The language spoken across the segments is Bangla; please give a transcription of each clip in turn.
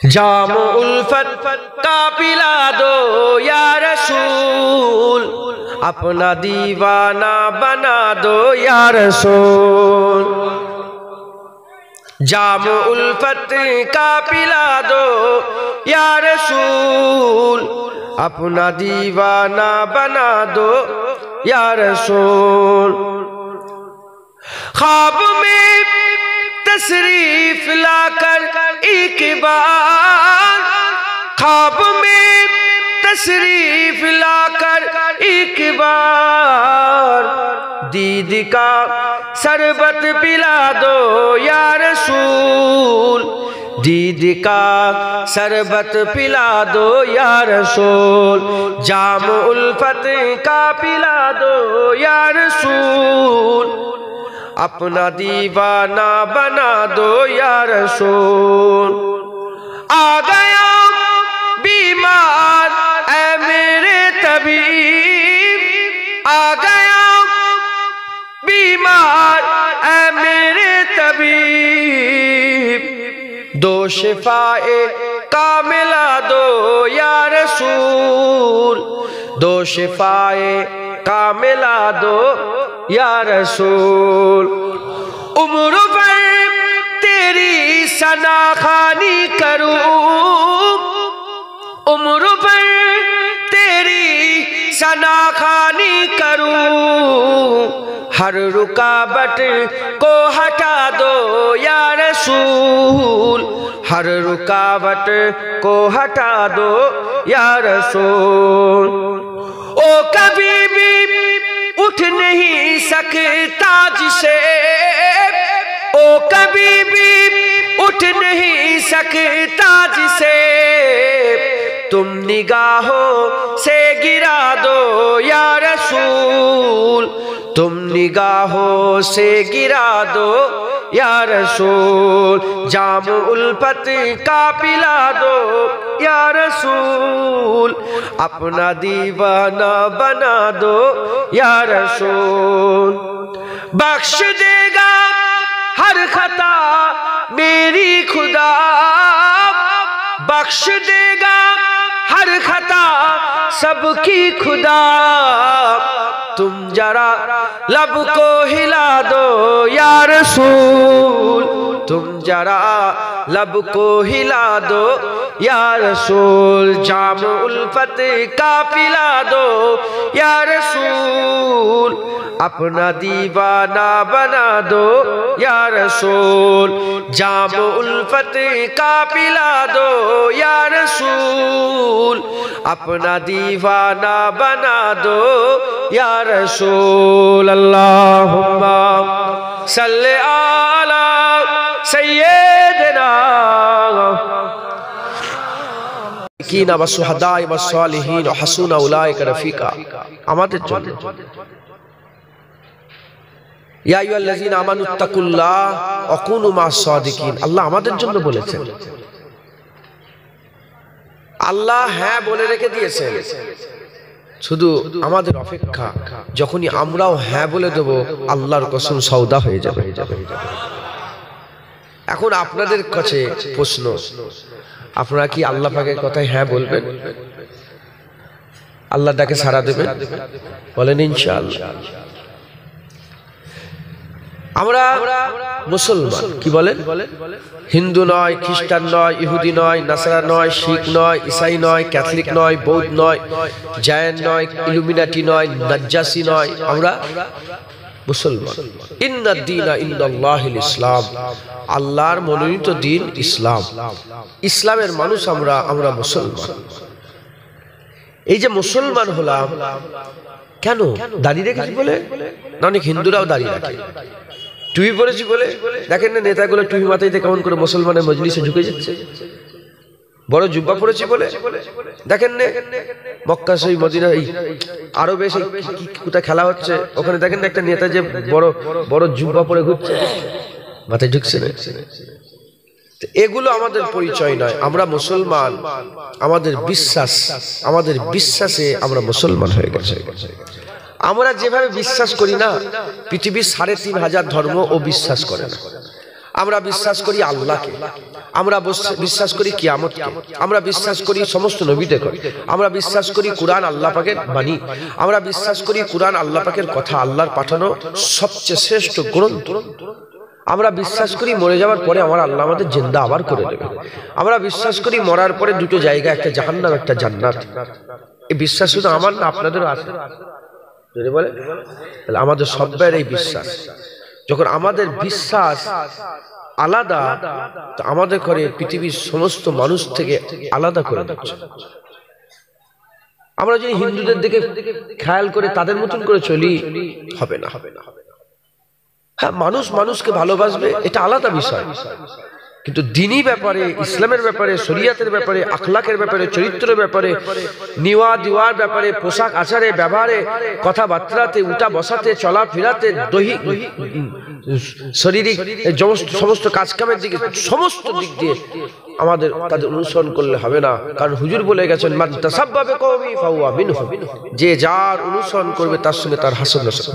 जाम उल्फत का पिला दो या रसूल, अपना दीवाना बना दो या रसूल। जाम उल्फत का पिला दो या रसूल, अपना दीवाना बना दो या रसूल। ख्वाब में तशरीफ लाकर एक बार, ख्वाब में तशरीफ लाकर एक बार, दीद का शरबत पिला दो या रसूल, दीद का शरबत पिला दो या रसूल। जाम उल्फत का पिला दो या रसूल, अपना दीवाना बना दो या रसूल। आ गया बीमार ऐ मेरे तबीब, आ गया बीमार ऐ मेरे तबीब, दो शिफाए कामिला दो या रसूल, दो शिफाए कामिला दो या रसूल। उम्र भर तेरी सनाखानी करूं, उम्र भर तेरी सनाखानी करूं, हर रुकावट को हटा दो या रसूल, हर रुकावट को हटा दो या रसूल। ओ कभी भी उठ नहीं सकता जिसे, ओ कभी भी उठ नहीं सकता जिसे, तुम निगाहों से गिरा दो या रसूल, तुम निगाहों से गिरा दो या रसूल। जाम उल्फत का पिला दो या रसूल, अपना दीवाना बना दो या रसूल। बख्श देगा हर खता मेरी खुदा, बख्श देगा हर खता सबकी खुदा, तुम जरा लब को हिला दो या रसूल, तुम जरा लब को हिला दो या रसूल। जाम उल्फत का पिला दो या रसूल, अपना दीवाना बना दो या रसूल। जाम उल्फत का पिला दो या रसूल, अपना दीवाना बना दो या रसूल। अल्लाहुम्मा सल्ले आला सय्यिदना কিনা ওয়া শুহাদায়ে ওয়া সালিহিন ওয়া হাসুনা উলাইকা রফিকা। আমাদের জন্য ইয়া আইয়ুহাল্লাযীনা আমানুত্তাকুল্লাহ ওয়া কুনু মা'আস সাদিকিন, আল্লাহ আমাদের জন্য বলেছেন। আল্লাহ হ্যাঁ বলে রেখে দিয়েছেন, শুধু আমাদের অপেক্ষা যখনই আমরাও হ্যাঁ বলে দেব আল্লাহর কসম সওদা হয়ে যাবে। এখন আপনাদের কাছে প্রশ্ন, আপনারা কি আল্লাহ পাকের কথায় হ্যাঁ বলবেন? আল্লাহ ডাকে সাড়া দেবেন? বলেন ইনশাআল্লাহ। আমরা মুসলমান, কি বলেন? হিন্দু নয়, খ্রিস্টান নয়, ইহুদি নয়, নাসারা নয়, শিখ নয়, ইসাই নয়, ক্যাথলিক নয়, বৌদ্ধ নয়, জায়ন নয়, ইলুমিনাটি নয়, নাজ্জাসি নয়, আমরা মুসলমান। ইন্নাদ দীনা ইনদাল্লাহিল ইসলাম, আল্লাহর মনোনীত দিন ইসলাম, ইসলামের মানুষ আমরা মুসলমান। এই যে মুসলমান হলাম কেন? দাঁড়িয়ে রেখেছি বলে না? অনেক হিন্দুরাও দাঁড়িয়ে রাখে। টুপি পরেছি বলে, দেখেন না নেতাগুলো টুপি মাথায় দিয়ে কেমন করে মুসলমানের মজলিসে ঢুকে যাচ্ছে। বড় জুব্বা পরেছি বলে, দেখেন না মক্কা সেই মদিনা এই আরবে সেই কোথায় খেলা হচ্ছে ওখানে দেখেন না একটা নেতা যে বড় বড় জুব্বা পরে ঘুরছে, মাথায় ঢুকছে না। এগুলো আমাদের পরিচয় নয়। আমরা মুসলমান, আমাদের বিশ্বাস, আমাদের বিশ্বাসে আমরা মুসলমান হয়ে গেছে। আমরা যেভাবে বিশ্বাস করি না, পৃথিবীর ৩৫০০ ধর্ম ও বিশ্বাস করে না। আমরা বিশ্বাস করি আল্লাহকে, আমরা বিশ্বাস করি কিয়ামতকে, আমরা বিশ্বাস করি সমস্ত নবীদেরকে, আমরা বিশ্বাস করি কুরআন আল্লাহ পাকের বাণী, আমরা বিশ্বাস করি কুরআন আল্লাহ পাকের কথা, আল্লাহর পাঠানো সবচেয়ে শ্রেষ্ঠ গ্রন্থ। আমরা বিশ্বাস করি মরে যাওয়ার পরে আমার আল্লাহ আমাদের জিন্দা আবার করে দেবে। আমরা বিশ্বাস করি মরার পরে দুটো জায়গা, একটা জাহান্নাম একটা জান্নাত। এই বিশ্বাস শুধু আমার না, আপনাদেরও আছে। যদি বলে তাহলে আমাদের সবার এই বিশ্বাস, যখন আমাদের বিশ্বাস আলাদা, তো আমাদের করে পৃথিবীর সমস্ত মানুষ থেকে আলাদা করে দিচ্ছে। আমরা যদি হিন্দুদের দিকে খেয়াল করে তাদের মতন করে চলি, হবে না। হ্যাঁ, মানুষ মানুষকে ভালোবাসবে, এটা আলাদা বিষয়, কিন্তু দ্বীনি ব্যাপারে, ইসলামের ব্যাপারে, শরিয়াতের ব্যাপারে, আখলাকের ব্যাপারে, চরিত্রের ব্যাপারে, নিওয়া দিওয়ার ব্যাপারে, পোশাক আচারে, ব্যবহারে, কথাবার্তাতে, উঠা বসাতে, চলা ফেরাতে, দৈহিক শারীরিক সমস্ত কাজকামের দিকে, সমস্ত দিক দিয়ে আমাদের তাদের অনুসরণ করলে হবে না। কারণ হুজুর বলে গেছেন, মান তাসাব্বা বিকওমি ফাহুয়া মিনহুম, যে যার অনুসরণ করবে তার সঙ্গে তার হাসন নাসব,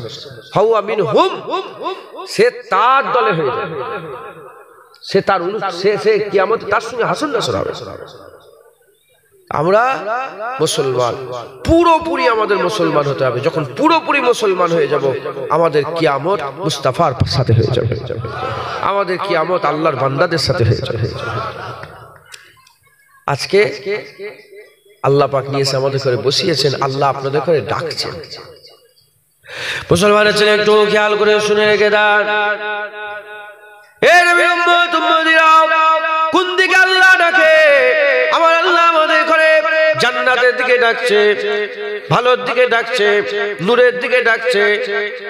ফাহুয়া মিনহুম, সে তার দলে হয়ে যাবে, সে তার সে কিয়ামতে তার সঙ্গে হাসন নাসর হবে। আমরা মুসলমান, পুরোপুরি আমাদের মুসলমান হতে হবে। যখন পুরোপুরি মুসলমান হয়ে যাব, আমাদের কিয়ামত মুস্তাফার সাথে হয়ে যাবে, আমাদের কিয়ামত আল্লাহর বান্দাদের সাথে হয়ে যাবে। আজকে আল্লাহ পাক নিয়ে এসে আমাদের করে বসিয়েছেন, আল্লাহ আপনাদের করে ডাকছেন। মুসলমানের ছেলে একটু খেয়াল করে শুনে রেখে দেন, হে নবীর উম্মত উম্মতিরা, কোন দিকে আল্লাহ ডাকে? আমার আল্লাহ আমাদের করে জান্নাতের দিকে ডাকছে, ভালোর দিকে ডাকছে, নূরের দিকে ডাকছে,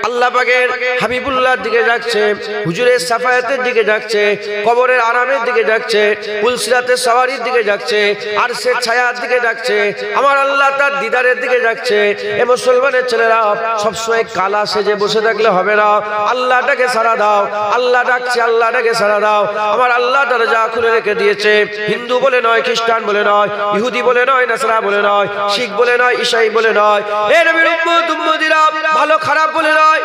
আল্লাহ পাকের হাবিবুল্লাহর দিকে ডাকছে, হুজুরের সাফায়াতের দিকে ডাকছে, কবরের আরামের দিকে ডাকছে, পুলসিরাতের সওয়ারির দিকে ডাকছে, আরশের ছায়ার দিকে ডাকছে, আমার আল্লাহ তার দিদারের দিকে ডাকছে। এ মুসলমানের ছেলেরা, সবসময় কালা সেজে বসে থাকলে হবে না, আল্লাহটাকে সাড়া দাও। আল্লাহ ডাকছে, আল্লাহটাকে সাড়া দাও। আমার আল্লাহ দরজা খুলে রেখে দিয়েছে। হিন্দু বলে নয়, খ্রিস্টান বলে নয়, ইহুদি বলে নয়, নাসরা বলে নয়, শিখ বলে নয়, ঈসাই বলে নয়, এ নবীর উম্মত উম্মতিরা, ভালো খারাপ বলে নয়,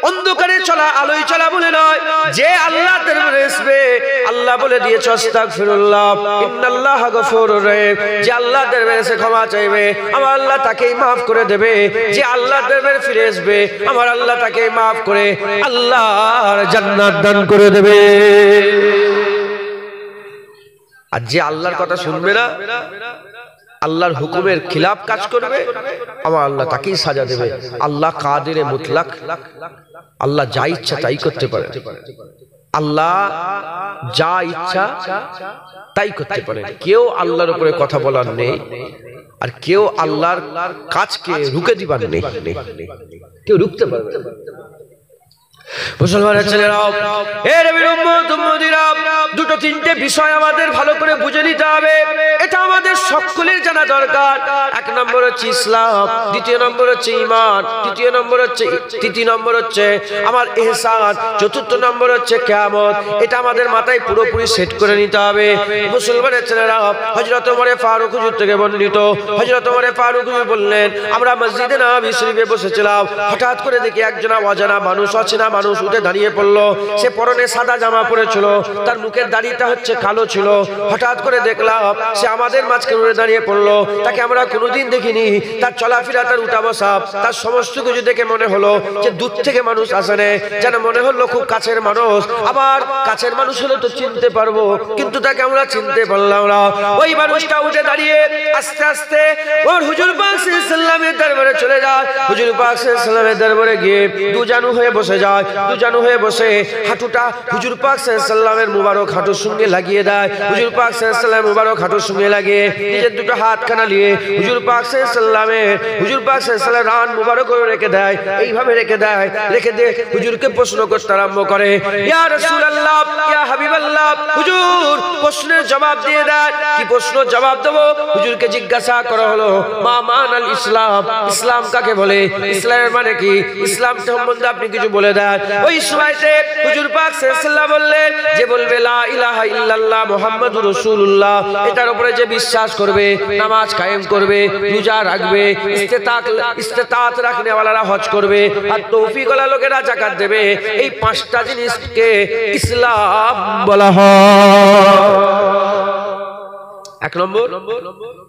অন্ধকারে চলা আলোয় চলা বলে নয়, যে আল্লাহ দরবারে আসবে, আল্লাহ বলে দিয়েছে আস্তাগফিরুল্লাহ ইন্নাল্লাহা গফুরুর রহিম, যে আল্লাহ দরবারে এসে ক্ষমা চাইবে, আমার আল্লাহ তাকেই maaf করে দেবে। যে আল্লাহ দরবারে ফিরে আসবে, আমার আল্লাহ তাকে maaf করে আল্লাহর জান্নাত দান করে দেবে। আর যে আল্লাহর কথা শুনবে না, আল্লাহর হুকুমের খিলাফ কাজ করবে, আমার আল্লাহ তাকেই সাজা দেবে। আল্লাহ কাদিরে মুতলাক, আল্লাহ যা ইচ্ছা তাই করতে পারে, আল্লাহ যা ইচ্ছা তাই করতে পারে। কেউ আল্লাহর উপরে কথা বলার নেই, আর কেউ আল্লাহর কাজকে রুখে দিবার নেই, কেউ রুখতে পারবে না। মুসলমানের ছেলেরা, হে নবীর উম্মত উম্মতিরা, দুটো তিনটে বিষয় আমাদের ভালো করে বুঝে নিতে হবে, এটা আমাদের সকলের জানা দরকার। এক নম্বর হচ্ছে ইসলাম, দ্বিতীয় নম্বর হচ্ছে ঈমান, তৃতীয় নম্বর হচ্ছে আমার ইহসান, চতুর্থ নম্বর হচ্ছে কিয়ামত। এটা আমাদের মাথায় পুরোপুরি সেট করে নিতে হবে। মুসলমানের ছেলেরা, হযরত ওমর ফারুক হুজুর থেকে বর্ণিত, হযরত ওমর ফারুক হুজুর বললেন, আমরা মসজিদে নববী শরীফে বসেছিলাম, হঠাৎ করে দেখি একজন অজানা মানুষ, অচেনা মানুষ উঠে দাঁড়িয়ে পড়লো। সে পরনে সাদা জামা পরেছিল, তার মুখের দাড়িটা হচ্ছে কালো ছিল। হঠাৎ করে দেখলাম সে আমাদের মাঝখানে উঠে দাঁড়িয়ে পড়লো। তাকে আমরা কোনোদিন দেখিনি, তার চলাফেরা, তার উঠা বসা, তার সমস্ত কিছু দেখে মনে হলো যে দূর থেকে মানুষ আসেনি, যেন মনে হলো খুব কাছের মানুষ। আবার কাছের মানুষ হলে তো চিনতে পারবো, কিন্তু তাকে আমরা চিনতে পারলাম না। ওই মানুষটা উঠে দাঁড়িয়ে আস্তে আস্তে ওর হুজুর পাক সাল্লাল্লাহু আলাইহি ওয়াসাল্লামের দরবারে চলে যায়। হুজুর পাক সাল্লাল্লাহু আলাইহি ওয়াসাল্লামের দরবারে গিয়ে দুজানু হয়ে বসে যায়। দুজানু হয়ে বসে হাঁটুটা হুজুর পাক সাল্লাল্লাহু আলাইহি ওয়াসাল্লামের মুবারক হাঁটুর সঙ্গে লাগিয়ে দেয়। হুজুর পাক সাল্লাল্লাহু আলাইহি ওয়াসাল্লামের মুবারক হাঁটুর সঙ্গে লাগিয়ে নিজের দুটো হাতখানা নিয়ে হুজুর পাক সাল্লাল্লাহু আলাইহি ওয়াসাল্লামের রান মুবারক করে রেখে দেয়। এইভাবে রেখে দিয়ে হুজুরকে প্রশ্ন করতে আরম্ভ করে, ইয়া রাসূলুল্লাহ, ইয়া হাবিবাল্লাহ। হুজুর প্রশ্নের জবাব দিয়ে দেয়। কি প্রশ্ন জবাব দেবো? হুজুরকে জিজ্ঞাসা করা হলো, মা মানাল ইসলাম, ইসলাম কাকে বলে, ইসলামের মানে কি, ইসলাম সম্বন্ধে আপনি কিছু বলে দেন। ওই সময়তে হুজুর পাক সাল্লাল্লাহু আলাইহি ওয়াসাল্লাম বললেন, যে বলবে লা ইলাহা ইল্লাল্লাহ মুহাম্মাদুর রাসূলুল্লাহ, এটার উপরে যে বিশ্বাস করবে, নামাজ কায়েম করবে, রোজা রাখবে, ইস্তেতাত রাখনে ওয়ালারা হজ করবে, আর তৌফিক ওয়ালা লোকেরা যাকাত দেবে। এই পাঁচটা জিনিসকে ইসলাম বলা হয়। এক নম্বর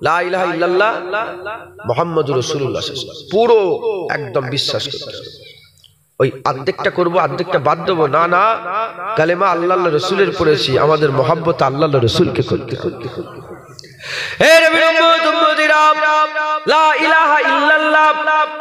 লা ইলাহা ইল্লাল্লাহ মুহাম্মাদুর রাসূলুল্লাহ, পুরো একদম বিশ্বাস করতে হবে। ওই অর্ধেকটা করবো অর্ধেকটা বাদ দেবো না, না, কালেমা আল্লাহ রসুলের পড়েছি, আমাদের মহব্বত আল্লাহ রসুলকে করতে করতে করতে।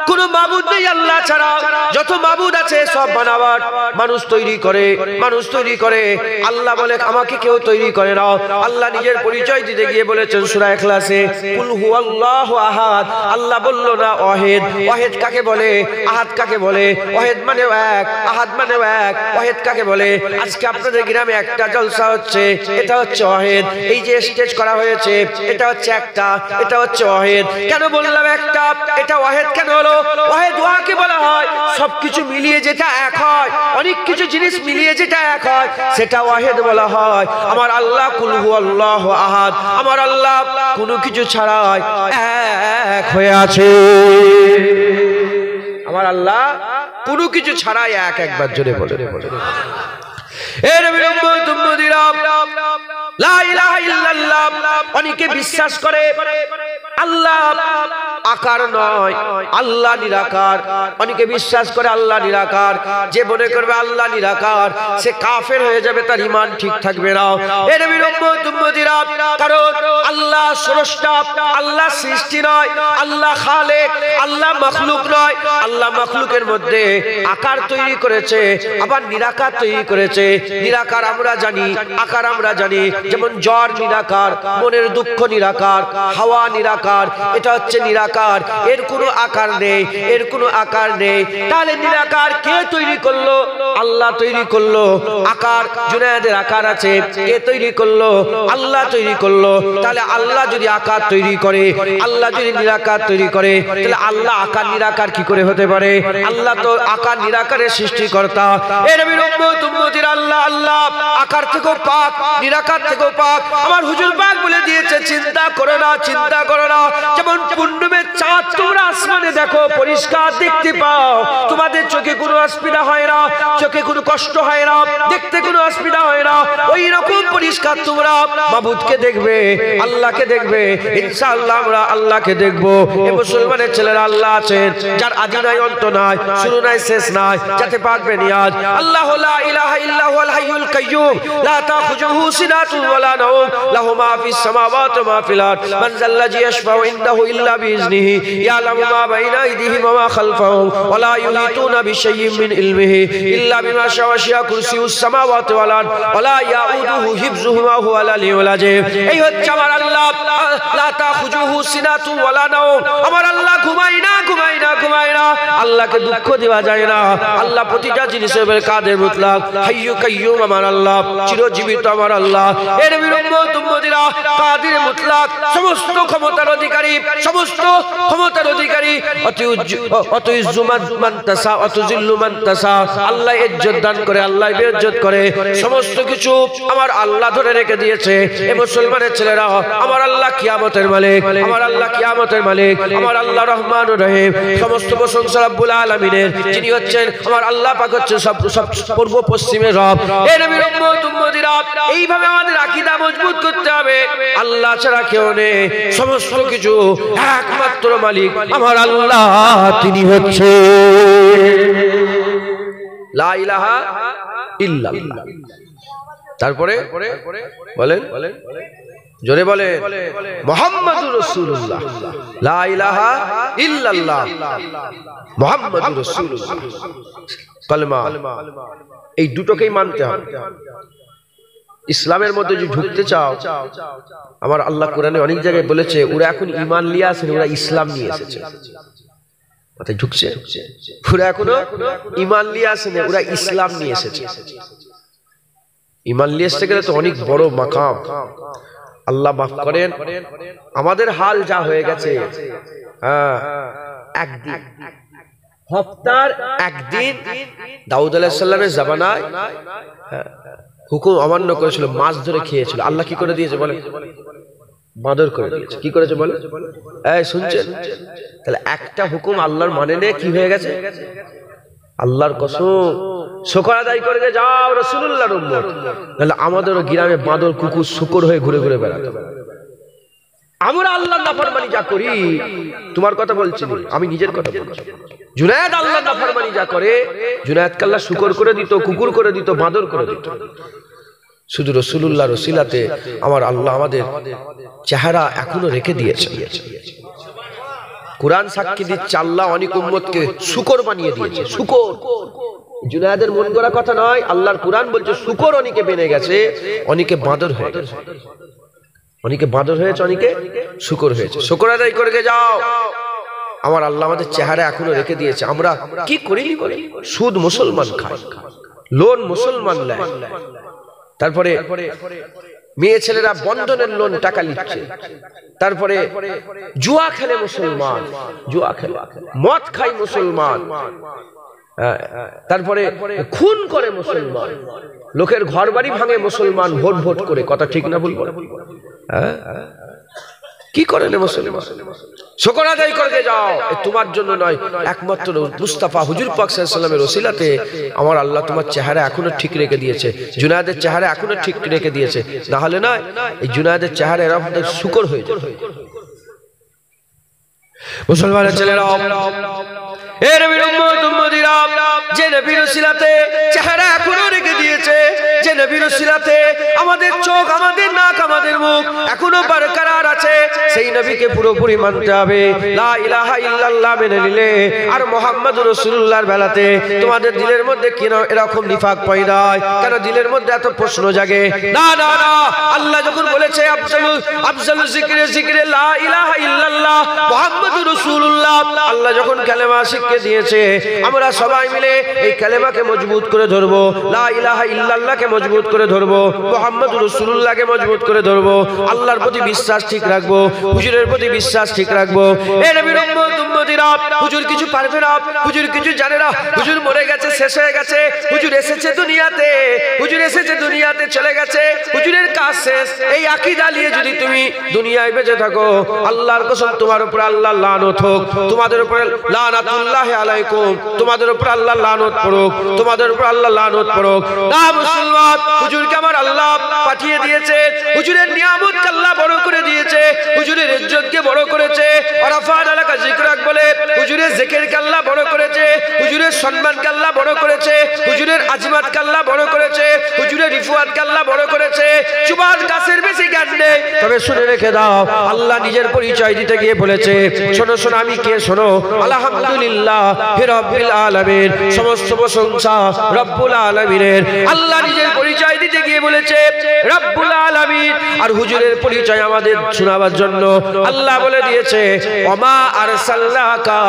কোন মাবুদ নেই আল্লাহ ছাড়া, যত মাবুদ আছে সব বানাওয়াট, মানুষ তৈরি করে, মানুষ তৈরি করে। আল্লাহ বলে আমাকে কেউ তৈরি করে না। আল্লাহ নিজের পরিচয় দিতে গিয়ে বলেছেন সূরা ইখলাসে, কুল হুয়াল্লাহু আহাদ। আল্লাহ বলল না ওয়াহিদ। ওয়াহিদ কাকে বলে? আহাদ কাকে বলে? ওয়াহিদ মানে এক, আহাদ মানে এক। ওয়াহিদ কাকে বলে? আজকে আপনাদের গ্রামে একটা জলসা হচ্ছে, এটা হচ্ছে ওয়াহিদ। এই যে স্টেজ করা হয়েছে, এটা হচ্ছে একটা, এটা হচ্ছে ওয়াহিদ। কেন বললাম একটা? এটা ওয়াহিদ কেন হলো? ওয়াহিদ ওয়াকে বলা হয় সবকিছু মিলিয়ে যেটা এক হয়, অনেক কিছু জিনিস মিলিয়ে যেটা এক হয়, সেটা ওয়াহিদ বলা হয়। আমার আল্লাহ কুল হুয়াল্লাহু আহাদ, আমার আল্লাহ কোনো কিছু ছাড়াই এক হয়ে আছে। আমার আল্লাহ কোনো কিছু ছাড়াই এক। একবার জোরে বলে অনেকে বিশ্বাস করে আল্লাহ আকার নয়, আল্লাহ নিরাকার। অনেকে বিশ্বাস করে আল্লাহ নিরাকার। যে মনে করবে আল্লাহ নিরাকার সে কাফের হয়ে যাবে, তার ঈমান ঠিক থাকবে না। কারণ আল্লাহ স্রষ্টা, আল্লাহ সৃষ্টি নয়, আল্লাহ খালেক, আল্লাহ মাখলুক নয়। আল্লাহ মাখলুকের মধ্যে আকার তৈরি করেছে, আবার নিরাকার তৈরি করেছে। নিরাকার আমরা জানি, আকার আমরা জানি। যেমন জ্বর নিরাকার, মনের দুঃখ নিরাকার, হাওয়া নিরাকার, এটা হচ্ছে নিরাকার। এর কোনো আকার নেই, এর কোনো আকার নেই। তাহলে নিরাকার কে তৈরি করলো? আল্লাহ তৈরি করলো। আকার জুনায়েদের আকার আছে, কে তৈরি করলো? আল্লাহ তৈরি করলো। তাহলে আল্লাহ যদি আকার তৈরি করে, আল্লাহ যদি নিরাকার তৈরি করে, তাহলে আল্লাহ আকার নিরাকার কি করে হতে পারে? আল্লাহ তো আকার নিরাকারের সৃষ্টিকর্তা। এর উম্মতিরা আল্লাহ আল্লাহ আকার থেকেও পাক, নিরাকার থেকেও পাক। আমার হুজুর পাক বলে দিয়েছে চিন্তা করো না, চিন্তা করো না। যেমন পূর্ণিমের চাঁদ তোমরা আসমানে দেখো, পরিষ্কার দেখতে পাও, তোমাদের চোখে কোনো অসুবিধা হয় না, চোখে কোনো কষ্ট হয় না, দেখতে কোনো অসুবিধা হয় না। ওই রকম পরিষ্কার তোমরা মাবুদকে দেখবে, আল্লাহকে দেখবে। ইনশাআল্লাহ আমরা আল্লাহকে দেখবো। এই মুসলমানের ছেলেরা আল্লাহ আছেন যার আদি নাই, অন্ত নাই, শুরু নাই, শেষ নাই, যাতে পাকবে নিয়াজ। আল্লাহ লা ইলাহা ইল্লা হুয়াল হাইয়ুল কাইয়্যুম লা তাখুযুহু সিনাতুন ওয়ালা নাওম লাহু মা ফিস সামাওয়াতি ওয়া মা ফিল আরদ মান যাল্লাযী ইয়াশফাউ ইনদাহু ইল্লা বিইজনিহি ইয়ালামু মা বাইনা আইদিহিম ওয়া মা খালফাহুম ওয়া লা ইউহিতুনা বিশাইয়্যিন মিন ইলমিহি ইল্লা বিমা শাআ ওয়াসি'a কুরসিয়ুস সামাওয়াতি ওয়াল আরদ ওয়া লা ইয়াউদুহু হিফযুহুমা হুয়াল আলিয়্যুল আযীম। এই হচ্ছে আমার আল্লাহ, লা তাখুযুহু সিনাতুন ওয়ালা নাওম। আমার আল্লাহ ঘুমায় না, ঘুমায় না, ঘুমায় না। আল্লাহকে দুঃখ দেওয়া যায় না। আল্লাহ প্রতিটা জিনিসের উপর কাদের মুতলাক, হাইয়্যু কাইয়্যুম আমার আল্লাহ, চিরজীবিত আমার আল্লাহ। এর উম্মতিরা কাদের মুতলাক, সমস্ত ক্ষমতার অধিকারী, সমস্ত ক্ষমতার অধিকারী। অতুইজ্জু মান তাসা অতুজিল্লু মান তাসা। আল্লাহ ইজ্জত দান করে, আল্লাহ বেইজ্জত করে। সমস্ত কিছু আমার আল্লাহ ধরে রেখে দিয়েছে। এই মুসলমানের ছেলেরা আমার আল্লাহ কিয়ামতের মালিক, আমার আল্লাহ কিয়ামতের মালিক, আমার আল্লাহ রহমানুর রহিম। সমস্ত প্রশংসা রব্বুল আলামিনের, যিনি হচ্ছেন আমার আল্লাহ পাক হচ্ছেন সব পূর্ব পশ্চিমের রব। এই নবীর উম্মতিরা এইভাবে আমাদের আকীদা মজবুত করতে হবে। আল্লাহ ছাড়া কেউ নেই, সমস্ত কিছু একমাত্র মালিক আমার আল্লাহ, তিনি হচ্ছে লা ইলাহা ইল্লাল্লাহ। তারপরে বলেন, জোরে বলেন মুহাম্মাদুর রাসূলুল্লাহ, লা ইলাহা ইল্লাল্লাহ মুহাম্মাদুর রাসূলুল্লাহ। কালেমা, এই দুটোকেই মানতে হবে। ইসলামের মধ্যে যদি ঢুকতে চাও, আমার আল্লাহ কোরআনে অনেক জায়গায় বলেছে ওরা এখন ঈমান নিয়ে আসেনি, ওরা ইসলাম নিয়ে এসেছে। মাথায় ঢুকছে? ওরা এখনো ঈমান নিয়ে আসেনি, ওরা ইসলাম নিয়ে এসেছে। ঈমান নিয়ে আসতে গেলে তো অনেক বড় মাকাম। আল্লাহ মাফ করেন, আমাদের হাল যা হয়ে গেছে। হ্যাঁ, একদিন হপ্তার একদিন দাউদ আলাইহিস সালামের জামানায় হুকুম অমান্য করেছিল, মাছ ধরে খেয়েছিল। আল্লাহ কি করে দিয়েছে বলে? বাঁদর করে দিয়েছে। কি করেছে বলে? এই শুনছেন? তাহলে একটা হুকুম আল্লাহর মানে নে কি হয়ে গেছে? আল্লাহর কসম শুকর আদায় করে যাও রাসূলুল্লাহর উম্মত, তাহলে আমাদেরও গ্রামে বাঁদর কুকুর শুকর হয়ে ঘুরে ঘুরে বেড়াতো। আমরা আল্লাহর নাফরমানি যা করি, তোমার কথা বলছি আমি নিজের কথা বলছি। জুনায়েদ আল্লাহর নাফরমানি যা করে, জুনায়েদকে আল্লাহ শুকর করে দিত, কুকুর করে দিত, বাঁদর করে দিত। শুধু রাসূলুল্লাহর ওসিলাতে আমার আল্লাহ আমাদের চেহারা এখনো রেখে দিয়েছে। কুরআন সাক্ষী দিচ্ছে আল্লাহ অনেক উম্মতকে শুকর বানিয়ে দিয়েছে। শুকর জুনায়েদের মন গড়া কথা নয়, আল্লাহর কুরআন বলছে শুকর অনেকে বেনে গেছে, অনেকে বাঁদর হয়ে গেছে, অনেকে বাঁদর হয়েছে, অনেকে শুকর হয়েছে। শুকর আদায় করে যাও, আমার আল্লাহ আমাদের চেহারা এখনো রেখে দিয়েছে। আমরা কি করিনি বলে? সুদ মুসলমান খায়, লোন মুসলমান নেয়, তারপরে মেয়ে ছেলেরা বন্ধনের লোন টাকা নিচ্ছে, তারপরে জুয়া খেলে মুসলমান, জুয়া খেলে, মদ খায় মুসলমান, তারপরে খুন করে মুসলমান, লোকের ঘর বাড়ি ভাঙে মুসলমান ভোট ভোট করে। কথা ঠিক না বলবো? কি করেন মুসলমান? শুকর আদায় করে যাও। তোমার জন্য নয়, একমাত্র মুস্তাফা হুজুর পাক সাল্লাল্লাহু আলাইহি ওয়াসাল্লামের ওসিলাতে আমার আল্লাহ তোমার চেহারা এখনো ঠিক রেখে দিয়েছে, জুনায়েদের চেহারা এখনো ঠিক রেখে দিয়েছে। না হলে না এই জুনায়েদের চেহারা এরকম শুকর হয়ে যেত। মুসলমানের ছেলেরা, এ নবীর উম্মত উম্মতিরা, যে নবীর ওসিলাতে চেহারা এখনো রেখে দিয়েছে, যে নবীর ওসিলাতে আমাদের চোখ, আমাদের নাক, আমাদের মুখ এখনো বরকরার আছে, সেই নবীকে পুরোপুরি মানতে হবে। লা ইলাহা ইল্লাল্লাহ মেনে নিলে আর মুহাম্মদুর রাসূলুল্লাহর বেলাতে তোমাদের দিলের মধ্যে কেন এরকম নিফাক পয়দা হয়? কেন দিলের মধ্যে এত প্রশ্ন জাগে? না না না, আল্লাহ যখন বলেছে আফজালু যিকরে লা ইলাহা ইল্লাল্লাহ মুহাম্মদুর রাসূলুল্লাহ, আল্লাহ যখন কালেমা শিখিয়ে দিয়েছে, আমরা সবাই মিলে এই কালেমাকে মজবুত করে ধরবো, লা ইলাহা ইল্লাল্লাহকে মজবুত করে ধরবো, মুহাম্মদুর রাসূলুল্লাহকে মজবুত করে ধরবো, আল্লাহর প্রতি বিশ্বাস ঠিক রাখবো, হুজুরের প্রতি বিশ্বাস ঠিক রাখবো। এ নবীর উম্মত উম্মতিরা, হুজুর কিছু পারবে না, হুজুর কিছু জানে না, হুজুর মরে গেছে, শেষ হয়ে গেছে, হুজুর এসেছে দুনিয়াতে, হুজুর এসেছে দুনিয়াতে, চলে গেছে, হুজুরের কাজ শেষ। এই আকীদা নিয়ে যদি তুমি দুনিয়ায় বেঁচে থাকো, আল্লাহর কসম তোমার উপর আল্লাহ লানত হোক, তোমাদের উপর লানাতুল্লাহি আলাইকুম, তোমাদের উপর আল্লাহ লানত পড়ুক, তোমাদের উপর আল্লাহ লানত পড়ুক। না মুসলমান, হুজুরকে আমার আল্লাহ পাঠিয়ে দিয়েছে, হুজুরের নিয়ামতকে আল্লাহ বড় করে দিয়েছে, হুজুরের ইজ্জতকে বড় করেছে, আরাফাত এলাকা জিকরাক বলে হুজুরের জিকিরকে আল্লাহ বড় করেছে, হুজুরের সম্মানকে আল্লাহ বড় করেছে, হুজুরের আজিমাতকে আল্লাহ বড় করেছে, হুজুরের রিফাতকে আল্লাহ বড় করেছে। চুবাদ গাছের বেশি জ্ঞান নেই, তবে শুনে রেখে দাও, আল্লাহ নিজের পরিচয় দিতে গিয়ে বলেছে, শোনো শোনো আমি কে, শোনো, আলহামদুলিল্লাহ রাব্বিল আলামিন, সমস্ত প্রশংসা রব্বুল আলামিনের। আল্লাহ নিজের পরিচয় দিতে গিয়ে বলেছে রব্বুল আলামিন, আর হুজুরের পরিচয় আমাদের শোনাবার জন্য আল্লাহ বলে দিয়েছে ওমা আরসালনাকা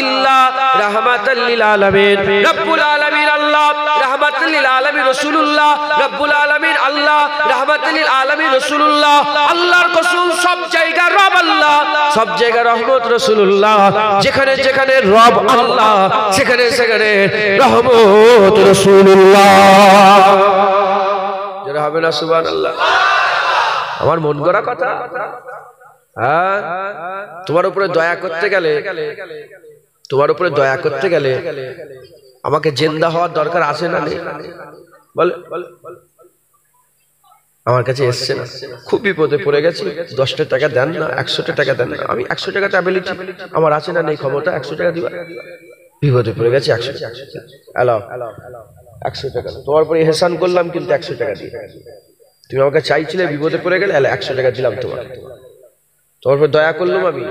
ইল্লা রাহমাতাল লিল আলামিন। রব্বুল আলামিন আল্লাহ, রাহমাতাল লিল আলামিন রাসূলুল্লাহ, রব্বুল আলামিন আল্লাহ, রাহমাতাল লিল আলামিন রাসূলুল্লাহ। আল্লাহর কসম, সব জায়গায় রব আল্লাহ, সব জায়গায় রহমত রাসূলুল্লাহ, যেখানে যেখানে রব আল্লাহ সেখানে সেখানে রহমত রাসূলুল্লাহ। যারা হবে না সুবহানাল্লাহ। আমার মন গড়া কথা, হ্যাঁ, তোমার উপরে দয়া করতে গেলে, তোমার উপরে দয়া করতে গেলে আমাকে জিন্দা হওয়ার দরকার আছে না নেই? বল, আমার কাছে এসছে না, খুব বিপদে পড়ে গেছি, 10 টাকা দেন না, 100 টাকা দেন না, আমি 100 টাকা অ্যাবিলিটি আমার আছে না নেই ক্ষমতা 100 টাকা দিবা? বিপদে পড়ে গেছি, 100 টাকা, হ্যালো 100 টাকা তোমার উপরে ইহসান করলাম, কিন্তু 100 টাকা দিয়ে তুমি আমাকে চাইছিলে, বিপদে পড়ে গেলে, 100 টাকা দিলাম তোমার, তোমার উপর দয়া করলাম আমি।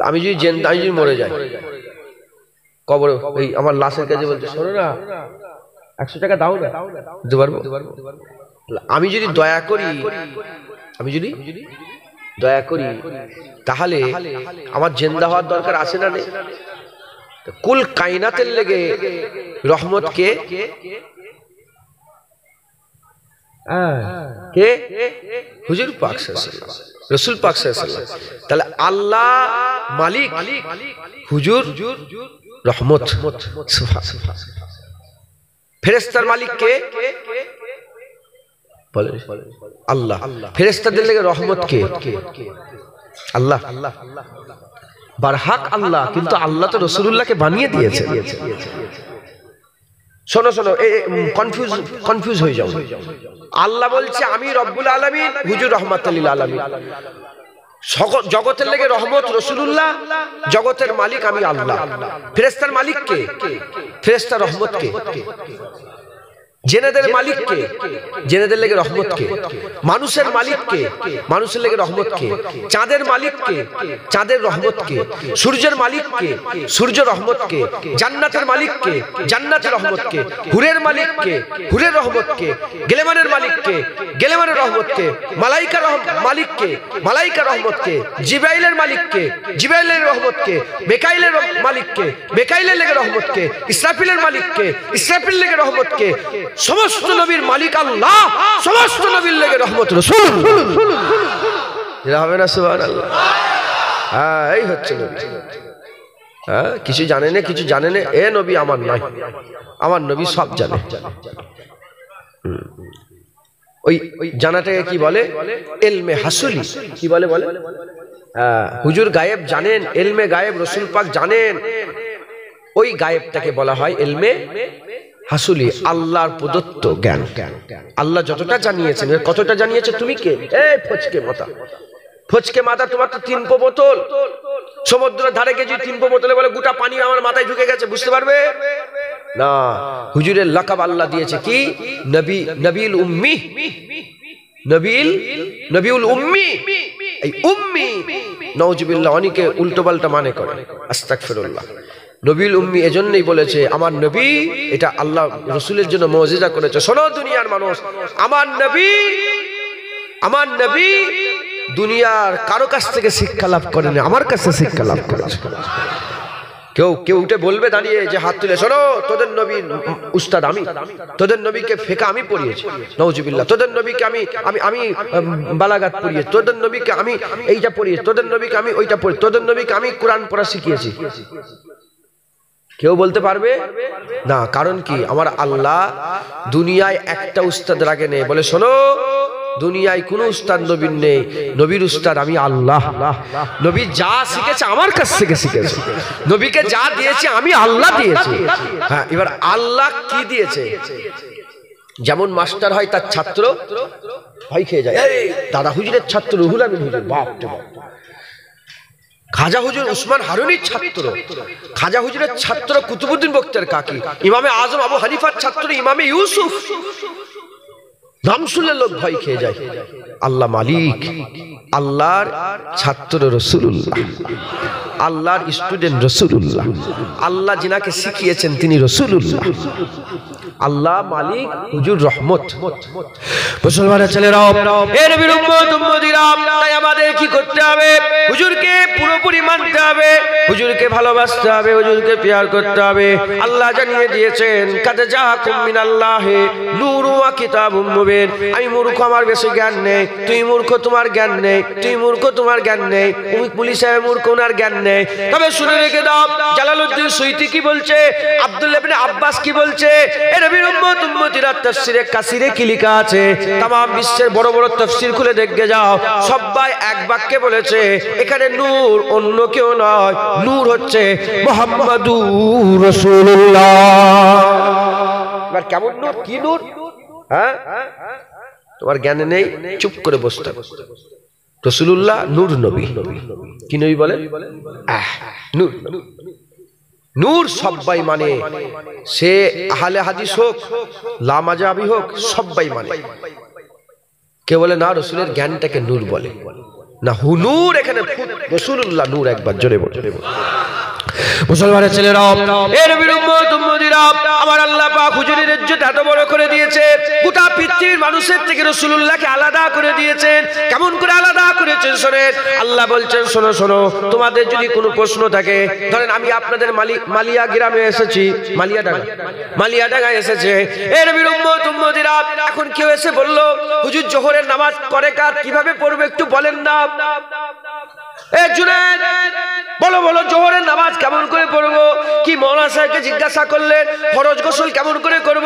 আমি যদি মরে যাই কবর, এই আমার লাশের কাছে বলছে শোনো না 100 টাকা দাও না, দিতে পারবো? আমি যদি দয়া করি, আমি যদি দয়া করি, তাহলে আমার জিন্দা হওয়ার দরকার আছে না নেই? কুল কায়নাতের লেগে রহমত কে? কে? হুজুর পাক সাল্লাল্লাহু আলাইহি ওয়াসাল্লাম, রাসূল পাক সাল্লাল্লাহু আলাইহি ওয়াসাল্লাম। তাহলে আল্লাহ মালিক, হুজুর রহমত, সুবহানাল্লাহ। ফেরেশতার মালিক কে? বলে আল্লাহ। ফেরেশতাদের লেগে রহমত কে? আল্লাহ। বারহাক আল্লাহ, কিন্তু আল্লাহ তো রাসূলুল্লাহকে বানিয়ে দিয়েছে। শোনো শোনো, কনফিউজ হয়ে যাও। আল্লাহ বলছে আমি রব্বুল আলামিন, হুজুর রাহমাতুল লিল আলামিন। জগতের লেগে রহমত রাসূলুল্লাহ, জগতের মালিক আমি আল্লাহ। ফেরেশতার মালিক কে? ফেরেশতার রহমত কে? জেনেদের মালিক কে? জেনেদের লেগে রহমত কে? মানুষের মালিক কে? মানুষের লেগে রহমত কে? চাঁদের মালিক কে? চাঁদের রহমত কে? সূর্যের মালিক কে? সূর্য রহমত কে? জান্নাতের মালিক কে? জান্নাতের রহমত কে? হুরের মালিক কে? হুরের রহমত কে? গেলেমানের মালিক কে? গেলেমানের রহমত কে? মালাইকার মালিক কে? মালাইকার রহমত কে? জিবরাইলের মালিক কে? জিবরাইলের রহমত কে? মিকাইলের মালিক কে? মিকাইলের লেগে রহমত কে? ইসরাফিলের মালিক কে? ইসরাফিল লেগে রহমত কে? সমস্ত নবীর মালিক আল্লাহ, সমস্ত নবীর লেগে রহমত রাসূল। এরা হবে না সুবহানাল্লাহ? হ্যাঁ, এই হচ্ছে নবী। হ্যাঁ, কিছু জানে না, কিছু জানে না, এ নবী আমার নয়, আমার নবী সব জানে। ওই জানাটাকে কি বলে? ইলমে হাসুলি। কি বলে? বলে হুজুর গায়েব জানেন, ইলমে গায়েব রাসূল পাক জানেন। ওই গায়েবটাকে বলা হয় ইলমে হাসুলি, আল্লাহর প্রদত্ত জ্ঞান। আল্লাহ যতটা জানিয়েছেন, কতটা জানিয়েছে তুমি কে? এই ফচকে মাথা, ফচকে মাথা, তোমার তো 3 বোতল। সমুদ্রের ধারে গিয়ে 3 বোতলে বলে গোটা পানি আমার মাথায় ঢুকে গেছে, বুঝতে পারবে না। হুজুরের লাকাব আল্লাহ দিয়েছে কি? নবী, নবীল উম্মি। নবীউল উম্মি। এই উম্মি নাউজুবিল্লাহ অনেকে উল্টো পাল্টা মানে করে, আস্তাগফিরুল্লাহ। নবীল উম্মি এজন্যই বলেছে আমার নবী, এটা আল্লাহ রাসূলের জন্য মুজিজা করেছে। শোনো দুনিয়ার মানুষ, আমার নবী দুনিয়ার কারো কাছ থেকে শিক্ষা লাভ করেনি, আমার কাছে শিক্ষা লাভ করেছে। কেউ উঠে বলবে দাঁড়িয়ে যে হাত তুলে, শোনো তোদের নবীর উস্তাদ আমি, তোদের নবীকে ফিকহ আমি পড়িয়েছি, নাউজুবিল্লাহ। তোদের নবীকে আমি বালাগাত পড়িয়েছি, তোদের নবীকে আমি এইটা পড়িয়েছি, তোদের নবীকে আমি ওইটা পড়ি, তোদের নবীকে আমি কোরআন পড়া শিখিয়েছি। কেউ বলতে পারবে না। কারণ কি? আমার আল্লাহ দুনিয়ায় একটা উস্তাদ রাখে নেই। বলে শোনো, দুনিয়ায় কোন উস্তাদ নবীর নেই, নবীর উস্তাদ আমি আল্লাহ। নবী যা শিখেছে আমার কাছ থেকে শিখেছে, নবীকে যা দিয়েছে আমি আল্লাহ দিয়েছি। হ্যাঁ, এবার আল্লাহ কি দিয়েছে? যেমন মাস্টার হয়, তার ছাত্র ভয় খেয়ে যায়। দাদা হুজুরের ছাত্র রুহুল আমিন হুজুর, বাপ রে বাপ। খাজা হুজুর উসমান হারুনির ছাত্র, খাজা হুজুরের ছাত্র কুতুবউদ্দিন বখতিয়ার কাকি, ইমামে আজম আবু হানিফার ছাত্র ইমামে ইউসুফ। নাম শুনলে লোক ভয় খেয়ে যায়। আল্লাহ মালিক, আল্লাহর ছাত্র রাসূলুল্লাহ, আল্লাহর স্টুডেন্ট রাসূলুল্লাহ, আল্লাহ যিনাকে শিখিয়েছেন তিনি রাসূলুল্লাহ। আল্লাহ মালিক, হুজুর রহমত। মুসলমানের ছেলেরাও, এ নবীর উম্মত উম্মতিরা, তাই আমাদের কি করতে হবে? হুজুরকে পুরোপুরি মানতে হবে, হুজুরকে ভালোবাসতে হবে, হুজুরকে প্যার করতে হবে। আল্লাহ জানিয়ে দিয়েছেন কাদ জাআকুম মিনাল্লাহি নূরুন ওয়া কিতাবুম মুবিন। আমি মূর্খ, আমার বেশি জ্ঞান নেই, তুই মূর্খ, তোমার জ্ঞান নেই, তুই মূর্খ, তোমার জ্ঞান নেই, পুলিশ সাহেব মূর্খ, ওনার জ্ঞান নেই। তবে শুনে রেখে দাও, জালালউদ্দিন সুয়ুতী কি বলছে, আব্দুল্লাহ ইবনে আব্বাস কি বলছে, এ নবীর উম্মত উম্মতিরা তাফসীরে কাসিরে কি লেখা আছে? তামাম বিশ্বের বড় বড় তাফসীর খুলে দেখে যাও, সবাই এক বাক্যে বলেছে এখানে নূর অন্য কেউ নয়, নূর হচ্ছে মুহাম্মাদুর রাসূলুল্লাহ। এবার কেমন নূর? কি নূর? হ্যাঁ, তোমার জ্ঞানে নেই, চুপ করে বসতে। রাসূলুল্লাহ নূর নবী। কি নবী বলে? নূর। নূর সবাই মানে, সে আহলে হাদিস হোক, লামাজাবি হোক, সবাই মানে। কে বলে না রাসূলের জ্ঞানটাকে নূর বলে না, হুনূর। এখানে রাসূলুল্লাহ নূর, একবার জোরে বল। মুসলমানের ছেলেরাও, এ নবীর উম্মত উম্মতিরা, আমার আল্লাহ পাক হুজুরের ইজ্জত এত বড় করে দিয়েছে, গোটা পৃথিবীর মানুষের থেকে রাসূলুল্লাহকে আলাদা করে দিয়েছেন। কেমন করে আলাদা করেছেন শোনেন। আল্লাহ বলছেন শোনো শোনো, তোমাদের যদি কোনো প্রশ্ন থাকে, ধরেন আমি আপনাদের মালিয়া গ্রামে এসেছি, মালিয়াডাঙ্গায় এসেছে, এ নবীর উম্মত উম্মতিরা, এখন কেউ এসে বলল হুজুর জোহরের নামাজ করে কার কিভাবে পড়বে একটু বলেন না। এ জুনায়েদ বলো বলো জোহরের নামাজ কেমন করে পড়বো? কি মৌলানা সাহেবকে জিজ্ঞাসা করলেন ফরজ গোসল কেমন করে করব?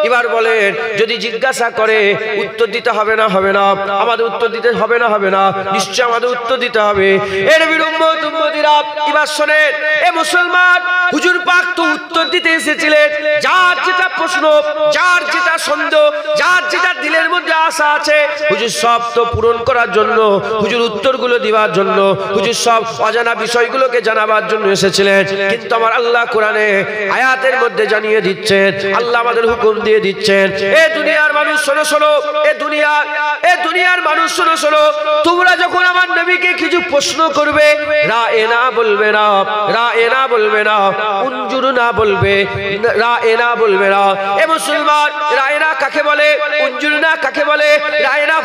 এবার বলেন যদি জিজ্ঞাসা করে উত্তর দিতে হবে না? হবে না। আমাদের উত্তর দিতে হবে না? হবে না। নিশ্চয় আমাদের উত্তর দিতে হবে। এর বিরুম্মত উম্মতিরা এবার শোনেন, এ মুসলমান, হুজুর পাক তো উত্তর দিতে এসেছিলেন। যার যেটা প্রশ্ন, যার যেটা সন্দেহ, যার যেটা দিলের মধ্যে আশা আছে, হুজুর সব তো পূরণ করার জন্য, হুজুর উত্তরগুলো দেওয়ার জন্য, হুজুর সব অজানা বিষয়গুলোকে জানাবার জন্য এসেছিলেন। কিন্তু আমার আল্লাহ কোরআনে আয়াতের মধ্যে জানিয়ে দিচ্ছেন, আল্লাহ আমাদের হুকুম দিয়ে দিচ্ছেন, এ দুনিয়ার মানুষ শোনো শোনো, এ দুনিয়ার মানুষ শোনো শোনো, তোমরা যখন আমার নবীকে কিছু প্রশ্ন করবে, রাএনা বলবে না, রাএনা বলবে না, উনজুর না বলবে, রাএনা বলবে না। এ মুসলমান, রাএনা কাকে বলে? উনজুর না কাকে বলে? রাএনা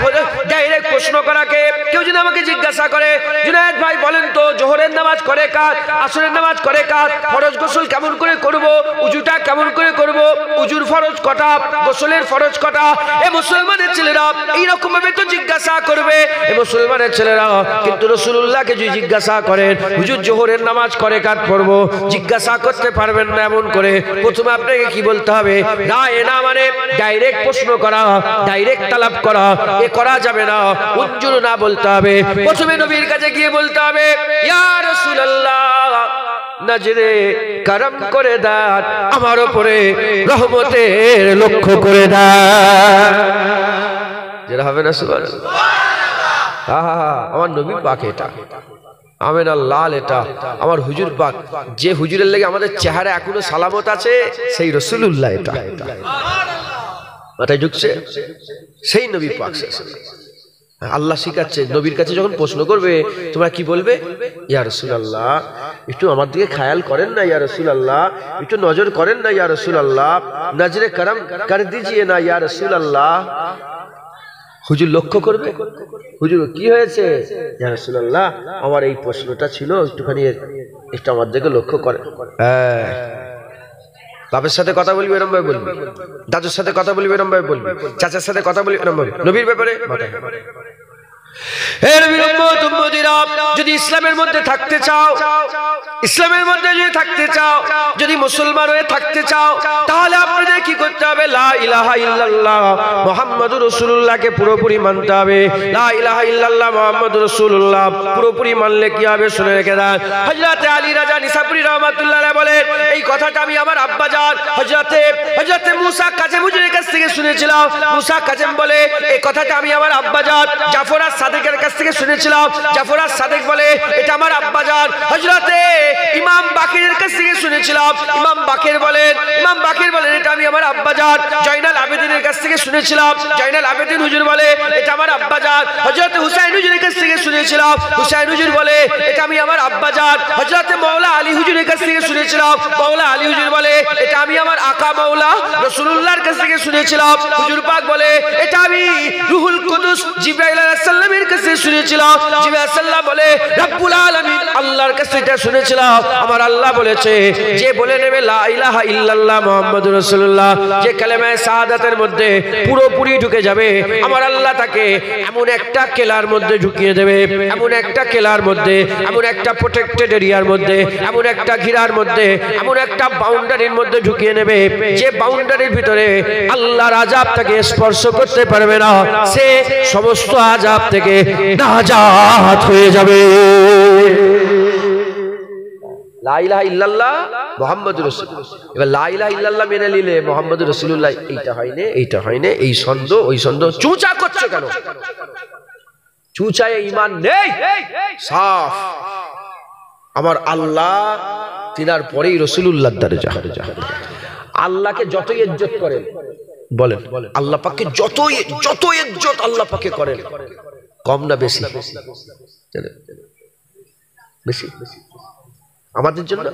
ডাইরেক্ট প্রশ্ন করাকে। কেউ যদি আমাকে জিজ্ঞাসা করে, জুনায়েদ ভাই বলেন তো জোহরের নামাজ করে কার, আসরের নামাজ করে কার, ফরজ গোসল কেমন করে করব, উজুটা কেমন করে করব, উজুর ফরজ কটা, গোসলের ফরজ কটা? এ মুসলমানের ছেলেরা এইরকম ভাবে তো জিজ্ঞাসা করবে। এ মুসলমানের ছেলেরা কিন্তু রাসূলুল্লাহকে যদি জিজ্ঞাসা করেন হুজুর জোহরের নামাজ করে কার পড়বো, জিজ্ঞাসা করতে পারবেন না এমন করে। প্রথমে আপনাকে কি বলতে হবে? রায়না মানে ডাইরেক্ট প্রশ্ন করা, ডাইরেক্ট তালাব করা, এ করা যাবে না। উজ্জুর না বলতে হবে। প্রথমে নবীর কাছে গিয়ে বলতে হবে, ইয়া রাসূলুল্লাহ নজরে করম করে দান, আমার উপরে রহমতের লক্ষ্য করে দান। যেটা হবে না সুবহানাল্লাহ। আমার নবী পাক এটা, আমেনা লাল এটা আমার হুজুর পাক, যে হুজুরের লেগে আমাদের চেহারা এখনো সালামত আছে, সেই রাসূলুল্লাহ এটা। মাথায় ঢুকছে? সেই নবী পাক আল্লাহ শিখাচ্ছে। নবীর কাছে যখন প্রশ্ন করবে তোমরা কি বলবে? ইয়া রাসূলুল্লাহ একটু আমার দিকে খেয়াল করেন না, ইয়া রাসূলুল্লাহ একটু নজর করেন না, ইয়া রাসূলুল্লাহ নজরে করম কর দিজিয়ে না, ইয়া রাসূলুল্লাহ। হুজুর লক্ষ্য করবে, হুজুর কি হয়েছে? ইয়া রাসূলুল্লাহ আমার এই প্রশ্নটা ছিল, একটুখানি একটু আমার দিকে লক্ষ্য করেন। হ্যাঁ, বাপের সাথে কথা বলবি এরম ভাবে বলবি, দাদুর সাথে কথা বলবি এরম ভাবে বলবি, চাচার সাথে কথা বলবি এরম ভাবে। নবীর ব্যাপারে যদি ইসলামের মধ্যে থাকতে চাও, ইসলামের মধ্যে যদি থাকতে চাও, যদি মুসলমান হয়ে থাকতে চাও, তাহলে আপনাদের কি করতে হবে? লা ইলাহা ইল্লাল্লাহ মুহাম্মাদুর রাসূলুল্লাহকে পুরোপুরি মানতে হবে। লা ইলাহা ইল্লাল্লাহ মুহাম্মাদুর রাসূলুল্লাহ পুরোপুরি মানলে কি হবে শুনে রেখে দেন। হযরত আলী রাজা নিসাপুরী রাহমাতুল্লাহ আলাইহি বলেন, এই কথাটা আমি আমার আব্বাজান হযরত মুসা কাজেমের কাছ থেকে শুনেছিলাম। মুসা কাজেম বলে, এই কথাটা আমি আমার আব্বাজান জাফর সাদেকের কাছ থেকে শুনেছিলাম। জাফর সাদেক বলে, এটা আমার আব্বাজান হযরতে ইমাম বাকিরের কাছ থেকে শুনেছিলাম। ইমাম বাকির বলেন এটা আমি আমার আব্বাজান জয়নাল আবেদিনের কাছ থেকে শুনেছিলাম। জয়নাল আবেদিন হুজুর বলে, এটা আমার আব্বাজান হযরত হুসাইন হুজুরের কাছ থেকে শুনেছিলাম। হুসাইন হুজুর বলে, এটা আমি আমার আব্বাজান হযরত মাওলা আলী হুজুরের কাছ থেকে শুনেছিলাম। মাওলা আলী হুজুর বলে, এটা আমি আমার আকা মাওলা রাসূলুল্লাহর কাছ থেকে শুনেছিলাম। হুজুর পাক বলে, এটা আমি রুহুল কুদুস জিবরাইল আলাইহিস সালামের কাছে শুনেছিলাম। জিবরাইল সাল্লাল্লাহু বলে, রব্বুল আলামিন আল্লাহর কাছে এটা শুনেছিলাম। আমার আল্লাহ বলেছে, যে বলে নেবে লা ইলাহা ইল্লাল্লাহ মুহাম্মাদুর রাসূলুল্লাহ, যে কালেমায়ে শাহাদাতের মধ্যে পুরোপুরি ঢুকে যাবে, আমার আল্লাহ তাকে এমন একটা কেলার মধ্যে ঢুকিয়ে দেবে, এমন একটা কেলার মধ্যে, এমন একটা প্রোটেক্টেড এরিয়ার মধ্যে, এমন একটা ঘিরার মধ্যে, এমন একটা বাউন্ডারির মধ্যে ঢুকিয়ে নেবে, যে বাউন্ডারির ভিতরে আল্লাহর আযাব তাকে স্পর্শ করতে পারবে না। সে সমস্ত আযাব থেকে নাজাত হয়ে যাবে। লা ইলাহা ইল্লাল্লাহ মুহাম্মাদুর রাসূলুল্লাহ। এবার লা ইলাহা ইল্লাল্লাহ মেনে নিলে মুহাম্মাদুর রাসূলুল্লাহ এইটা হয় না, এই ছন্দ ওই ছন্দ চুচা করছে কেন? চুচায় ঈমান নেই, সাফ। আমার আল্লাহ তিনার পরেই রাসূলুল্লাহর দরজা। আল্লাহকে যতই ইজ্জত করেন, বলেন আল্লাহ পাককে যত ইজ্জত আল্লাহ পাককে করেন, কম না বেশি? বেশি। আমাদের জন্য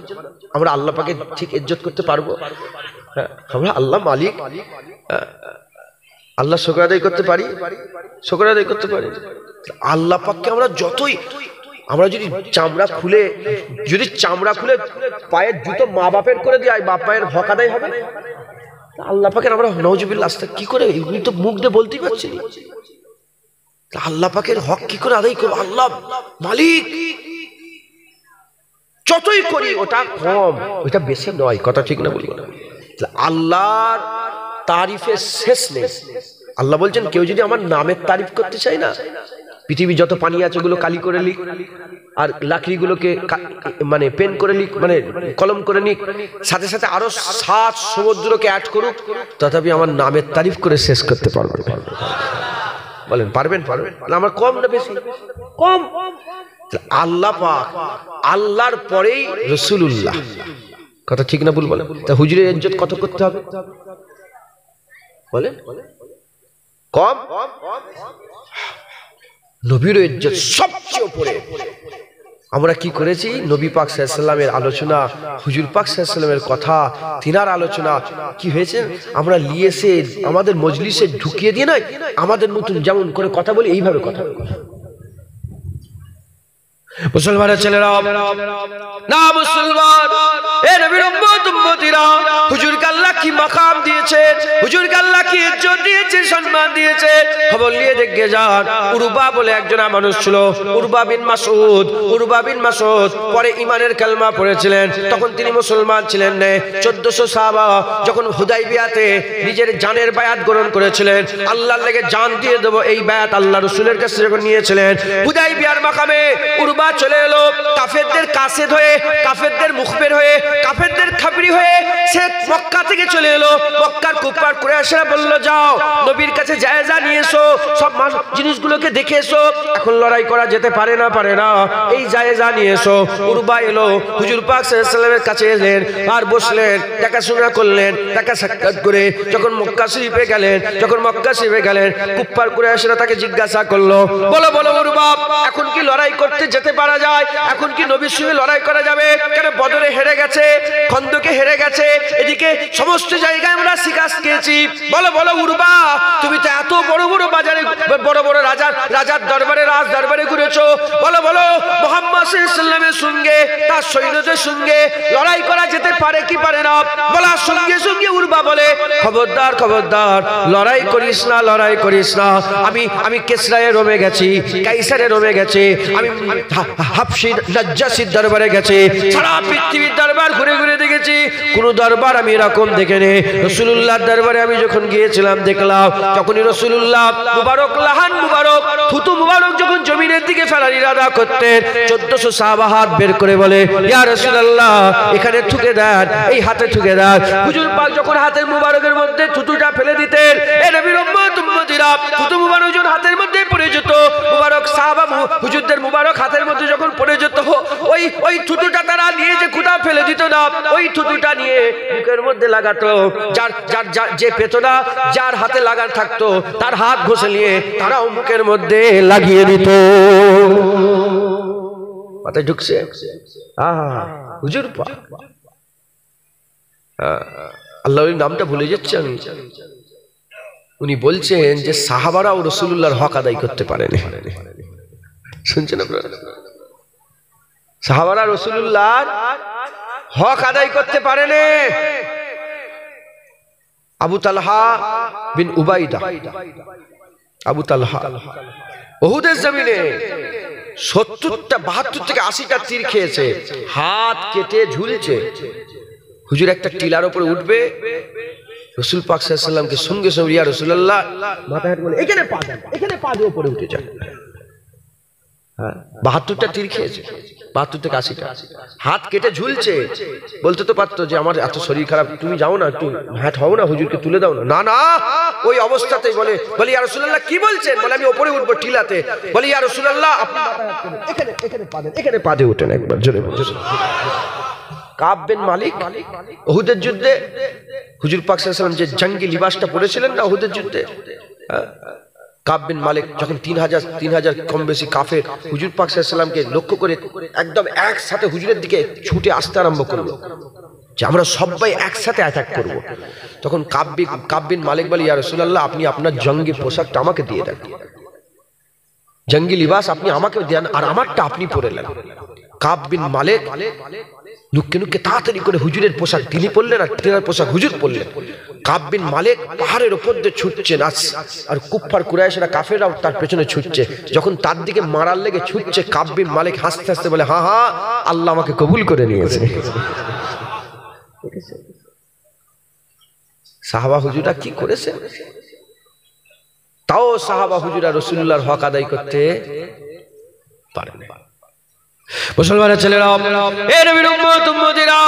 আমরা আল্লাহ পাকে ঠিক ইজ্জত করতে পারবো? আমরা আল্লাহ মালিক, আল্লাহ শুকর আদায় করতে পারি? শুকর আদায় করতে পারি? আল্লাহ পাককে আমরা যতই, আমরা যদি চামড়া খুলে পায়ের জুতো মা বাপের করে দিই, বাপ মায়ের হক আদায় হবে না? আল্লাহ পাকের আমরা নাউজুবিল্লাহ আস্তাগফিরুল্লাহ কি করে, এগুলি তো মুখ দিয়ে বলতেই পারছি না। আল্লাহ পাকের হক কি করে আদায় করবো? আল্লাহ মালিক, যতই করি ওটা কম, ওটা বেশি নয়। কথা ঠিক না বলি? আল্লাহর তারিফের শেষ নেই। আল্লাহ বলছেন কেউ যদি আমার নামের তারিফ করতে চায় না, পৃথিবী যত পানি আছে ওগুলো কালি করে লিখ, আর লাকড়িগুলোকে মানে পেন করে লিখ, মানে কলম করে নিক, সাথে সাথে আরো 7 সমুদ্রকে অ্যাড করুক, তথাপি আমার নামের তারিফ করে শেষ করতে পারবেন? বলেন পারবেন? পারবেন? আমার কম না বেশি? কম। আল্লাহ পাক, আল্লাহর পরেই রাসূলুল্লাহ। কথা ঠিক না ভুল বলেন? তা হুজুরের ইজ্জত কত করতে হবে বলেন? কম। নবীর ইজ্জত সবচেয়ে উপরে। আমরা কি করেছি? নবী পাক সাল্লাল্লাহু আলাইহি ওয়াসাল্লামের আলোচনা, হুজুর পাক সাল্লাল্লাহু আলাইহি ওয়াসাল্লামের কথা, তিনার আলোচনা কি হয়েছে আমরা লিয়েছে আমাদের মজলিসে ঢুকিয়ে দিয়ে নাই, আমাদের মতন যেমন করে কথা বলি এইভাবে কথা বলি। মুসলমানের ছেলেরা না, মুসলমান, এ নবীর উম্মত উম্মতিরা, হুজুরকে আল্লাহ কি মাকাম দিয়েছে, হুজুরকে আল্লাহ কি ইজ্জত দিয়েছে, সম্মান দিয়েছে। খবর নিয়ে দেখে যান। উরবা বলে একজন মানুষ ছিল, উরবা বিন মাসউদ। উরবা বিন মাসউদ পরে ঈমানের কালমা পড়েছিলেন, তখন তিনি মুসলমান ছিলেন না। 1400 সাহাবা যখন হুদাইবিয়াতে নিজের জানের বায়াত গ্রহণ করেছিলেন, আল্লাহর লেগে জান দিয়ে দেব, এই বায়াত আল্লাহ রাসূলের কাছে যখন নিয়েছিলেন, হুদাইবিয়ার মাকামে উরবা চলে এলো কাফেরদের কাসেদ হয়ে, কাফেরদের মুখবের হয়ে, কাফেরদের খাবরি হয়ে। সে মক্কা থেকে চলে এলো। মক্কার কুফার কুরাইশরা বলল, যাও নবীর কাছে জায়েজা নিয়ে এসো, সব জিনিসগুলোকে দেখে এসো, এখন লড়াই করা যেতে পারে না, পারে না, এই জায়েজা নিয়ে এসো। উরবা এলো, হুজুর পাক সাল্লাল্লাহু আলাইহি ওয়াসাল্লামের কাছে এলেন, আর বসলেন, দেখাশোনা করলেন, দেখা সাক্ষাৎ করে যখন মক্কা শরীফে গেলেন, যখন মক্কা শরীফে গেলেন, কুফার কুরাইশরা তাকে জিজ্ঞাসা করলো, বলো বলো উরবা, এখন কি লড়াই করতে যেতে পারা যায়? এখন কি নবীর সঙ্গে লড়াই করা যাবে? কেন বদরে হেরে গেছে, খন্দকে হেরে গেছে, এদিকে সমস্ত জায়গায় আমরা শিকার খেয়েছি। বলো বলো উরবা, তুমি তো এত বড় বড় বাজারে, বড় বড় রাজার দরবারে, রাজ দরবারে ঘুরেছো, বলো বলো মুহাম্মদ সাল্লাল্লাহু আলাইহি ওয়াসাল্লামের সঙ্গে, তার সৈন্যদের সঙ্গে লড়াই করা যেতে পারে কি পারে না? বলার সঙ্গে সঙ্গে উরবা বলে, খবরদার খবরদার, লড়াই করিস না, লড়াই করিস না। আমি কেসরায়ে রোমে গেছি, কাইসারে রোমে গেছি, আমি হাবশি নাজ্জাসির দরবারে গেছি, সারা পৃথিবীর দরবার ঘুরে ঘুরে দেখেছি, কোন দরবার আমি এরকম দেখিনি। রাসূলুল্লাহর দরবারে আমি যখন গিয়েছিলাম দেখলাম, যখনই রাসূলুল্লাহ মুবারক, লাহান মুবারক, থুতু মুবারক যখন জমিনের দিকে ফেলার ইরাদা করতেন, 1400 সাহাবা হাত বের করে বলে, ইয়া রাসূলুল্লাহ, এখানে থুকে দেন, এই হাতে থুকে দেন। হুজুর পাক যখন হাতের মুবারকের মধ্যে থুতুটা ফেলে দিতেন, এ নবীর উম্মত উম্মতিরা, থুতু মুবারক যখন হাতের মধ্যে পড়ে যেত, মুবারক সাহাবা হুজুরদের মুবারক হাতের মধ্যে যখন পড়ে যেত, ওই থুতুটা তারা নিয়ে যে কোথাও ফেলে দিত না, ওই থুতুটা নিয়ে মুখের মধ্যে লাগাতো। যে পেত না, যার হাতে লাগান থাকতো, তার হাত ঘষে নিয়ে তারাও মুখের মধ্যে লাগিয়ে দিত। মাথায় ঢুকছে? হুজুর পাক, আল্লাহর নামটা ভুলে যাচ্ছে আমি। উনি বলছেন যে সাহাবারাও রাসূলুল্লাহর হক আদায় করতে পারেনি। শুনছেন আপনারা? সাহাবারা রাসূলুল্লাহর হক আদায় করতে পারেনি। আবু তালহা বিন উবাইদা, আবু তালহা উহুদের জমিনে ৭০টা ৭২ থেকে ৮০টা তীর খেয়েছে, হাত কেটে ঝুলছে। হুজুর একটা টিলার উপরে উঠবে, রাসূল পাক সাল্লাল্লাহু আলাইহি ওয়াসাল্লামকে সঙ্গে সঙ্গে, ইয়া রাসূলুল্লাহ, মাথা হেঁট বলে, এখানে পা দেন, এখানে পা দিয়ে উপরে উঠে যান। ৭২টা তীর খেয়েছে, ৭২ থেকে ৮০টা, হাত কেটে ঝুলছে। বলতে তো পারতো যে আমার এত শরীর খারাপ, তুমি যাও না, একটু হ্যাট হও না, হুজুরকে তুলে দাও না। না না, ওই অবস্থাতেই বলে ইয়া রাসূলুল্লাহ কি বলছেন? বলে আমি উপরে উঠবো টিলাতে। বলে ইয়া রাসূলুল্লাহ, আপনি এখানে এখানে পা দেন, এখানে পা দিয়ে ওঠেন একবার, জোরে বলুন। কাব বিন মালিক উহুদের যুদ্ধে হুজুর পাক সাল্লাল্লাহু আলাইহি ওয়াসাল্লাম যে জঙ্গি লিবাসটা পরেছিলেন না উহুদের যুদ্ধে, কাব বিন মালিক যখন ৩০০০ কম বেশি কাফের হুজুর পাক সাল্লাল্লাহু আলাইহি ওয়াসাল্লামকে লক্ষ্য করে একদম একসাথে হুজুরের দিকে ছুটে আসতে আরম্ভ করলো, যে আমরা সবাই একসাথে অ্যাটাক করব। তখন কাব বিন মালিক বলে, ইয়া রাসূলুল্লাহ, আপনি আপনার জঙ্গি পোশাকটা আমাকে দিয়ে দেন, জঙ্গি লিবাস আপনি আমাকে দেন, আর আমারটা আপনি পরে নেন। কাব বিন মালিক নুক্কে নুক্কে তাড়াতাড়ি করে হুজুরের পোশাক তিনি পরলেন, আর তেনার পোশাক হুজুর পরলেন। কাব বিন মালিক পাহাড়ের উপর দিয়ে ছুটছেন আর কুফফার কুরাইশরা কাফেররাও তার পেছনে ছুটছে। যখন তার দিকে মারার লেগে ছুটছে, কাব বিন মালিক হাসতে হাসতে বলে, হ্যাঁ হ্যাঁ, আল্লাহ আমাকে কবুল করে নিয়েছে। সাহাবা হুজুরা কি করেছে? তাও সাহাবা হুজুরা রাসূলুল্লাহর হক আদায় করতে পারেন। মুসলমানের ছেলেরা, এ নবীর উম্মত উম্মতিরা,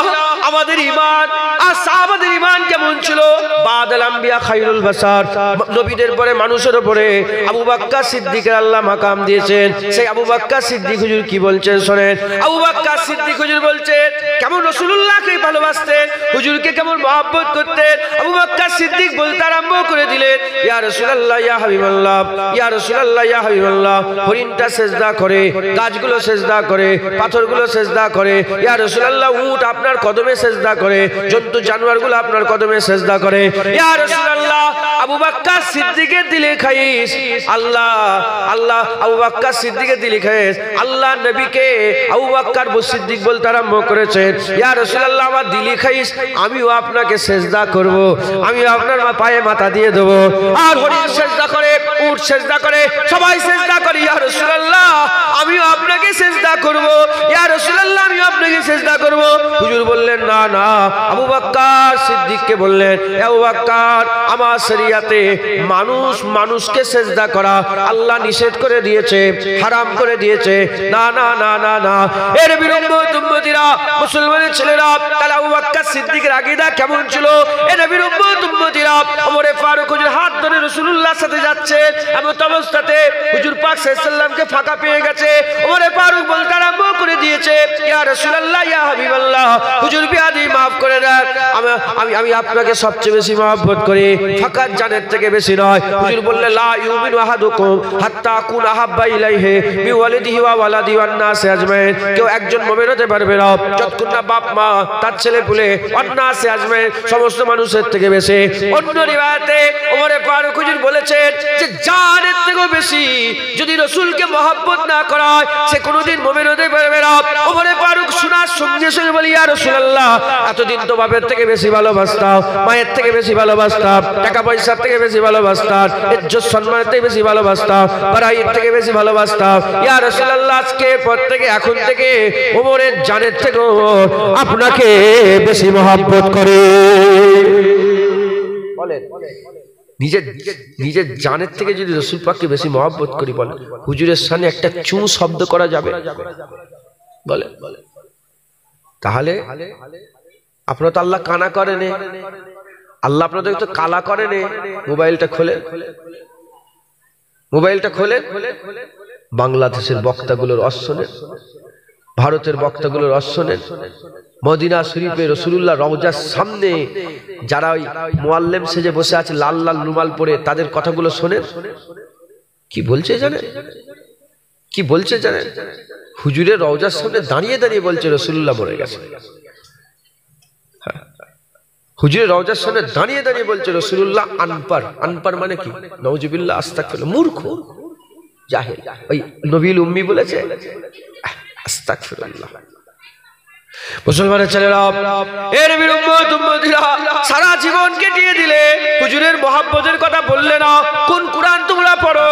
আমাদের ঈমান আর সাহাবাদের ঈমান কেমন ছিল? বাদাল আম্বিয়া খায়রুল বাশার, নবীদের পরে মানুষের উপরে আবু বকর সিদ্দিকের আল্লাহ মাকাম দিয়েছেন। সেই আবু বকর সিদ্দিক হুজুর কি বলছেন শুনেন। আবু বকর সিদ্দিক হুজুর বলছেন কেমন রাসূলুল্লাহকে ভালোবাসতেন, হুজুরকে কেমন মহব্বত করতেন। আবু বকর সিদ্দিক বলতে আরম্ভ করে দিলেন, ইয়া রাসূলুল্লাহ, ইয়া হাবিবাল্লাহ, ইয়া রাসূলুল্লাহ, ইয়া হাবিবাল্লাহ, হরিণটা সিজদা করে, গাছগুলো সিজদা করে, পাথরগুলো সিজদা করে, ইয়া রাসূলুল্লাহ, উট আপনার কদমে সিজদা করে, জন্তু জানোয়ারগুলো আপনার কদমে সিজদা করে, ইয়া রাসূলুল্লাহ। আবু বকর সিদ্দিকের দিলে খাইস আল্লাহ আল্লাহ, আবু বকর সিদ্দিকের দিলে খাইস আল্লাহ নবীকে আবু বকর সিদ্দিক বলতে আরম্ভ করেছেন, ইয়া রাসূলুল্লাহ, আমার দিলে খাইস, আমিও আপনাকে সিজদা করব, আমি আপনার পায়ে মাথা দিয়ে দেব। আর হরিণ সিজদা করে, উট সিজদা করে, সবাই সিজদা করে, ইয়া রাসূলুল্লাহ, আমিও আপনাকে সিজদা করব, ইয়া রাসূলুল্লাহ, আমিও আপনাকে সিজদা করব। হুজুর বললেন, না না। আবু বকর সিদ্দিককে বললেন, আবু বকর, আমার শরীয়তে মানুষ মানুষকে সিজদা করা আল্লাহ নিষেধ করে দিয়েছে, হারাম করে দিয়েছে। না না না না না। এর বিরুম্মত উম্মতিরা, মুসলমানের ছেলেরা, তাহলে আবু বকর সিদ্দিকের আকীদা কেমন ছিল? এর বিরুম্মত উম্মতিরা, ওমরে ফারুক হুজুর হাত ধরে রাসূলুল্লাহর সাথে যাচ্ছে, এমন অবস্থাতে হুজুর পাক সাল্লাল্লাহু আলাইহি সাল্লামকে ফাঁকা পেয়ে গেছে। ওমরে ফারুক বলতে আরম্ভ করে দিয়েছে, ইয়া রাসূলুল্লাহ, ইয়া হাবিবাল্লাহ, হুজুর বিয়াদি মাফ করে দেন, আমি আপনাকে সবচেয়ে বেশি মহব্বত করি, ফাকাত জানের থেকে বেশি নয়। হুজুর বললেন, লা ইউমিনু আহাদুকুম হাত্তা আকুন আহাব্বা ইলাইহি বিওয়ালিদিহি ওয়া ওয়ালাদি ওয়ান নাস আজমাইন। কেউ একজন মুমিন হতে পারবে না যতক্ষণ না বাপ মা, তার ছেলে পুলে, ওয়ান নাস আজমাইন, সমস্ত মানুষের থেকে বেশি। অন্য রিওয়ায়াতে ওমরে ফারুক হুজুর বলেছেন যে জানের থেকেও বেশি যদি রাসূলকে মহব্বত না করা হয়, সে কোনোদিন মুমিন হতে পারবে না। ওমরে ফারুক শোনার সঙ্গে সঙ্গে বলি, ইয়া রাসূলুল্লাহ, এতদিন তো বাপের থেকে বেশি ভালোবাসতাম, মায়ের থেকে বেশি ভালোবাসতাম, টাকা পয়সার থেকে বেশি ভালোবাসতাম, ইজ্জত সম্মানের থেকে বেশি ভালোবাসতাম, পড়াইয়ের থেকে বেশি ভালোবাসতাম। ইয়া রাসূলুল্লাহ, আজকে পর থেকে, এখন থেকে ওমরের জানের থেকে আপনাকে বেশি মহব্বত করে। বলেন, নিজের জানের থেকে যদি রাসূল পাককে বেশি মহব্বত করি, বলেন হুজুরের সামনে একটা চু শব্দ করা যাবে? বলেন, তাহলে আপনারা তো আল্লাহ কানা করেন, আল্লাহ আপনাদের তো কালা করেন। মোবাইলটা খোলে, বাংলাদেশের বক্তাগুলোর অশ্বনেন, ভারতের বক্তাগুলোর অশ্বনেন, মদিনা শরীফে রাসূলুল্লাহ রওজার সামনে যারা ওই মুআল্লিম সেজে বসে আছে, লাল লাল রুমাল পরে, তাদের কথাগুলো শোনেন। কি বলছে জানেন? কি বলছে জানেন? হুজুরের রওজার সামনে দাঁড়িয়ে দাঁড়িয়ে বলছে রাসূলুল্লাহ মরে গেছে। হুজুরের রওজার সামনে দাঁড়িয়ে দাঁড়িয়ে বলছে রাসূলুল্লাহ আনপার। আনপার মানে কি? নাউজুবিল্লাহ, আস্তাগফিরুল্লাহ, মূর্খ, জাহিল। ওই নবীল উম্মি বলেছে, আস্তাগফিরুল্লাহ। মুসলমানের ছেলেরা, এর বিরুম্মত উম্মতিরা, সারা জীবন কেটিয়ে দিলে, হুজুরের মহব্বতের কথা বললে না। কোন কুরআন তোমরা পড়ো,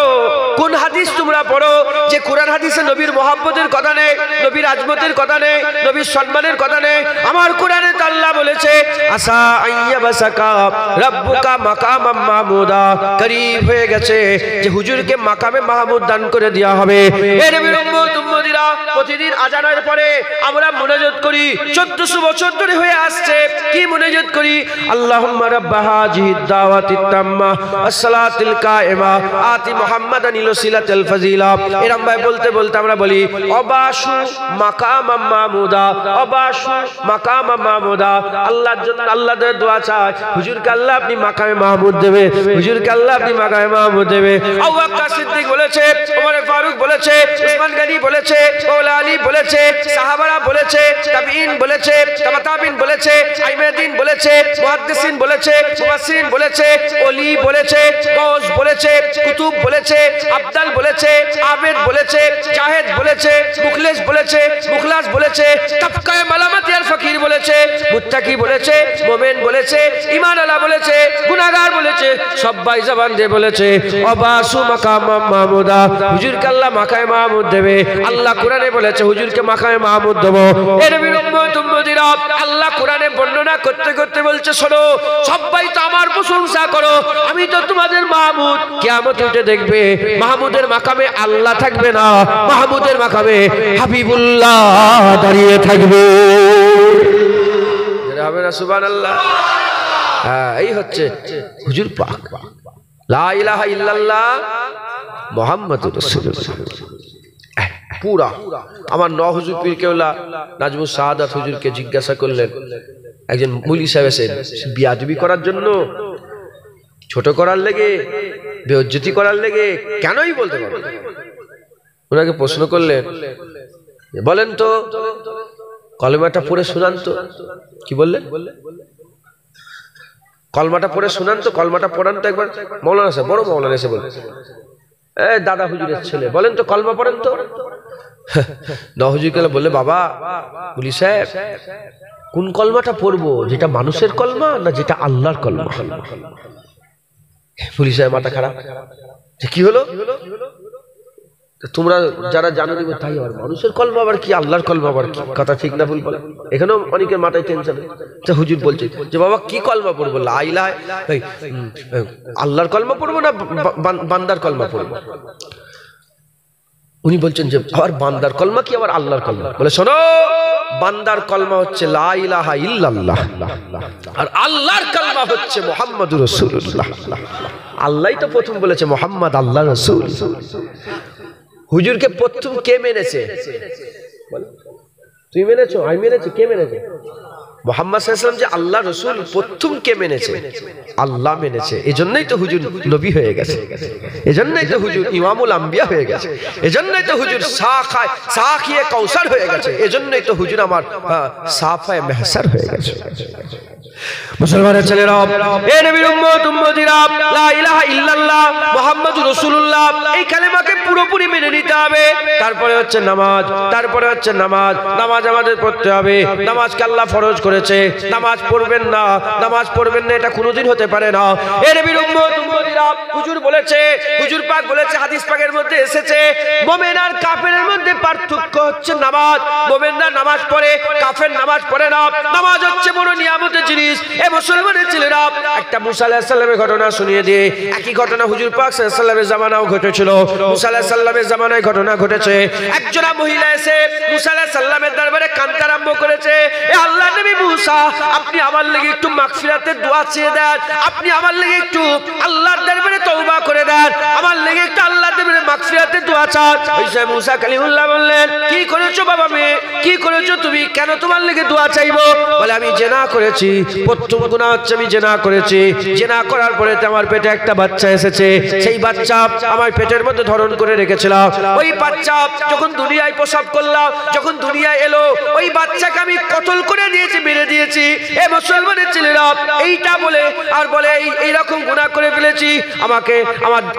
কোন হাদিস তোমরা পড়ো যে কোরআন হাদিসে নবীর মহব্বতের কথা নেই, নবীর আজমতের কথা নেই, নবীর সম্মানের কথা নেই? আমার কোরআনে তো আল্লাহ বলেছে, আসা আইয়াবাসাকা রাব্বুকা মাকামাম মাহমুদা, করিব হয়ে গেছে যে হুজুরকে মাকামে মাহমুদ দান করে দেওয়া হবে। এর বিরুম্মত উম্মতিরা, প্রতিদিন আজানের পরে আমরা মুনাজাত করি, 1400 বছর ধরে হয়ে আসছে। কি মুনাজাত করি? আল্লাহুম্মা রাব্বা হাযিহিদ দাওয়াতিত তাম্মা আসসালাতিল কায়েমা আতি মুহাম্মাদানিল ওসিলাতাল ফাজিলা। এরকম ভাই বলতে বলতে আমরা বলি, অবাসু মাকামাম মাহমুদা, অবাসু মাকামাম মাহমুদা। আল্লাহর জন্য আল্লাহর দোয়া চাই, হুজুরকে আল্লাহ আপনি মাকামে মাহমুদ দেবে, হুজুরকে আল্লাহ আপনি মাকামে মাহমুদ দেবে। আবু বকর সিদ্দিক বলেছে, ওমর ফারুক বলেছে, উসমান গনি বলেছে, মাওলা আলী বলেছে, সাহাবারা বলেছে, তাবিঈন বলেছে, তাবিঈন বলেছে, আইমাদিন বলেছে, মুহাদ্দিসিন বলেছে, মুফাসসিরিন বলেছে, ওলি বলেছে, গৌস বলেছে, কুতুব বলেছে, আবদাল বলেছে, আবেদ বলেছে, জাহেদ বলেছে, মুখলেস বলেছে, মুখলাস বলেছে, তাবকায়ে মালামাতি আর ফকির বলেছে, মুত্তাকি বলেছে, মুমিন বলেছে, ঈমান আলা বলেছে, গুনাহগার বলেছে, সবাই জবান দিয়ে বলেছে অবাসু মাকাম মাহমুদা, হুজুরকে আল্লাহ মাকামে মাহমুদ দেবে। আল্লাহ কোরআনে বলেছে হুজুরকে মাকামে মাহমুদ দেব। এর নবীর উম্মতিরা আল্লাহ কোরআনে বর্ণনা করতে করতে বলছে শোনো, সবাই তো আমার প্রশংসা করো, আমি তো তোমাদের মাহমুদ। কিয়ামতে উঠে দেখবে মাহমুদের মাকামে আল্লাহ থাকবে না, মাহমুদের মাকামে হাবিবুল্লাহ দাঁড়িয়ে থাকবে। হবে না সুবহানাল্লাহ? হ্যাঁ, এই হচ্ছে হুজুর পাক, লা ইলাহা ইল্লাল্লাহ মুহাম্মাদুর রাসূলুল্লাহ। পুরা আমার ন হুজুর পীর কেওলা নাজমুস সাআদাত হুজুরকে জিজ্ঞাসা করলেন, একজন মুলি সাহেব এসেন বিয়াদবি করার জন্য, ছোট করার লেগে, বেইজ্জতি করার লেগে, কেনই বলতে পারেন। ওনাকে প্রশ্ন করলেন, বলেন তো কলমাটা পড়ে শোনান তো। কি বললেন? কলমাটা পড়ে শোনান তো, কলমাটা পড়ান তো একবার। মৌলানা সাহেব, বড় মৌলানা এসে বলেন, দাদা হুজুরের ছেলে, বলেন তো কলমা পড়েন তো। ন হুজুর কেন বললে, বাবা মুলি সাহেব কোন কলমাটা পড়বো, যেটা মানুষের কলমা না যেটা আল্লাহর কলমা? মুলি সাহেব মাথা খারাপ, কি হলো? তোমরা যারা জানো দিবে তাই, আবার মানুষের কলমা আবার কি, আল্লাহর কলমা আবার কি, কথা ঠিক না ভুল বলে? এখানেও অনেকের মাথায় টেনশন। হুজুর বলছে যে বাবা কি কলমা পড়বো, লা ইলাহা আল্লাহর কলমা পড়বো না বান্দার কলমা পড়বো? উনি বলছেন যে আবার বান্দার কলমা কি, আবার আল্লাহর কলমা? বলে শোনো, বান্দার কলমা হচ্ছে লা ইলাহা ইল্লাল্লাহ, আর আল্লাহর কলমা হচ্ছে মুহাম্মাদুর রাসূলুল্লাহ। আল্লাহই তো প্রথম বলেছে মুহাম্মদ আল্লাহর রাসূল। হুজুরকে প্রথম কে মেনেছে? তুই মেনেছো, আমি মেনেছি, কে মেনেছে? মুহাম্মদ সাল্লাল্লাহু আলাইহি ওয়াসাল্লাম যে আল্লাহ রাসূল, প্রথম কে মেনেছে? আল্লাহ মেনেছে। এজন্যই তো হুজুর নবী হয়ে গেছে, এজন্যই তো হুজুর ইমামুল আম্বিয়া হয়ে গেছে, এজন্যই তো হুজুর সাখিয়ে কাউসার হয়ে গেছে, এজন্যই তো হুজুর আমার সাফায়ে মেহসার হয়ে গেছে। মুসলমানের ছেলেরা, এ নবীর উম্মত উম্মতিরা, লা ইলাহা ইল্লাল্লাহ মুহাম্মাদুর রাসূলুল্লাহ এই কালেমাকে পুরোপুরি মেনে নিতে হবে। তারপরে হচ্ছে নামাজ, তারপরে হচ্ছে নামাজ। নামাজ আমাদের পড়তে হবে। নামাজকে আল্লাহ ফরজ করেছে, নামাজ পড়বেন না, নামাজ পড়বেন না এটা কোনোদিন হতে পারে না। এ নবীর উম্মত উম্মতিরা, হুজুর বলেছে, হুজুর পাক বলেছে, হাদিস পাকের মধ্যে এসেছে, মুমিন আর কাফেরের মধ্যে পার্থক্য হচ্ছে নামাজ। মুমিনরা নামাজ পড়ে, কাফের নামাজ পড়ে না। নামাজ হচ্ছে বড় নিয়ামতের জিনিস। এ মুসলমানের ছেলেরা, একটা মুসা আলাইহিস সালামের ঘটনা শুনিয়ে দিয়ে, একই ঘটনা হুজুর পাক সাল্লাল্লাহু আলাইহি ওয়াসাল্লামের জামানাও ঘটেছিল। মুসা আলাইহিস সালামের জামানায় ঘটনা ঘটেছে। একজন মহিলা এসে মুসা আলাইহিস সালামের দরবারে কাঁদতে আরম্ভ করেছে, এ আল্লাহর নবী মুসা, আপনি আমার লাগি একটু মাগফিরাতের দোয়া চেয়ে দেন, আপনি আমার লাগি একটু আল্লাহর দরবারে তওবা করে দেন, আমার লাগি একটু আল্লাহর দরবারে মাগফিরাতের দোয়া চান। ওই সময় মুসা কালিমুল্লাহ বললেন, কি করেছো বাবা মেয়ে, কি করেছো তুমি, কেন তোমার লাগি দোয়া চাইবো? বলে আমি জিনা করেছি, প্রথম গুনাহ হচ্ছে আমি জিনা করেছি। জিনা করার পরে আমার পেটে একটা বাচ্চা এসেছে, সেই বাচ্চা আমার পেটের মধ্যে ধারণ করে রেখেছিলাম। ওই বাচ্চা যখন দুনিয়ায় প্রসব করলাম, যখন দুনিয়ায় এলো, ওই বাচ্চাকে আমি কতল করে দিয়েছি, মেরে দিয়েছি। এ মুসলমানের ছেলেরা, এইটা বলে আর বলে এইরকম গুনাহ করে ফেলেছি, আমাকে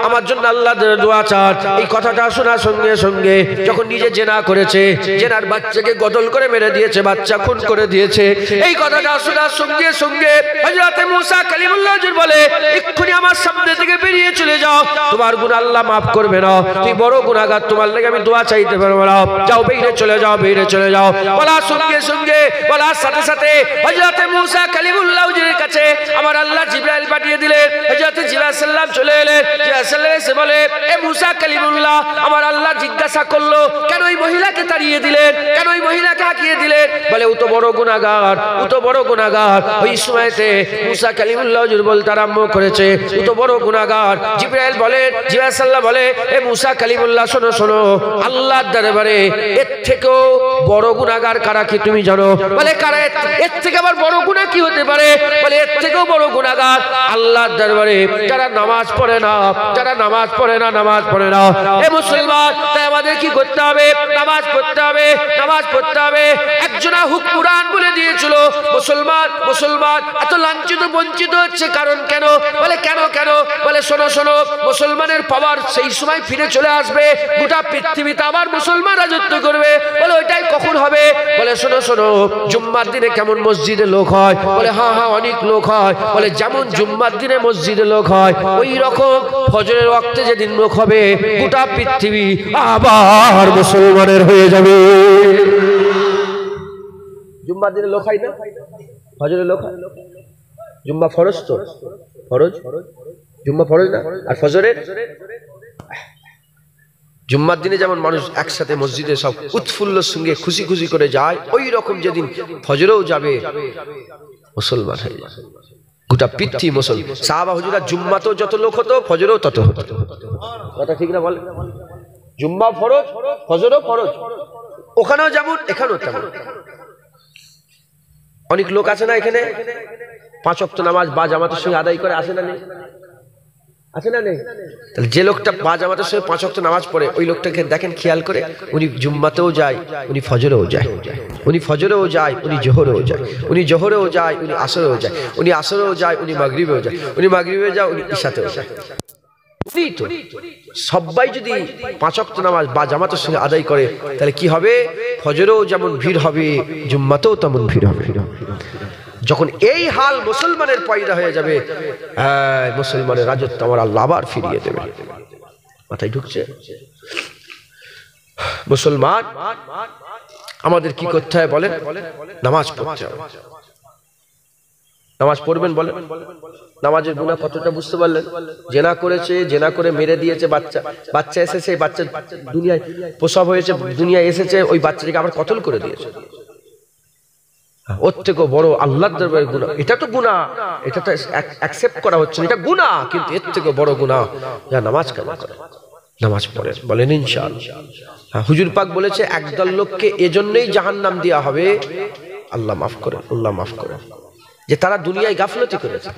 আমার জন্য আল্লাহ দোয়া চান। এই কথাটা শোনার সঙ্গে সঙ্গে যখন নিজে জিনা করেছে, জিনার বাচ্চাকে কতল করে মেরে দিয়েছে, বাচ্চা খুন করে দিয়েছে, এই কথাটা শোনার সঙ্গে সঙ্গে হযরত মুসা কালিমুল্লাহ হুজুর বলে, এক্ষুনি আমার সামনে থেকে বেরিয়ে চলে যাও, তোমার গুনাহ আল্লাহ মাফ করবে না, তুই বড় গুনাহগার, তোমার লাগি আমি দোয়া চাইতে পারবো না, যাও বেরিয়ে চলে যাও, বেরিয়ে চলে যাও। বলার সঙ্গে সঙ্গে, বলার সাথে সাথে হযরত মুসা কালিমুল্লাহ হুজুরের কাছে আমার আল্লাহ জিবরাইল পাঠিয়ে দিলেন। হযরত জিবরাইল সাল্লাম চলে এলেন। জিবরাইল সাল্লাম এসে বলে, এ মুসা কালিমুল্লাহ, আমার আল্লাহ জিজ্ঞাসা করলো কেন ওই মহিলাকে তাড়িয়ে দিলেন, কেন ওই মহিলাকে হাঁকিয়ে দিলেন? বলে ও তো বড় গুনাহগার, ও তো বড় গুনাহগার। ওই সময়তে মুসা কালিমুল্লাহ হুজুর বলতে আরম্ভ করেছে, ও তো বড় গুনাহগার। জিবরাইল বলে, জিবরাইল সাল্লাম বলে, এ মুসা কালিমুল্লাহ শোনো শোনো, আল্লাহর দরবারে এর থেকেও বড় গুনাহগার কারা কি তুমি জানো? বলে কারা? এর থেকে আবার বড় গুনাহ কি হতে পারে? বলে এর থেকেও বড় গুনাহগার আল্লাহর দরবারে যারা নামাজ পড়ে না, যারা নামাজ পড়ে না, নামাজ পড়ে না। এ মুসলমান, তাই আমাদের কি করতে হবে? নামাজ পড়তে হবে, নামাজ পড়তে হবে। একজনা হুকুরান বলে দিয়েছিল, মুসলমান মুসলমান এত লাঞ্ছিত বঞ্চিত হচ্ছে কারণ কেন? বলে কেন কেন? বলে শোনো শোনো, মুসলমানের পাওয়ার সেই সময় ফিরে চলে আসবে, গোটা পৃথিবীতে আবার মুসলমান রাজত্ব করবে। বলে ওইটাই কখন হবে? বলে শোনো শোনো, জুম্মার দিনে কেমন মসজিদে লোক হয়? বলে হ্যাঁ হ্যাঁ অনেক লোক হয়। বলে যেমন জুম্মার দিনে মসজিদে লোক হয়, ওই রকম ফজরের ওয়াক্তে যেদিন লোক হবে, গোটা পৃথিবী আবার মুসলমানের হয়ে যাবে। জুম্মার দিনে লোক হয় না, ফজরের লোক হয়। জুম্মা ফরজ তো, ফরজ জুম্মা ফরজ না, আর ফজরের জুম্মার দিনে যেমন মানুষ একসাথে মসজিদে সব উৎফুল্লর সঙ্গে খুশি খুশি করে যায়, ওই রকম যেদিন ফজরেও যাবে মুসলমান হয়ে যাবে গোটা পৃথিবী মুসলমান। সাহাবা হুজুরা জুম্মাতেও যত লোক হতো, ফজরেও তত হতো। কথা ঠিক না বলে? জুম্মা ফরজ, ফজরও ফরজ, ওখানেও যেমন এখানেও তেমন। অনেক লোক আছে না এখানে 5 ওয়াক্ত নামাজ বা জামাতের সঙ্গে আদায় করে, আসে না নেই? আছে না নেই? তাহলে যে লোকটা বা জামাতের সঙ্গে 5 ওয়াক্ত নামাজ পড়ে, ওই লোকটাকে দেখেন খেয়াল করে, উনি জুম্মাতেও যায়, উনি ফজরেও যায়, উনি ফজরেও যায়, উনি জোহরেও যায়, উনি জোহরেও যায়, উনি আসরেও যায়, উনি আসরেও যায়, উনি মাগরিবেও যায়, উনি মাগরিবে যায়, উনি ইশাতেও যায়। তো সবাই যদি 5 ওয়াক্ত নামাজ বা জামাতের সঙ্গে আদায় করে, তাহলে কি হবে? ফজরেও যেমন ভিড় হবে, জুম্মাতেও তেমন ভিড় হবে। যখন এই হাল মুসলমানের পয়দা হয়ে যাবে, মুসলমানের রাজত্ব আমার আল্লাহ আবার ফিরিয়ে দেবে। মাথায় ঢুকছে? মুসলমান আমাদের কি করতে হয় বলেন? নামাজ পড়তে হবে। নামাজ পড়বেন বলেন? নামাজের গুনাহ কতটা বুঝতে পারলেন? জেনা করেছে, জেনা করে মেরে দিয়েছে বাচ্চা, বাচ্চা এসেছে, বাচ্চা দুনিয়ায় প্রসব হয়েছে, দুনিয়ায় এসেছে, ওই বাচ্চাটাকে আবার কতল করে দিয়েছে। ওর থেকেও বড় আল্লাহর দরবারে গুনাহ। এটা তো গুনাহ, এটা তো অ্যাকসেপ্ট করা হচ্ছে না, এটা গুনাহ, কিন্তু এর থেকেও বড় গুনাহ যা নামাজ কাজা করে। নামাজ পড়ে বলেন ইনশাআল্লাহ। হুজুর পাক বলেছে একদল লোককে এজন্যই জাহান্নাম দেওয়া হবে, আল্লাহ মাফ করে, আল্লাহ মাফ করে, যে তারা দুনিয়ায় গাফলতি করেছে।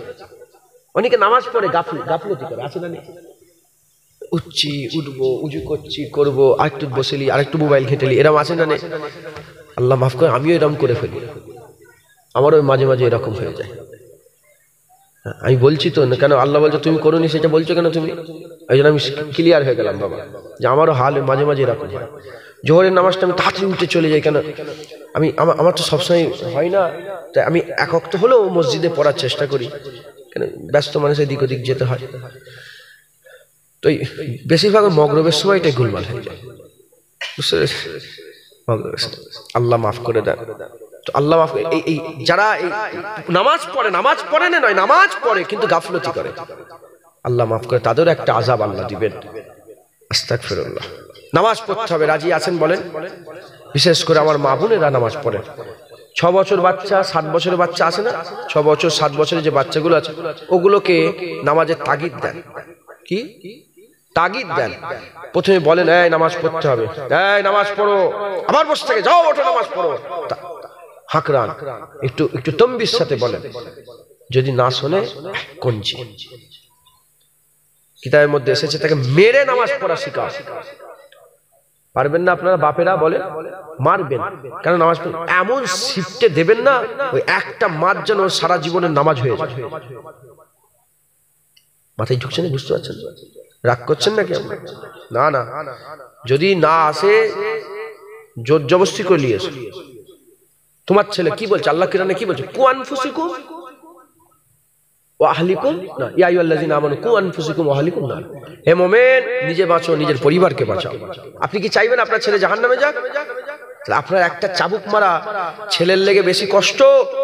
অনেকে নামাজ পড়ে গাফলতি করে, আছে না নেই? উঠছি, উঠবো, উজু করছি, করবো, আরেকটু বসেলি, আরেকটু মোবাইল ঘেঁটেলি, এরকম আছে না নেই? আল্লাহ মাফ করে, আমিও এরকম করে ফেলি, আমারও মাঝে মাঝে এরকম হয়ে যায়। আমি বলছি তো কেন, আল্লাহ বলছে তুমি করোনি, সেটা বলছো কেন তুমি? এই জন্য আমি ক্লিয়ার হয়ে গেলাম বাবা, যে আমারও হাল মাঝে মাঝে এরকম হয়। জোহরের নামাজটা আমি তাড়াতাড়ি উঠে চলে যাই, কেন? আমার তো সবসময় হয় না, তাই আমি এক ওয়াক্ত হলেও মসজিদে পড়ার চেষ্টা করি, কেন ব্যস্ত মানুষের দিক ওদিক যেতে হয়। তো বেশিরভাগ মগরবের সময়টাই গোলমাল হয়ে যায়, বুঝতে পেরেছি? আল্লাহ মাফ করে দেন। তো আল্লাহ মাফ, এই যারা এই নামাজ পড়ে, নামাজ পড়ে না নয়, নামাজ পড়ে কিন্তু গাফলতি করে, আল্লাহ মাফ করে, তাদের একটা আযাব আল্লাহ দিবেন। আস্তাগফিরুল্লাহ। নামাজ পড়তে হবে, রাজি আছেন বলেন? বিশেষ করে আমার মা বোনেরা নামাজ পড়ে। 6 বছর বাচ্চা, 7 বছরের বাচ্চা আছে না, 6 বছর 7 বছরের যে বাচ্চাগুলো আছে, ওগুলোকে নামাজের তাগিদ দেন। কি তাগিদ দেন? প্রথমে বলেন এই নামাজ পড়তে হবে, এই নামাজ পড়ো, আবার বসে থেকে যাও, ওঠো নামাজ পড়ো, হাকরান একটু তম্বির সাথে বলেন। যদি না শোনে কঞ্চি, কিতাবের মধ্যে এসেছে তাকে মেরে নামাজ পড়া শিখাও। পারবেন না আপনারা বাপেরা বলেন, মারবেন, কারণ নামাজ এমন শিফটে দেবেন না, ওই একটা মার যেন সারা জীবনের নামাজ হয়ে যায়। মাথায় ঢুকছে না? বুঝতে পারছেন? রাগ করছেন নাকি? না না, যদি না আসে জোর জবরদস্তি করে নিয়ে এসো। তোমার ছেলে কি বলছে? আল্লাহ কিরানে কি বলছে? কু আনফুসিকুম ওয়া আহলিকুম না, ইয়া আইয়ুহাল্লাযিনা আমানু কু আনফুসিকুম ওয়া আহলিকুম না। হে মুমিন, নিজে বাঁচো, নিজের পরিবারকে বাঁচাও। আপনি কি চাইবেন আপনার ছেলে জাহান্নামে যাক? আপনার একটা চাবুক মারা ছেলের লেগে বেশি কষ্ট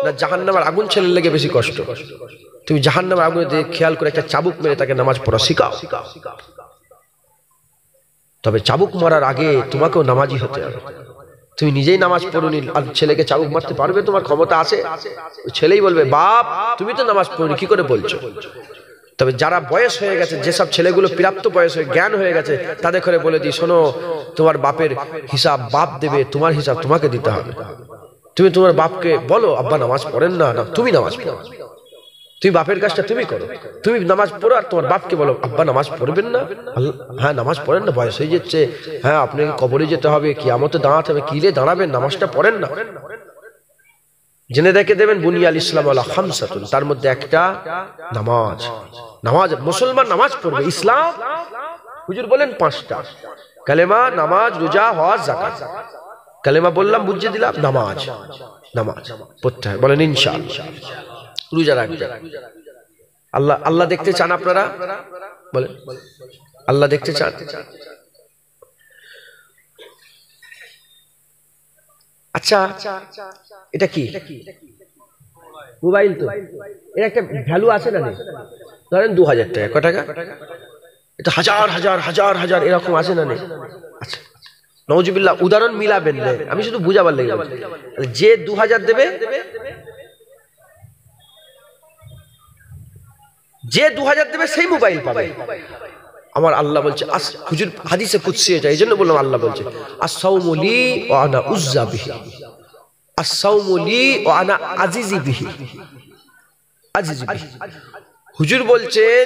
না জাহান্নামের আগুন ছেলের লেগে বেশি কষ্ট? তুমি জাহান্নামের আগুনে দিয়ে খেয়াল করে একটা চাবুক মেরে তাকে নামাজ পড়া শিখাও। তবে চাবুক মারার আগে তোমাকেও নামাজি হতে হবে। তুমি নিজেই নামাজ পড়ুনি আর ছেলেকে চাবুক মারতে পারবে? তোমার ক্ষমতা আছে? ছেলেই বলবে বাপ তুমি তো নামাজ পড়ুনি, কি করে বলছো? তবে যারা বয়স হয়ে গেছে, যেসব ছেলেগুলো প্রাপ্ত বয়স হয়ে জ্ঞান হয়ে গেছে, তাদের ঘরে বলে দিই, শোনো, তোমার বাপের হিসাব বাপ দেবে, তোমার হিসাব তোমাকে দিতে হবে। তুমি তোমার বাপকে বলো আব্বা নামাজ পড়েন না, না তুমি নামাজ পড়ো, তুমি বাপের কাজটা তুমি করো, তুমি নামাজ পড়ো, আর তোমার বাপকে বলো আব্বা নামাজ পড়বেন না, হ্যাঁ নামাজ পড়েন না, বয়স হয়ে যাচ্ছে, হ্যাঁ আপনাকে কবরে যেতে হবে, কিয়ামতে দাঁড়াতে হবে, কিলে দাঁড়াবেন, নামাজটা পড়েন না। জেনে দেখে দেবেন বুনিয়াল ইসলাম আলা খামসাতুন, তার মধ্যে একটা নামাজ। নামাজ মুসলমান নামাজ পড়বে, ইসলাম হুজুর বলেন 5টা, কালেমা, নামাজ, রোজা, হজ, যাকাত। কালেমা বললাম, বুঝিয়ে দিলাম, নামাজ নামাজ পড়তে হয়, বলেন ইনশাআল্লাহ। রোজা রাখবেন। আল্লাহ আল্লাহ দেখতে চান আপনারা? বলেন আল্লাহ দেখতে চান? আচ্ছা এটা কি? মোবাইল তো, এর একটা ভ্যালু আছে না? ধরেন 2000 টাকা। কত টাকা? এটা হাজার হাজার হাজার হাজার এরকম আছে না? আচ্ছা নওজুবিল্লাহ, উদাহরণ মিলাবেন না, আমি শুধু বুঝাবার লেগে বলছি। যে 2000 দেবে, যে 2000 দেবে সেই মোবাইল পাবে। আমার আল্লাহ বলছে, হুজুর হাদিসে কুদসি এটা, এই জন্য বললাম আল্লাহ বলছে আস-সাওমু লি ওয়া আনা উজ্জা বিহি, আস-সাওমু লি ওয়া আনা আজিজি বিহি, আজিজি বিহি। হুজুর বলছেন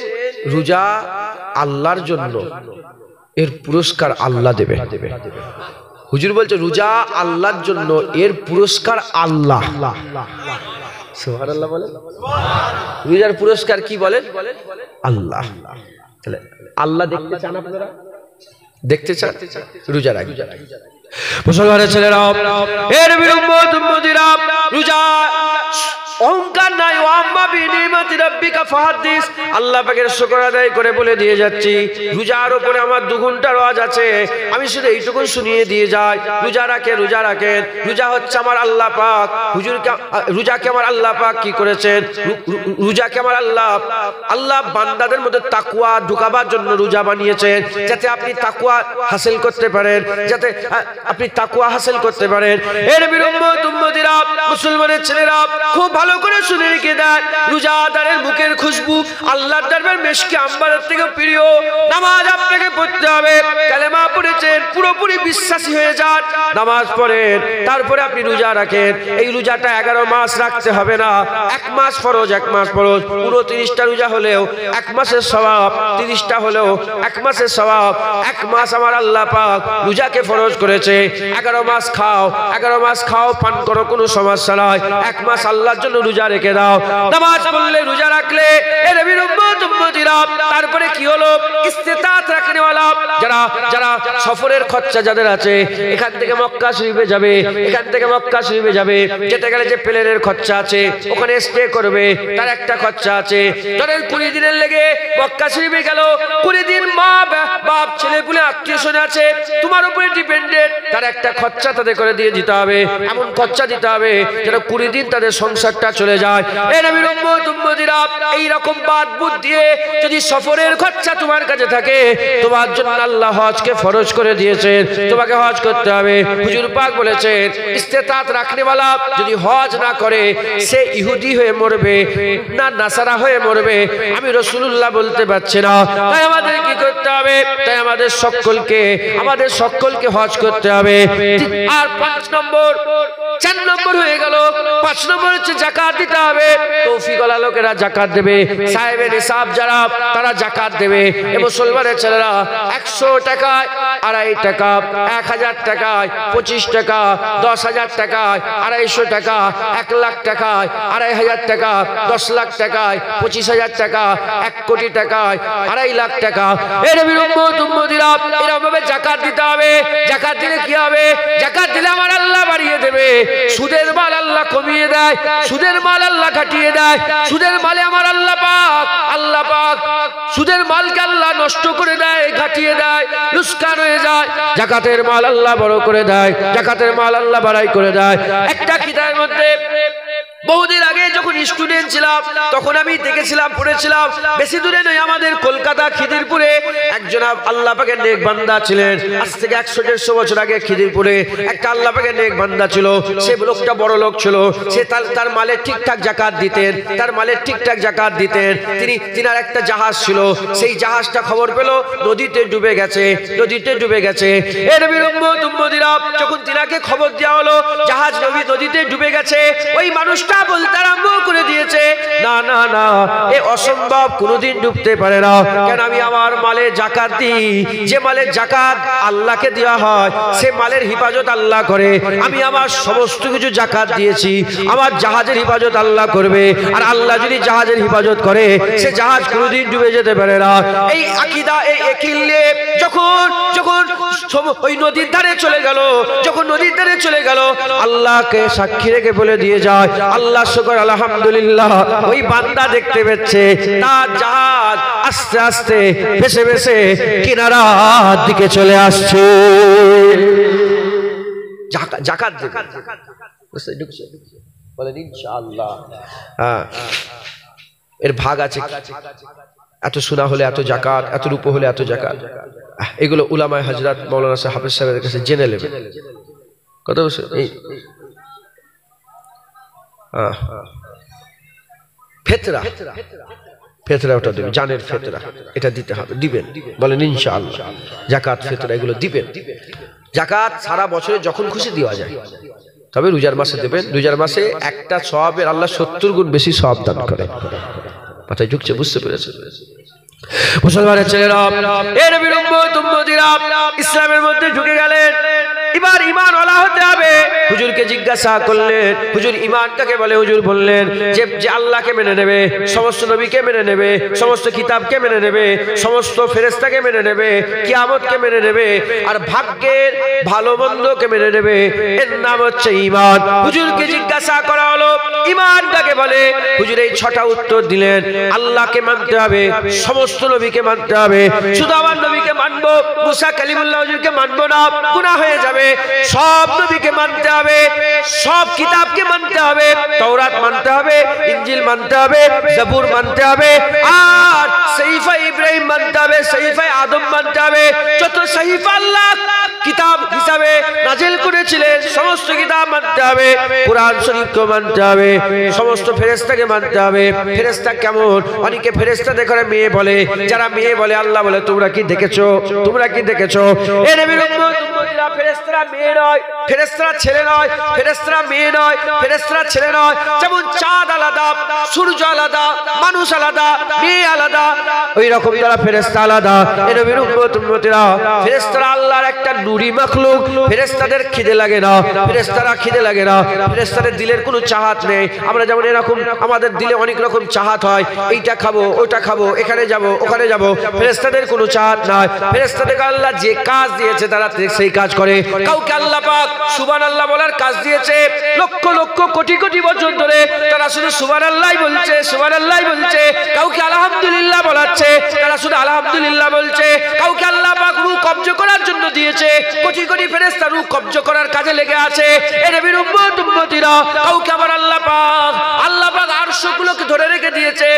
রোজা আল্লাহর জন্য, এর পুরস্কার আল্লাহ দেবে। হুজুর বলছে রোজা আল্লাহর জন্য, এর পুরস্কার আল্লাহ। সুবহানাল্লাহ বলেন। রোজার পুরস্কার কি বলেন? আল্লাহ। তাহলে আল্লাহ দেখতে চান আপনারা? দেখতে চান? রোজা রাখবেন। মুসলমানের ছেলেরা, এর বিরুদ্ধে রোজা অহংকার নাই। ওয়াম্মা বিনিমাতি রাব্বিকা ফাহাদ্দিস, আল্লাহ পাকের শুকর আদায় করে বলে দিয়ে যাচ্ছি, রোজার উপরে আমার 2 ঘন্টার ওয়াজ আছে, আমি শুধু এইটুকু শুনিয়ে দিয়ে যাই। রোজা রাখেন, রোজা রাখেন। রোজা হচ্ছে আমার আল্লাহ পাক, হুজুরকে রোজাকে আমার আল্লাহ পাক কি করেছেন? রোজাকে আমার আল্লাহ বান্দাদের মধ্যে তাকওয়া ঢুকাবার জন্য রোজা বানিয়েছেন, যাতে আপনি তাকওয়া হাসিল করতে পারেন, যাতে আপনি তাকওয়া হাসিল করতে পারেন। এর বিরুদ্ধে উম্মতিরা, মুসলমানের ছেলেরা খুব ভালো করে শুনে রেখে দেন, রোজাদারের মুখের খুশবু আল্লাহর দরবারে মেশকে আম্বারের থেকে প্রিয়। নামাজ আপনাকে পড়তে হবে, কালেমা পড়েছেন, পুরোপুরি বিশ্বাসী হয়ে যান, নামাজ পড়েন, তারপরে আপনি রোজা রাখেন। এই রোজাটা 11 মাস রাখতে হবে না, 1 মাস ফরজ, 1 মাস ফরজ। 29টা রোজা হলেও 1 মাসের সওয়াব, 30টা হলেও 1 মাসের সওয়াব। 1 মাস আমার আল্লাহ পাক রোজাকে ফরজ করেছে। 11 মাস খাও, 11 মাস খাও, পান করো, কোনো সমস্যা নয়। 1 মাস আল্লাহর জন্য রোজা রেখে দাও। নামাজ পড়লে, রোজা রাখলে, এর বিরুদ্ধে তারপরে কি হলো? ইস্তেতাত রাখনেওয়ালা, যারা যারা সফরের খরচা যাদের আছে, এখান থেকে মক্কা শরীফে যাবে, এখান থেকে মক্কা শরীফে যাবে, যেতে গেলে যে প্লেনের খরচা আছে, ওখানে স্টে করবে, তার একটা খরচা আছে। ধরেন 20 দিনের লেগে মক্কা শরীফে গেল, 20 দিন মা বাপ ছেলে পুলে আত্মীয় স্বজন আছে, তোমার উপরে ডিপেন্ডেন্ট, তার একটা খরচা তাদের করে দিয়ে দিতে হবে। এমন খরচা দিতে হবে যেন 20 দিন তাদের সংসারটা চলে যায়। এই নবীর উম্মতিরা এই রকম বাদ বুদ্ধ দিয়ে যদি সফরের খরচা তোমার কাছে থাকে, তোমার জন্য আল্লাহ হজকে ফরজ করে দিয়েছেন, তোমাকে হজ করতে হবে। হুজুর পাক বলেছেন ইস্তেতাত রাখনেওয়ালা যদি হজ না করে, সে ইহুদি হয়ে মরবে না নাসারা হয়ে মরবে, আমি রাসূলুল্লাহ বলতে পারছি না। তাই আমাদের কি করতে হবে? তাই আমাদের সকলকে হজ করতে হবে। আর 5 নম্বর, 4 নম্বর হয়ে গেল। 5 নম্বর হচ্ছে যাকাত দিতে হবে। তৌফিকওয়ালা লোকেরা যাকাত দেবে, সাহেবে নিসাব যারা, তারা যাকাত দেবে। এই মুসলমানের ছেলেরা 100 টাকায় 2.5 টাকা, 1000 টাকায় 25 টাকা, 10,000 টাকায় 250 টাকা, 1 লাখ টাকায় 2,500 টাকা, 10 লাখ টাকায় 25,000 টাকা, 1 কোটি টাকায় 2.5 লাখ টাকা। এর উম্মতিরা এরকম ভাবে যাকাত দিতে হবে। যাকাত দিলে কি হবে? যাকাত দিলে আমার আল্লাহ বাড়িয়ে দেবে। সুদের মাল আল্লাহ কমিয়ে দেয়, সুদের মাল আল্লাহ ঘটিয়ে দেয়। সুদের মালে আমার আল্লাহ পাক সুদের মালকে আল্লাহ নষ্ট করে দেয়, ঘাটিয়ে দেয়, লুস্কান হয়ে যায়। যাকাতের মাল আল্লাহ বড় করে দেয়, যাকাতের মাল আল্লাহ বাড়াই করে দেয়। একটা কিতাবের মধ্যে বহুদিন আগে যখন স্টুডেন্ট ছিলাম, তখন আমি দেখেছিলাম, পড়েছিলাম, বেশি দূরে নয়, আমাদের কলকাতা খিদিরপুরে একজন আল্লাহ পাকের নেক বান্দা ছিলেন। আজ থেকে 100-150 বছর আগে খিদিরপুরে একটা আল্লাহ পাকের নেক বান্দা ছিল। সে লোকটা বড় লোক ছিল, সে তার মালের ঠিকঠাক যাকাত দিতেন, তার মালের ঠিকঠাক যাকাত দিতেন। তিনার একটা জাহাজ ছিল, সেই জাহাজটা খবর পেল নদীতে ডুবে গেছে, নদীতে ডুবে গেছে। এর বিরুদ্ধে যখন তিনাকে খবর দেওয়া হলো জাহাজ নদীতে ডুবে গেছে, ওই মানুষ কথা বলতে আরম্ভ করে দিয়েছে, না না না, এ অসম্ভব, কোনোদিন ডুবতে পারে না। কেন আমি আমার মালে জাকাত দিই, যে মালের জাকাত আল্লাহকে দেওয়া হয় সে মালের হিফাজত আল্লাহ করে। আমি আমার সমস্ত কিছু জাকাত দিয়েছি, আমার জাহাজের হিফাজত আল্লাহ করবে। আর আল্লাহ যদি জাহাজের হিফাজত করে সে জাহাজ কোনোদিন ডুবে যেতে পারে না। এই আকীদা, এই একিলে যখন যখন ওই নদীর ধারে চলে গেল, যখন নদীর ধারে চলে গেল, আল্লাহকে সাক্ষী রেখে বলে দিয়ে যায়, আল্লাহ শুকর আলহামদুলিল্লাহ, ওই বান্দা দেখতে পাচ্ছে তার জাহাজ আস্তে আস্তে ভেসে ভেসে কিনারার দিকে চলে আসছে। জাকাত বলেন ইনশাআল্লাহ। হ্যাঁ, এর ভাগ আছে, এত সোনা হলে এত জাকাত, এত রূপো হলে এত জাকাত। এগুলো উলামায়ে হযরত মাওলানা সাহেব হাফেজ সাহেবের কাছে জেনে নেবেন। কথা বলছে ফেতরা, ফেতরা ওটা দেবেন, জানের ফেতরা, এটা দিতে হবে, দিবেন, বলেন ইনশাআল্লাহ। জাকাত, ফেতরা এগুলো দিবেন। জাকাত সারা বছরে যখন খুশি দেওয়া যায়, তবে রোজার মাসে দেবেন। রোজার মাসে একটা সওয়াবের আল্লাহ 70 গুণ বেশি সওয়াব দান করে। মাথায় ঢুকছে, বুঝতে পেরেছেন? মুসলমানের ছেলেরা, এর নবীর উম্মত উম্মতিরা ইসলামের মধ্যে ঢুকে গেলেন। এবার ঈমান ওয়ালা হতে হবে। হুজুরকে জিজ্ঞাসা করলেন, হুজুর ঈমান কাকে বলে? হুজুর বললেন যে আল্লাহকে মেনে নেবে, সমস্ত নবীকে মেনে নেবে, সমস্ত কিতাবকে মেনে নেবে, সমস্ত ফেরেশতাকে মেনে নেবে, কিয়ামতকে মেনে নেবে, আর ভাগ্যের ভালো মন্দকে মেনে নেবে, এর নাম হচ্ছে ঈমান। হুজুরকে জিজ্ঞাসা করা হলো ঈমান কাকে বলে? হুজুর এই 6টা উত্তর দিলেন। আল্লাহকে মানতে হবে, সমস্ত নবীকে মানতে হবে। শুধু আমার নবীকে মানবো, মুসা কালিমুল্লাহ হুজুরকে মানবো না, গুনাহ হয়ে যাবে। সব নবীকে মানতে হবে, সব কিতাবকে মানতে হবে, তাওরাত মানতে হবে, ইনজিল মানতে হবে, জাবুর মানতে হবে, আর সহিফা ইব্রাহিম মানতে হবে, সহিফা আদম মানতে হবে। যত সহিফা আল্লাহ কিতাব হিসাবে নাজিল করেছিলেন সমস্ত কিতাব মানতে হবে, কুরআন শরীফকে মানতে হবে, সমস্ত ফেরেশতাকে মানতে হবে। ফেরেশতা কেমন? অনেকে ফেরেশতা দেখে মেয়ে বলে, যারা মেয়ে বলে আল্লাহ বলে তোমরা কি দেখেছো, তোমরা কি দেখেছো? এ নবীর উম্মত উম্মতিরা, ফেরেশতারা মেয়ে নয়, ফেরেশতারা ছেলে নয়, ফেরেশতারা মেয়ে নয়, ফেরেশতারা ছেলে নয়। যেমন চাঁদ আলাদা, সূর্য আলাদা, মানুষ আলাদা, মেয়ে আলাদা, ওই রকম তারা ফেরেশতা আলাদা। এ নবীর উম্মত উম্মতিরা, ফেরেশতারা আল্লাহর একটা নূরি মাখলুক। ফেরেশতাদের খিদে লাগে না, ফেরেশতারা খিদে লাগে না, ফেরেশতাদের দিলের কোনো চাহাত নেই। আমরা যেমন এরকম আমাদের দিলে অনেক রকম চাহাত হয়, এইটা খাবো, ওটা খাবো, এখানে যাব, ওখানে যাব। ফেরেশতাদের কোনো চাহাত নাই। ফেরেশতাদেরকে আল্লাহ যে কাজ দিয়েছে তারা সেই কাজ করে। কাউকে আল্লাহ পাক সুবহানাল্লাহ বলার কাজ দিয়েছে, লক্ষ লক্ষ কোটি কোটি বছর ধরে তারা শুধু সুবহানাল্লাহ বলছে, সুবহানাল্লাহ বলছে। কাউকে আলহামদুলিল্লাহ বলাচ্ছে, তারা শুধু আলহামদুলিল্লাহ বলছে। কাউকে আল্লাহ পাক রূহ কবজ করার জন্য দিয়েছে, কোটি কোটি ফেরেশতা রূহ কবজ করার কাজে লেগে আছে। এ নবীর উম্মত উম্মতিরা, কাউকে আবার আল্লাহ পাক আরশগুলোকে ধরে রেখে দিয়েছে,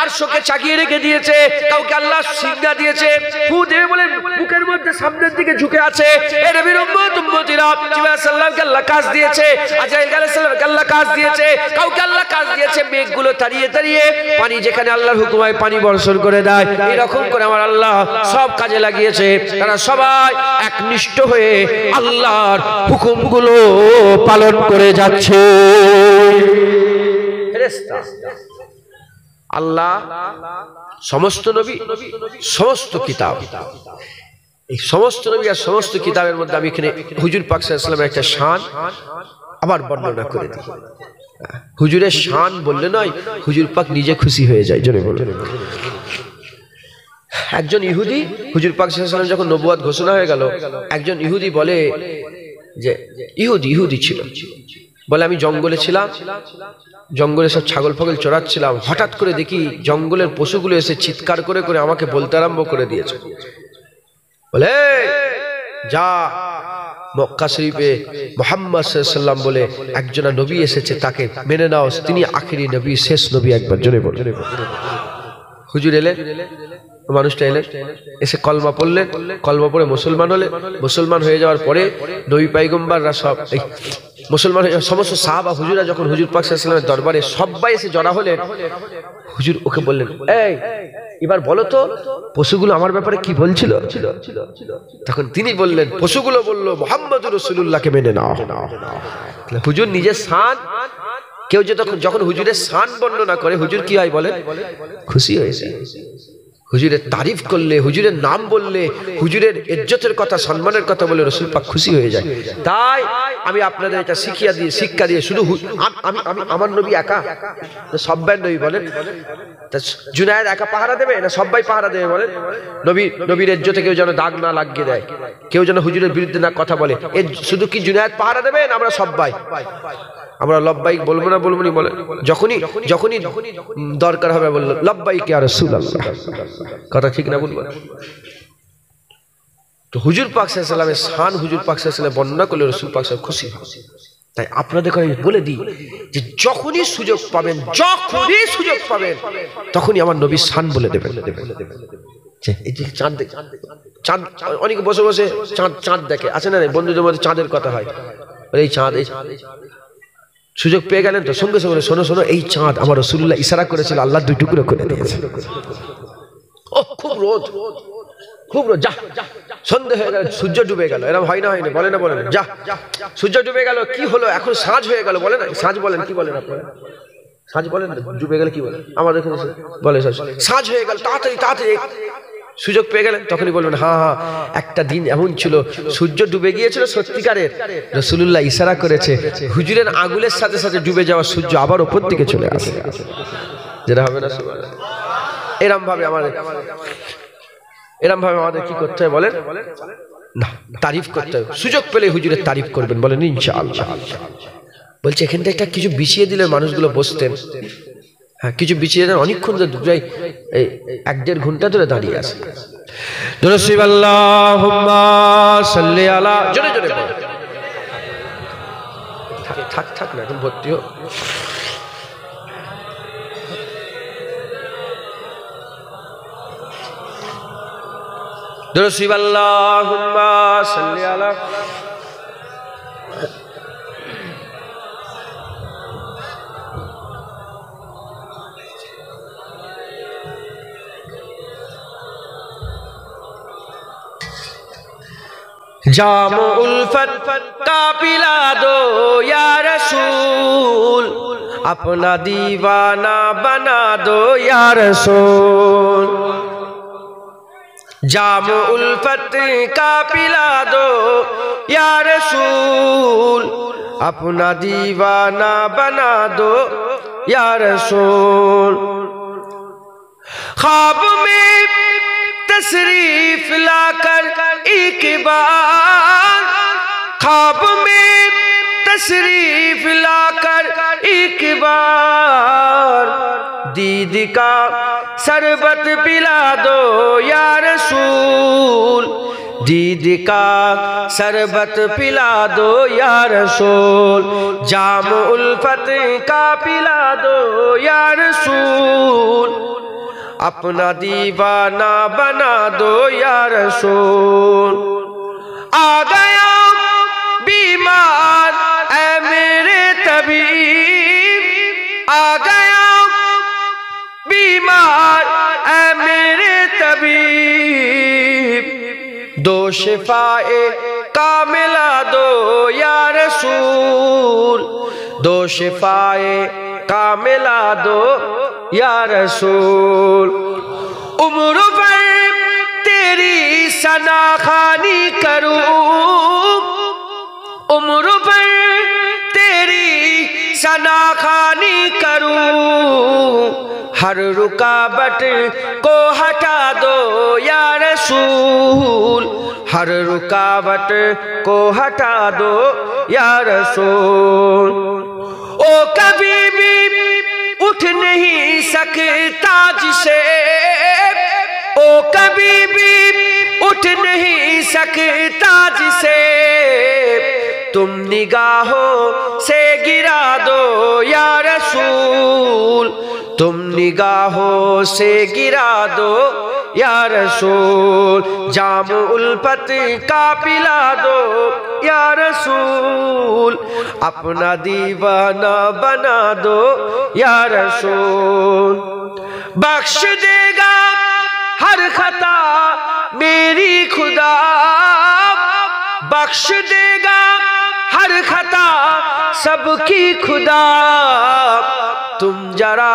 আরশকে চাগিয়ে রেখে দিয়েছে। কাউকে আল্লাহ সিংহা দিয়েছে, ফু দেবে বলে বুকের মধ্যে সামনের দিকে ঝুঁকে আছে। এ নবীর উম্মত উম্মতিরা, জিবরাইল সাল্লাল্লাহু আল্লাহ কাজ দিয়েছে, আজরাইল আলাইহিস সালামকে আল্লাহ কাজ দিয়েছে। কাউকে আল্লাহ কাজ দিয়েছে মেঘগুলো তাড়িয়ে তাড়িয়ে পানি যেখানে আল্লাহর হুকুম হয় পানি বর্ষণ করে দেয়। এরকম করে আমার আল্লাহ সব কাজে লাগিয়েছে। তারা সবাই একনিষ্ঠ হয়ে আল্লাহর হুকুমগুলো পালন করে যাচ্ছে। ফেরেশতা, আল্লাহ, সমস্ত নবী, সমস্ত কিতাব, এই সমস্ত নবী আর সমস্ত কিতাবের মধ্যে আমি এখানে হুজুর পাক সাল্লাল্লাহু আলাইহি ওয়াসাল্লামের একটা শান আবার বর্ণনা করে দিই। হুজুরের শান বললে নয়, হুজুর পাক নিজে খুশি হয়ে যায়। জোরে বলুন। একজন ইহুদি, হুজুর পাক সাল্লাল্লাহু আলাইহি ওয়াসাল্লাম যখন নবুয়ত ঘোষণা হয়ে গেল, একজন ইহুদি বলে যে ইহুদি ছিল, বলে আমি জঙ্গলে ছিলাম, জঙ্গলে সব ছাগল ফাগল চড়াচ্ছিলাম, হঠাৎ করে দেখি জঙ্গলের পশুগুলো এসে চিৎকার করে করে আমাকে বলতে আরম্ভ করে দিয়েছে, বলে যা মক্কা শরীফে মুহাম্মদ সাল্লাল্লাহু আলাইহি ওয়াসাল্লাম বলে একজন নবী এসেছে, তাকে মেনে নাও, তিনি আখেরি নবী, শেষ নবী। একবার জোরে বল। হুজুর এলেন, মানুষটা এলেন, এসে কলমা পড়লেন, কলমা পড়ে মুসলমান হলে, মুসলমান হয়ে যাওয়ার পরে নবী পয়গম্বররা সব মুসলমান হয়ে সমস্ত সাহাবা হুজুরা যখন হুজুর পাক সাল্লাল্লাহু আলাইহি ওয়াসাল্লামের দরবারে সবাই এসে জড়া হলেন, হুজুর ওকে বললেন, এই এবার বলো তো পশুগুলো আমার ব্যাপারে কি বলছিল? তখন তিনি বললেন, পশুগুলো বলল মুহাম্মদুর রাসূলুল্লাহকে মেনে নাও। হুজুর নিজের শান কেউ যখন হুজুরের শান বর্ণনা করে হুজুর কি হয় বলে? খুশি হয়ে যায়। হুজুরের তারিফ করলে, হুজুরের নাম বললে, হুজুরের ইজ্জতের কথা, সম্মানের কথা বলে রাসূল পাক খুশি হয়ে যায়। তাই আমি আপনাদের এটা শিক্ষা দিয়ে শুধু আমি আমার নবী একা, সব্বাই নবী বলেন, জুনায়েদ একা পাহারা দেবে না সবাই পাহারা দেবে বলেন? নবীর ইজ্জতে কেউ যেন দাগ না লাগিয়ে দেয়, কেউ যেন হুজুরের বিরুদ্ধে না কথা বলে, শুধু কি জুনায়েদ পাহারা দেবে না আমরা সবাই? আমরা লব্বাইক বলবো না বলবো নি বলে? যখনই দরকার হবে বললো লব্বাইক ইয়া রাসূলুল্লাহ, কথা ঠিক না বলবো? তো হুজুর পাক সাল্লাল্লাহু আলাইহি ওয়াসাল্লামের শান হুজুর পাক সাল্লাল্লাহু আলাইহি ওয়াসাল্লাম বর্ণনা করলে রাসূল পাক সাল্লাল্লাহু আলাইহি ওয়াসাল্লাম খুশি। তাই আপনাদের আমি বলে দিই যে যখনই সুযোগ পাবেন তখনই আমার নবীর শান বলে দেবেন। এই যে চাঁদ অনেকে বসে বসে চাঁদ দেখে, আছে না বন্ধুদের মধ্যে চাঁদের কথা হয়, এই চাঁদ সুযোগ পেয়ে গেলেন তো সঙ্গে সঙ্গে শোনো এই চাঁদ আমার রাসূলুল্লাহ ইশারা করেছিল, আল্লাহ দুই টুকরো করে দিয়েছে। ও খুব রোদ, যা সন্ধ্যা হয়ে গেল, সূর্য ডুবে গেল, এরকম হয় না বলে না যা সূর্য ডুবে গেল, কি হলো এখন সাঁঝ হয়ে গেল, বলে না সাঁঝ বলেন, কি বলেন আপনারা? সাঁঝ বলেন না, ডুবে গেলে কি বলেন? আমাদের বলে সাঁঝ হয়ে গেল, তাড়াতাড়ি সুযোগ পেয়ে গেলেন, তখনই বলবেন হ্যাঁ একটা দিন এমন ছিল সূর্য ডুবে গিয়েছিল সত্যিকারের, রাসূলুল্লাহ ইশারা করেছে হুজুরের আঙ্গুলের সাথে সাথে ডুবে যাওয়া সূর্য আবার উপর দিকে চলে আসে, যেটা হবে না সুবহানাল্লাহ। এরম ভাবে আমাদের কি করতে হয় বলেন? না, তারিফ করতে হবে। সুযোগ পেলে হুজুরের তারিফ করবেন, বলেন ইনশাআল্লাহ। বলছে এখানটা একটা কিছু বিছিয়ে দিলে মানুষগুলো বসতেন, হ্যাঁ কিছু বিছিয়ে দেন, অনেকক্ষণ ধরে 1-1.5 ঘন্টা ধরে দাঁড়িয়ে আছে। আল্লাহুম্মা সাল্লি আলা, জোরে জোরে থাক না, এখন ভর্তি হোক। আল্লাহুম্মা সাল্লি আলা, जाम उल्फत का पिला दो या रसूल, अपना दीवाना बना दो या रसूल। जाम उल्फत का पिला दो या रसूल, अपना दीवाना बना दो या रसूल। ख्वाब में तशरीफ लाकर एक बार, ख्वाब में तशरीफ लाकर एक बार, दीद का शरबत पिला दो या रसूल, दीद का शरबत पिला दो या रसूल। जाम उल्फत का पिला दो या रसूल, अपना दीवाना बना दो या रसूल। आ गया बीमार ऐ मेरे तबीब, आ गया बीमार ऐ मेरे तबीब, दो शिफाए कामिला दो या रसूल, दो शिफाए कामिला दो या रसूल। उम्र भर तेरी सनाखानी करूं, उम्र भर तेरी सनाखानी करूं, हर रुकावट को हटा दो या रसूल, हर रुकावट को हटा दो या रसूल। ओ कभी भी उठ नहीं सकता जिसे, ओ कभी भी उठ नहीं सकता जिसे, तुम निगाहों से गिरा दो या रसूल, तुम निगाहों से गिरा दो या रसूल। जाम उल्फत का पिला दो या रसूल, अपना दीवाना बना दो या रसूल। बख्श देगा हर खता मेरी खुदा, बख्श देगा हर खता सबकी खुदा, तुम जरा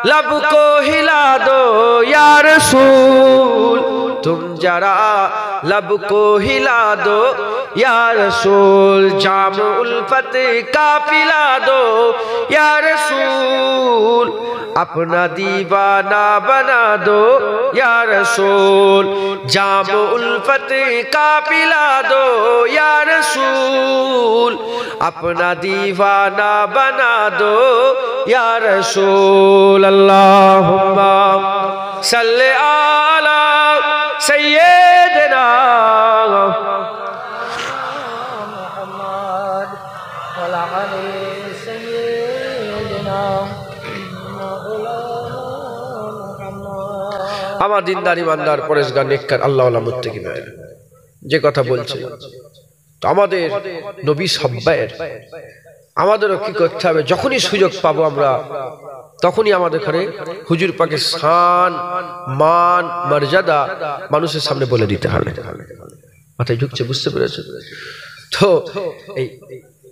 लब को हिला दो या रसूल, तुम जरा लब को हिला दो या रसूल, जाम उल्फत का पिला दो या रसूल, अपना दीवाना बना दो या रसूल, जाम उल्फत का पिला दो या रसूल, अपना दीवाना बना दो या रसूल। अल्लाहुम्मा सल्ले आला सय्यिदना मुहम्मद वअला आलि सय्यिदना मुहम्मद। আমার দিনদার ইমানদার পরেশগার নেককার আল্লাহওয়ালা মুত্তাকি ভাইরা, যে কথা বলছে তো আমাদের নবী সাব্বায়ের আমাদেরও কি করতে হবে, যখনই সুযোগ পাবো আমরা তখনই আমাদের ঘরে হুজুর পাকের শান মান মর্যাদা মানুষের সামনে বলে দিতে হবে। মাথায় ঢুকছে, বুঝতে পেরেছো? তো এই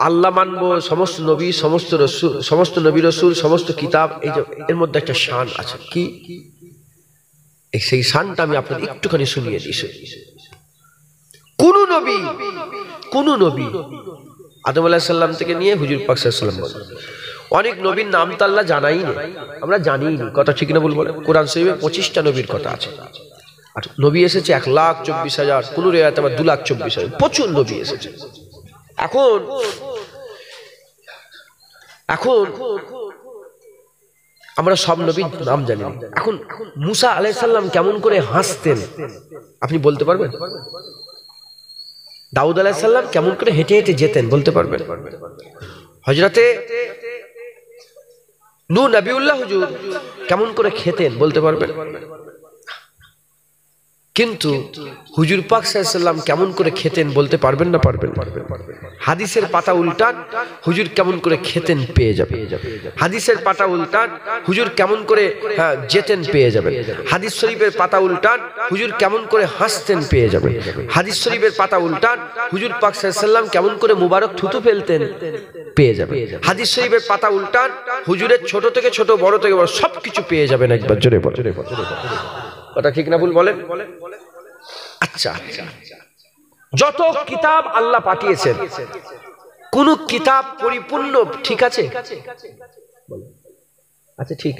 আল্লাহ মানবো, সমস্ত নবী, সমস্ত রসুল, সমস্ত নবী রসুল, সমস্ত কিতাব, এই যে এর মধ্যে একটা শান আছে, কি সেই শানটা আমি আপনাদের একটুখানি শুনিয়ে দিয়েছি। কোন নবী আদম আলাইহিস সালাম থেকে নিয়ে হুজুর পাক সাল্লাল্লাহু আলাইহি ওয়াসাল্লাম, অনেক নবীর নাম তো আল্লাহ জানাই না, আমরা জানিই না, কথা ঠিক না ভুল বলে? কোরআন শরীফে 25টা নবীর কথা আছে, আর নবী এসেছে 1,24,000, কোন রিওয়ায়াতে আবার 2,24,000, প্রচুর নবী এসেছে। এখন আমরা সব নবীর নাম জানি। এখন মুসা আলাইহিস সালাম কেমন করে হাসতেন আপনি বলতে পারবেন? দাউদ আলাইহিস সালাম কেমন করে হেঁটে হেঁটে যেতেন বলতে পারবেন? হযরতে নূহ নবিউল্লাহ হুজুর কেমন করে খেতেন বলতে পারবেন? কিন্তু হুজুর পাক সাল্লাল্লাহু আলাইহি ওয়াসাল্লাম কেমন করে খেতেন বলতে পারবেন না? পারবেন। হাদিসের পাতা উল্টান, হুজুর কেমন করে খেতেন পেয়ে যাবে। হাদিসের পাতা উল্টান, হুজুর কেমন করে যেতেন পেয়ে যাবে। হাদিস শরীফের পাতা উল্টান, হুজুর কেমন করে হাসতেন পেয়ে যাবে। হাদিস শরীফের পাতা উল্টান, হুজুর পাক সাল্লাল্লাহু আলাইহি ওয়াসাল্লাম কেমন করে মুবারক থুতু ফেলতেন পেয়ে যাবে। হাদিস শরীফের পাতা উল্টান, হুজুরের ছোট থেকে ছোট, বড় থেকে বড় সবকিছু পেয়ে যাবেন একবার জোরে বলে। কথা ঠিক না ভুল বলেন? আচ্ছা, যত কিতাব আল্লাহ পাঠিয়েছেন কোন কিতাব পরিপূর্ণ ঠিক আছে? আচ্ছা ঠিক,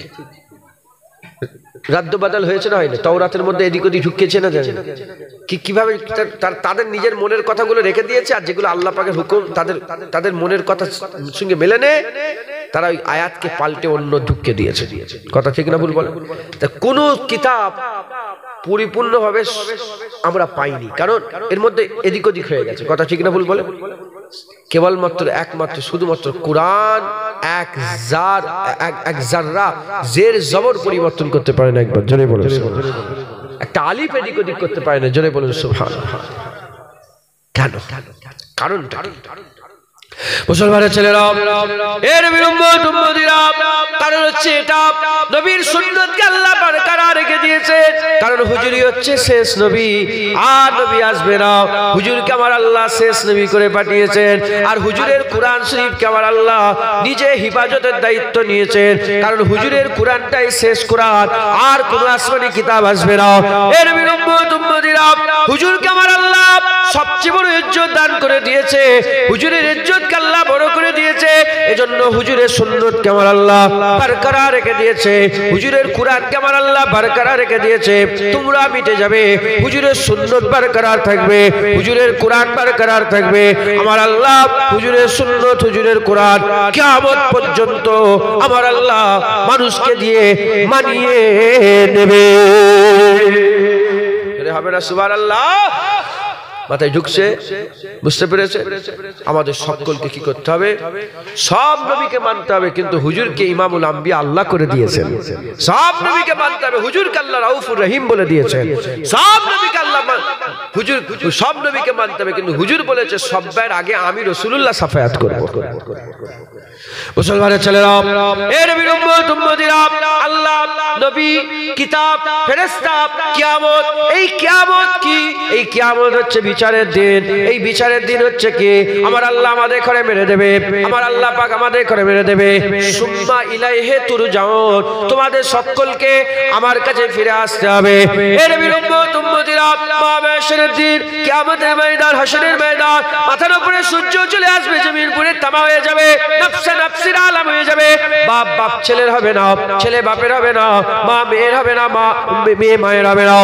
রাদ্দ বাদাল হয়েছে না হয়নি? তাওরাতের মধ্যে এদিক ওদিক ঢুকিয়েছে না জানেন? কিভাবে তাদের নিজের মনের কথাগুলো রেখে দিয়েছে, আর যেগুলো আল্লাহ পাকের হুকুম তাদের মনের কথা সঙ্গে মেলে নেয়, তারা ওই আয়াতকে পাল্টে অন্য ঢুকিয়ে দিয়েছে। কথা ঠিক না ভুল বলে? তা কোন কিতাব পরিপূর্ণভাবে আমরা পাইনি, কারণ এর মধ্যে এদিক ওদিক হয়ে গেছে। কথা ঠিক না ভুল বলে? কেবলমাত্র একমাত্র শুধুমাত্র কোরআন এক জাররা জের জবর পরিবর্তন করতে পারে না, একবার জোরে বলুন। একটা আলিফ এদিক ওদিক করতে পারে না, জোরে বলুন সুবহানাল্লাহ। কেন? কারণটা মুসলমানের ছেলেরা, এর উম্মতিরা, কারণ হচ্ছে এটা নবীর সুন্নতকে আল্লাহ বরকরার রেখে দিয়েছে। কারণ হুজুরই হচ্ছে শেষ নবী, আর নবী আসবে না। হুজুরকে আমার আল্লাহ শেষ নবী করে পাঠিয়েছেন, আর হুজুরের কোরআন শরীফকে আমার আল্লাহ নিজে হিফাজতের দায়িত্ব নিয়েছেন। কারণ হুজুরের কোরআনটাই শেষ কোরআন, আর কোন আসমানি কিতাব আসবে না। এর উম্মতিরা, হুজুরকে আমার আল্লাহ সবচেয়ে বড় ইজ্জত দান করে দিয়েছে। হুজুরের ইজ্জত আল্লাহ বড় করে দিয়েছে, এজন্য হুজুরের সুন্নতকে আমার আল্লাহ বরকরার রেখে দিয়েছে। হুজুরের কোরআনকে আমার আল্লাহ বরকরার রেখে দিয়েছে। তোমরা মিটে যাবে, হুজুরের সুন্নত বরকরার থাকবে, হুজুরের কোরআন বরকরার থাকবে। আমার আল্লাহ হুজুরের সুন্নত, হুজুরের কোরআন কিয়ামত পর্যন্ত আমার আল্লাহ মানুষকে দিয়ে মানিয়ে নেবে। হবে না? সুবহানাল্লাহ। মাথায় ঢুকছে? বুঝতে পেরেছে? আমাদের সকলকে কি করতে হবে? সব নবীকে মানতে হবে, কিন্তু হুজুরকে ইমামুল আম্বিয়া আল্লাহ করে দিয়েছেন। সব নবীকে মানতে হবে, হুজুরকে আল্লাহ রাউফুর রহিম বলে দিয়েছেন। সব নবীকে আল্লাহ হুজুর, সব নবীকে মানতে হবে, কিন্তু হুজুর বলেছে সবার আগে আমি রাসূলুল্লাহ সাফায়াত করব। মুসলমানের ছেলেরা, এর নবীর উম্মতিরা, আল্লাহ, নবী, কিতাব, ফেরেশতা, কিয়ামত। এই কিয়ামত কি? এই কিয়ামত হচ্ছে বিচারের দিন। এই বিচারের দিন হচ্ছে কি? আমার আল্লাহ আমাদের ঘরে মেরে দেবে, আমার আল্লাহ পাক আমাদের ঘরে মেরে দেবে। সুম্মা ইলাইহি তুরজাউন, তোমাদের সকলকে আমার কাছে ফিরে আসতে হবে। এর বিলম্বত উম্মতিরা, মাহশরের দিন, কিয়ামতের ময়দান, হাসরের ময়দান, মাথার উপরে সূর্য চলে আসবে, জমিন পুরো তামা হয়ে যাবে, নফসে নফসির আলাম হয়ে যাবে। বাপ বাপ ছেলের হবে না, ছেলে বাপের হবে না, মা মেয়ের হবে না, মা মেয়ে মায়ের হবে না।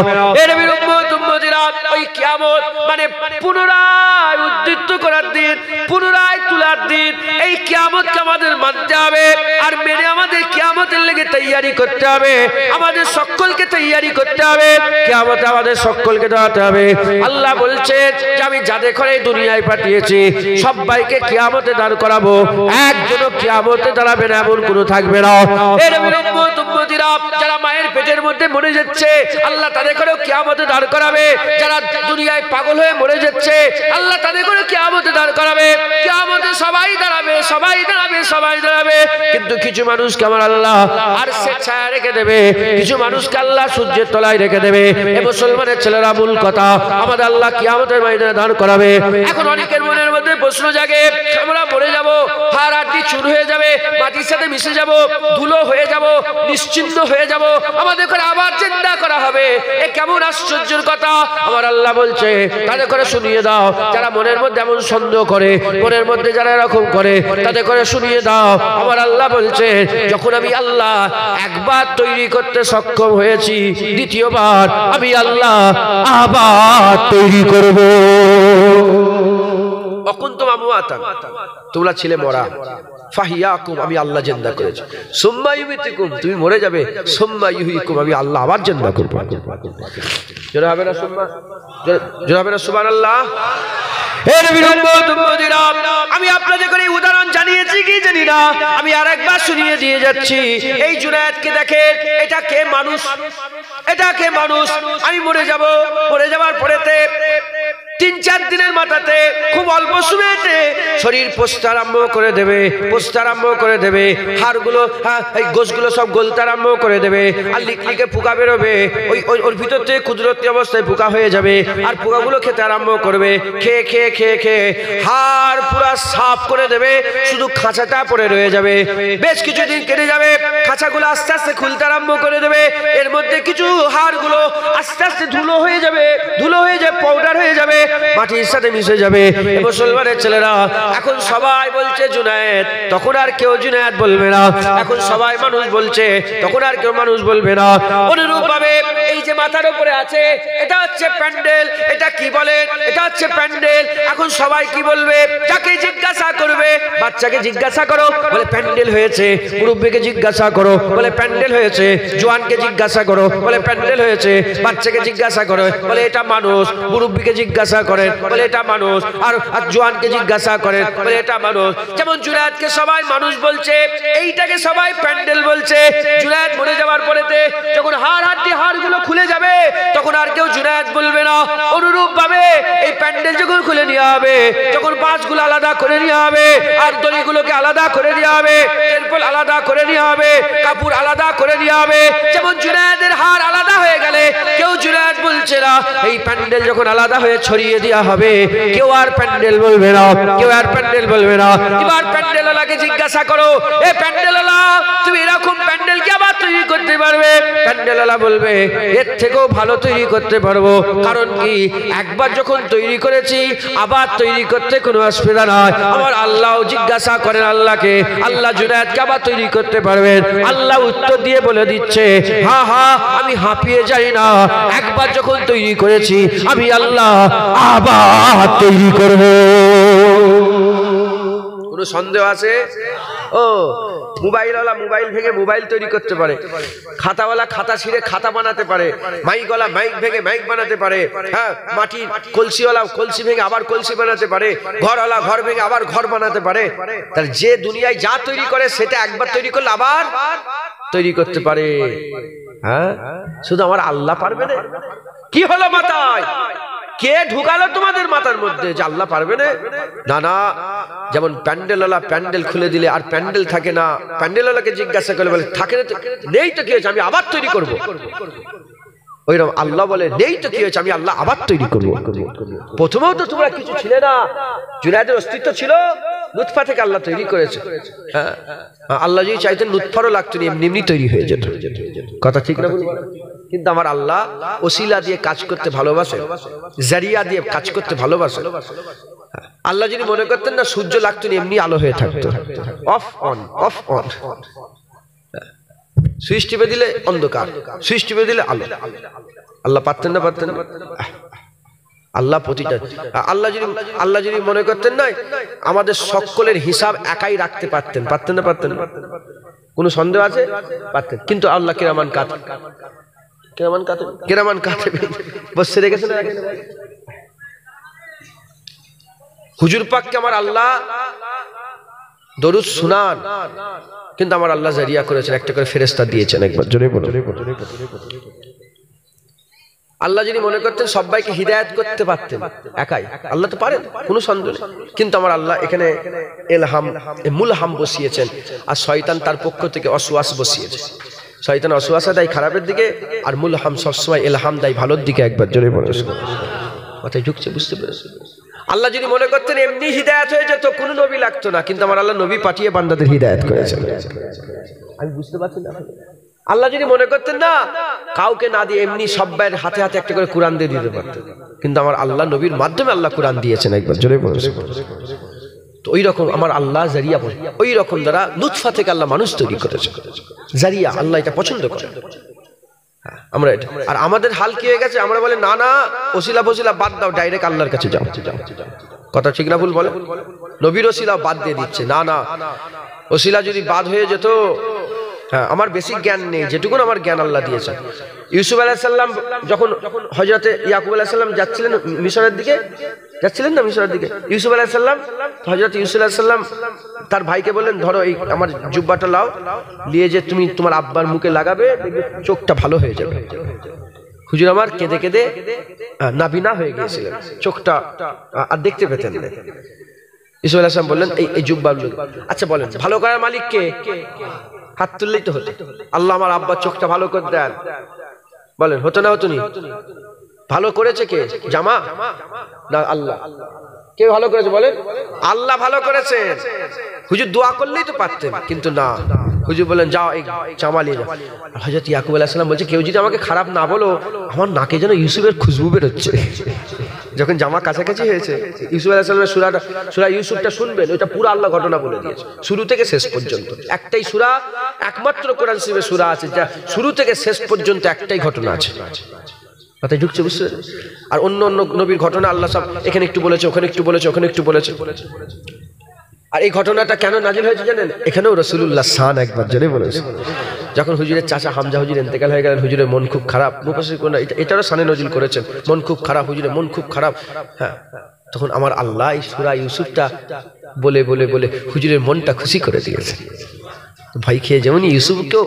এর বিলম্বত উম্মতিরা, ওই কিয়ামত মানে পুনরায় উদ্দীপ্ত করার দিন, পুনরায় তোলার দিন। এই কিয়ামতকে আমাদের মানতে হবে আর মেনে আমাদের কিয়ামতের লেগে তৈয়ারি করতে হবে। আমাদের সকলকে তৈয়ারি করতে হবে, কিয়ামতে আমাদের সকলকে দাঁড়াতে হবে। আল্লাহ বলছেন যে আমি যাদের ঘরে দুনিয়ায় পাঠিয়েছি সবাইকে কিয়ামতে দাঁড় করাবো, একজনও কিয়ামতে দাঁড়াবে না এমন কোনো থাকবে না। এর বিলম্বত উম্মতিরা, যারা মায়ের পেটের মধ্যে মরে যাচ্ছে আল্লাহ তাদের ঘরেও কিয়ামতে দাঁড় করাবে। যারা দুনিয়ায় পাগল হয়ে মরে যাচ্ছে আল্লাহ তাদের ঘরে কিয়ামতে দাঁড় করাবে। কিয়ামতে সবাই দাঁড়াবে, সবাই দাঁড়াবে, সবাই দাঁড়াবে। কিন্তু কিছু মানুষকে আমার আল্লাহ আরশের ছায়া রেখে দেবে, কিছু মানুষকে আল্লাহ সূর্যের তলায় রেখে দেবে। এ মুসলমানের ছেলেরা, মূল কথা আমাদের আল্লাহ কিয়ামতের ময়দানে দাঁড় করাবে। এখন অনেকের মনের মধ্যে প্রশ্ন জাগে, আমরা মরে যাব, হাড় হাড্ডি চুর হয়ে যাবে, মাটির সাথে মিশে যাব, ধুলো হয়ে যাব, নিশ্চিহ্ন হয়ে যাব, আমাদের করে আবার জিন্দা করা হবে। এ কেমন আশ্চর্যের কথা! আমার আল্লাহ বলছে তাদের করে শুনিয়ে দাও, যারা মনের মধ্যে এমন সন্দেহ করে, মনের মধ্যে যারা এরকম করে তাদের করে শুনিয়ে দাও। আমার আল্লাহ বলছে যখন আমি আল্লাহ একবার তৈরি করতে সক্ষম হয়েছি, দ্বিতীয়বার আমি আল্লাহ আবার তৈরি করব। অকুনতুম আমওয়াতান, তোমরা ছিলে মরা, ফাহিয়াকুম, আমি আল্লাহ জিন্দা করেছি। সুম্মা ইউমিতুকুম, তুমি মরে যাবে, সুম্মা ইউহয়িকুম, আমি আল্লাহ আবার জিন্দা করব। জোরে হবে না সুম্মা? জোরে হবে না সুবহানাল্লাহ? এর বিলম্বত উম্মতিরা, আমি আপনাদের করে উদাহরণ জানিয়েছি কি জানি না, আমি আরেকবার শুনিয়ে দিয়ে যাচ্ছি। এই জুনায়েদকে দেখেন, এটা কে মানুষ? এটা কে মানুষ? আমি মরে যাব, মরে যাওয়ার পরেতে 3-4 দিনের মাথাতে খুব অল্প সময়তে শরীর পোষতে আরম্ভ করে দেবে, পোষতে আরম্ভ করে দেবে, হাড়গুলো, এই গোশগুলো সব গলতে আরম্ভ করে দেবে, আর লিকলিকে পোকা বেরোবে, ওর ভিতর থেকে কুদরতি অবস্থায় পোকা হয়ে যাবে, আর পোকাগুলো খেতে আরম্ভ করবে, খেয়ে খেয়ে খেয়ে খেয়ে হাড় পুরা সাফ করে দেবে, শুধু খাঁচাটা পড়ে রয়ে যাবে। বেশ কিছুদিন কেটে যাবে, খাঁচাগুলো আস্তে আস্তে খুলতে আরম্ভ করে দেবে, এর মধ্যে কিছু হাড়গুলো আস্তে আস্তে ধুলো হয়ে যাবে, ধুলো হয়ে যাবে, পাউডার হয়ে যাবে, মাটির সাথে মিশে যাবে। মুসলমানের ছেলেরা, এখন সবাই বলছে জুনায়েদ, তখন আর কেউ জুনায়েদ বলবে না। এখন সবাই মানুষ বলছে, তখন আর কেউ মানুষ বলবে না। অনুরূপ ভাবে এই যে মাথার উপরে আছে, এটা হচ্ছে প্যান্ডেল। এটা কি বলে? এটা হচ্ছে প্যান্ডেল। এখন সবাই কি বলবে? যাকে জিজ্ঞাসা করবে, বাচ্চাকে জিজ্ঞাসা করো, বলে প্যান্ডেল হয়েছে। মুরব্বিকে জিজ্ঞাসা করো, বলে প্যান্ডেল হয়েছে। জওয়ানকে জিজ্ঞাসা করো, বলে প্যান্ডেল হয়েছে। বাচ্চাকে জিজ্ঞাসা করো, বলে এটা মানুষ। মুরব্বিকে জিজ্ঞাসা করেন, বলে এটা মানুষ। আর জওয়ানকে জিজ্ঞাসা করেন, বলে এটা মানুষ। যেমন জুনায়েদকে সবাই মানুষ বলছে, এইটাকে সবাই প্যান্ডেল বলছে। জুনায়েদ মরে যাওয়ার পরেতে যখন হাড়গুলো খুলে যাবে, তখন আর কেউ জুনায়েদ বলবে না। অনুরূপ ভাবে এই প্যান্ডেল যখন খুলে নেওয়া হবে, যখন বাঁশগুলো আলাদা করে নেওয়া হবে, আর দড়িগুলোকে আলাদা করে নেওয়া হবে, এরপর আলাদা করে নেওয়া হবে, কাপড় আলাদা করে নেওয়া হবে। যেমন জুনায়েদের হাড় আলাদা হয়ে গেলে কেউ জুনায়েদ বলছে না। এই প্যান্ডেল যখন আলাদা হয়ে ছড়িয়ে দেওয়া হবে, কেউ আর প্যান্ডেল বলবে না, কেউ আর প্যান্ডেল বলবে না। এবার প্যান্ডেলওয়ালাকে জিজ্ঞাসা করো, এ প্যান্ডেলওয়ালা, তুমি এরকম প্যান্ডেল কি আবার তৈরি করতে পারবে? প্যান্ডেলওয়ালা বলবে, এর থেকেও ভালো তৈরি করতে পারবো। কারণ কি, একবার যখন তৈরি করেছি আবার তৈরি করতে কোনো অসুবিধা নয়। আমার আল্লাহ জিজ্ঞাসা করেন আল্লাহকে, আল্লাহ জুনায়েদকে আবার তৈরি করতে পারবেন? আল্লাহ উত্তর দিয়ে বলে দিচ্ছে, হ্যাঁ হ্যাঁ, আমি হাঁপিয়ে যাই না। একবার যখন তৈরি করেছি আমি আল্লাহ আবার তৈরি করব। কোনো সন্দেহ আছে? ও মোবাইলওয়ালা মোবাইল ভেঙে মোবাইল তৈরি করতে পারে, খাতাওয়ালা খাতা ছিঁড়ে খাতা বানাতে পারে, মাইকওয়ালা মাইক ভেঙে মাইক বানাতে পারে, হ্যাঁ, মাটির কলসিওয়ালা কলসি ভেঙে আবার কলসি বানাতে পারে, ঘরওয়ালা ঘর ভেঙে আবার ঘর বানাতে পারে। তাহলে যে দুনিয়ায় যা তৈরি করে সেটা একবার তৈরি করলে আবার তৈরি করতে পারে। হ্যাঁ, শুধু আমার আল্লাহ পারবে না? কি হলো মাথায়? কে ঢুকালো তোমাদের মাথার মধ্যে যে আল্লাহ পারবে না? না না, যেমন প্যান্ডেলওয়ালা প্যান্ডেল খুলে দিলে আর প্যান্ডেল থাকে না, প্যান্ডেলওয়ালাকে জিজ্ঞাসা করলে বলে থাকে না, নেই তো কি হয়েছে, আমি আবার তৈরি করবো। ওইরকম আল্লাহ বলে নেই তো কি হয়েছে, আমি আল্লাহ আবার তৈরি করবো। প্রথমেও তো তোমরা কিছু ছিলে না, জুনায়েদের অস্তিত্ব ছিল, নুতফা থেকে আল্লাহ তৈরি করেছে। হ্যাঁ, আল্লাহ যদি চাইতেন নুতফারও লাগতো না, এমনি এমনি তৈরি হয়ে যেত। কথা ঠিক না? কিন্তু আমার আল্লাহ ওসিলা দিয়ে কাজ করতে ভালোবাসে, জারিয়া দিয়ে কাজ করতে ভালোবাসে। আল্লাহ যদি মনে করতেন না, সূর্য লাগতো না, এমনি আলো হয়ে থাকতো। Of on of on, switch টিপে দিলে অন্ধকার, সুইচ টিপে দিলে আলো। আল্লাহ পারতেন না? পারতেন না? আল্লাহ প্রতিটা আল্লাহ যদি মনে করতেন না, আমাদের সকলের হিসাব একাই রাখতে পারতেন। পারতেন না? পারতেন না? কোনো সন্দেহ আছে? পারতেন। কিন্তু আল্লাহ কিরামান কাতিব, কিরামান কাতিব, কিরামান কাতিব বসে রেখেছেন। হুজুর পাককে আমার আল্লাহ দরুদ শুনান, কিন্তু আমার আল্লাহ জারিয়া করেছেন, একটা করে ফেরেশতা দিয়েছেন। একবার জোরে বলো। আল্লাহ যদি মনে করতেন সবাইকে হিদায়াত করতে পারতেন একাই, আল্লাহ তো পারেন, কোনো সন্দেহ নেই। কিন্তু আমার আল্লাহ এখানে এলহাম, মুলহাম বসিয়েছেন, আর শয়তান তার পক্ষ থেকে অসওয়াস বসিয়েছে। শয়তান অসওয়াসা দেয় খারাপের দিকে, আর মুলহাম সবসময় এলহাম দেয় ভালোর দিকে। একবার জোরে বলো। মাথায় ঢুকছে? বুঝতে পেরেছি? আল্লাহ যদি মনে করতেন এমনি হিদায়াত হয়ে যেত, কোনো নবী লাগতো না, কিন্তু আমার আল্লাহ নবী পাঠিয়ে বান্দাদের হিদায়াত করেছেন। আমি বুঝতে পারছি না। আল্লাহ যদি মনে করতেন না, কাউকে না দিয়ে এমনি সবাইয়ের হাতে হাতে একটা করে কোরআন দিয়ে দিতে পারতেন, কিন্তু আমার আল্লাহ নবীর মাধ্যমে আল্লাহ কোরআন দিয়েছেন। একবার জোরে বলো। তো ওই রকম আমার আল্লাহ জারিয়া বলে, ওই রকম দ্বারা নুতফা থেকে আল্লাহ মানুষ তৈরি করেছে। জারিয়া আল্লাহ এটা পছন্দ করে। আমরা এটা, আর আমাদের হাল কি হয়ে গেছে, আমরা বলে না না, ওসিলা ফসিলা বাদ দাও, ডাইরেক্ট আল্লাহর কাছে যাও। কথা ঠিক না ভুল বলে? নবীর ওসিলা বাদ দিয়ে দিচ্ছে। না না, ওসিলা যদি বাদ হয়ে যেত, হ্যাঁ, আমার বেশি জ্ঞান নেই, যেটুকুন আমার জ্ঞান আল্লাহ দিয়েছেন। ইউসুফ আলাইহিস সালাম যখন হযরতে ইয়াকুব আলাইহিস সালাম যাচ্ছিলেন মিশরের দিকে, যাচ্ছিলেন না মিশরের দিকে, ইউসুফ আলাইহিস সালাম, হযরত ইউসুফ আলাইহিস সালাম তার ভাইকে বললেন, ধরো এই আমার জুব্বাটা লাও, নিয়ে যে তুমি তোমার আব্বার মুখে লাগাবে, দেখবে চোখটা ভালো হয়ে যাবে। হুজুর আমার কেঁদে কেঁদে নাবিনা হয়ে গিয়েছিলেন, চোখটা আর দেখতে পেতেন না। ইউসুফ আলাইহিস সালাম বললেন, এই জুব্বা। আচ্ছা বলেন, ভালো করার মালিক কে? হাত তুললেই তো হতো। আল্লাহ আমার আব্বার চোখটা ভালো করে দেন, বলেন হতো না? হতো নি? ভালো করেছে কে? জামা না আল্লাহ? কে ভালো করেছে বলেন? আল্লাহ ভালো করেছে। হুজুর দোয়া করলেই তো পারতেন, কিন্তু না, হুজুর বলেন যাও এই জামা নিয়ে যাও। হযরত ইয়াকুব আলাইহিস সালাম বলছে, কেউ যদি আমাকে খারাপ না বলো, আমার নাকে যেন ইউসুফের খুশবু বেরোচ্ছে। যখন জামা কাছাকাছি হয়েছে, ইউসুফ আলাইহিস সালামের সূরা ইউসুফটা শুনবেন, ওটা পুরো আল্লাহ ঘটনা বলে দিয়েছে, শুরু থেকে শেষ পর্যন্ত। একটাই সূরা, একমাত্র কোরআন শরীফের সূরা আছে যা শুরু থেকে শেষ পর্যন্ত একটাই ঘটনা আছে। মাথায় ঢুকছে? বুঝতে? আর অন্য অন্য নবীর ঘটনা আল্লাহ সব এখানে একটু বলেছে, ওখানে একটু বলেছে, ওখানে একটু বলেছে। আর এই ঘটনাটা কেন নাজিল হয়েছে জানেন? এখানেও রাসূলুল্লাহ শান একবার জোরে বলেছে। যখন হুজুরের চাচা হামজা হুজুর ইন্তেকাল হয়ে গেলেন, হুজুরের মন খুব খারাপ, মুফাসসিরগণ এটারও শানে নাজিল করেছেন, মন খুব খারাপ, হুজুরের মন খুব খারাপ। হ্যাঁ, তখন আমার আল্লাহ এই সূরা ইউসুফটা বলে বলে বলে হুজুরের মনটা খুশি করে দিয়েছে। ভাই খেয়ে যেমন ইউসুফকেও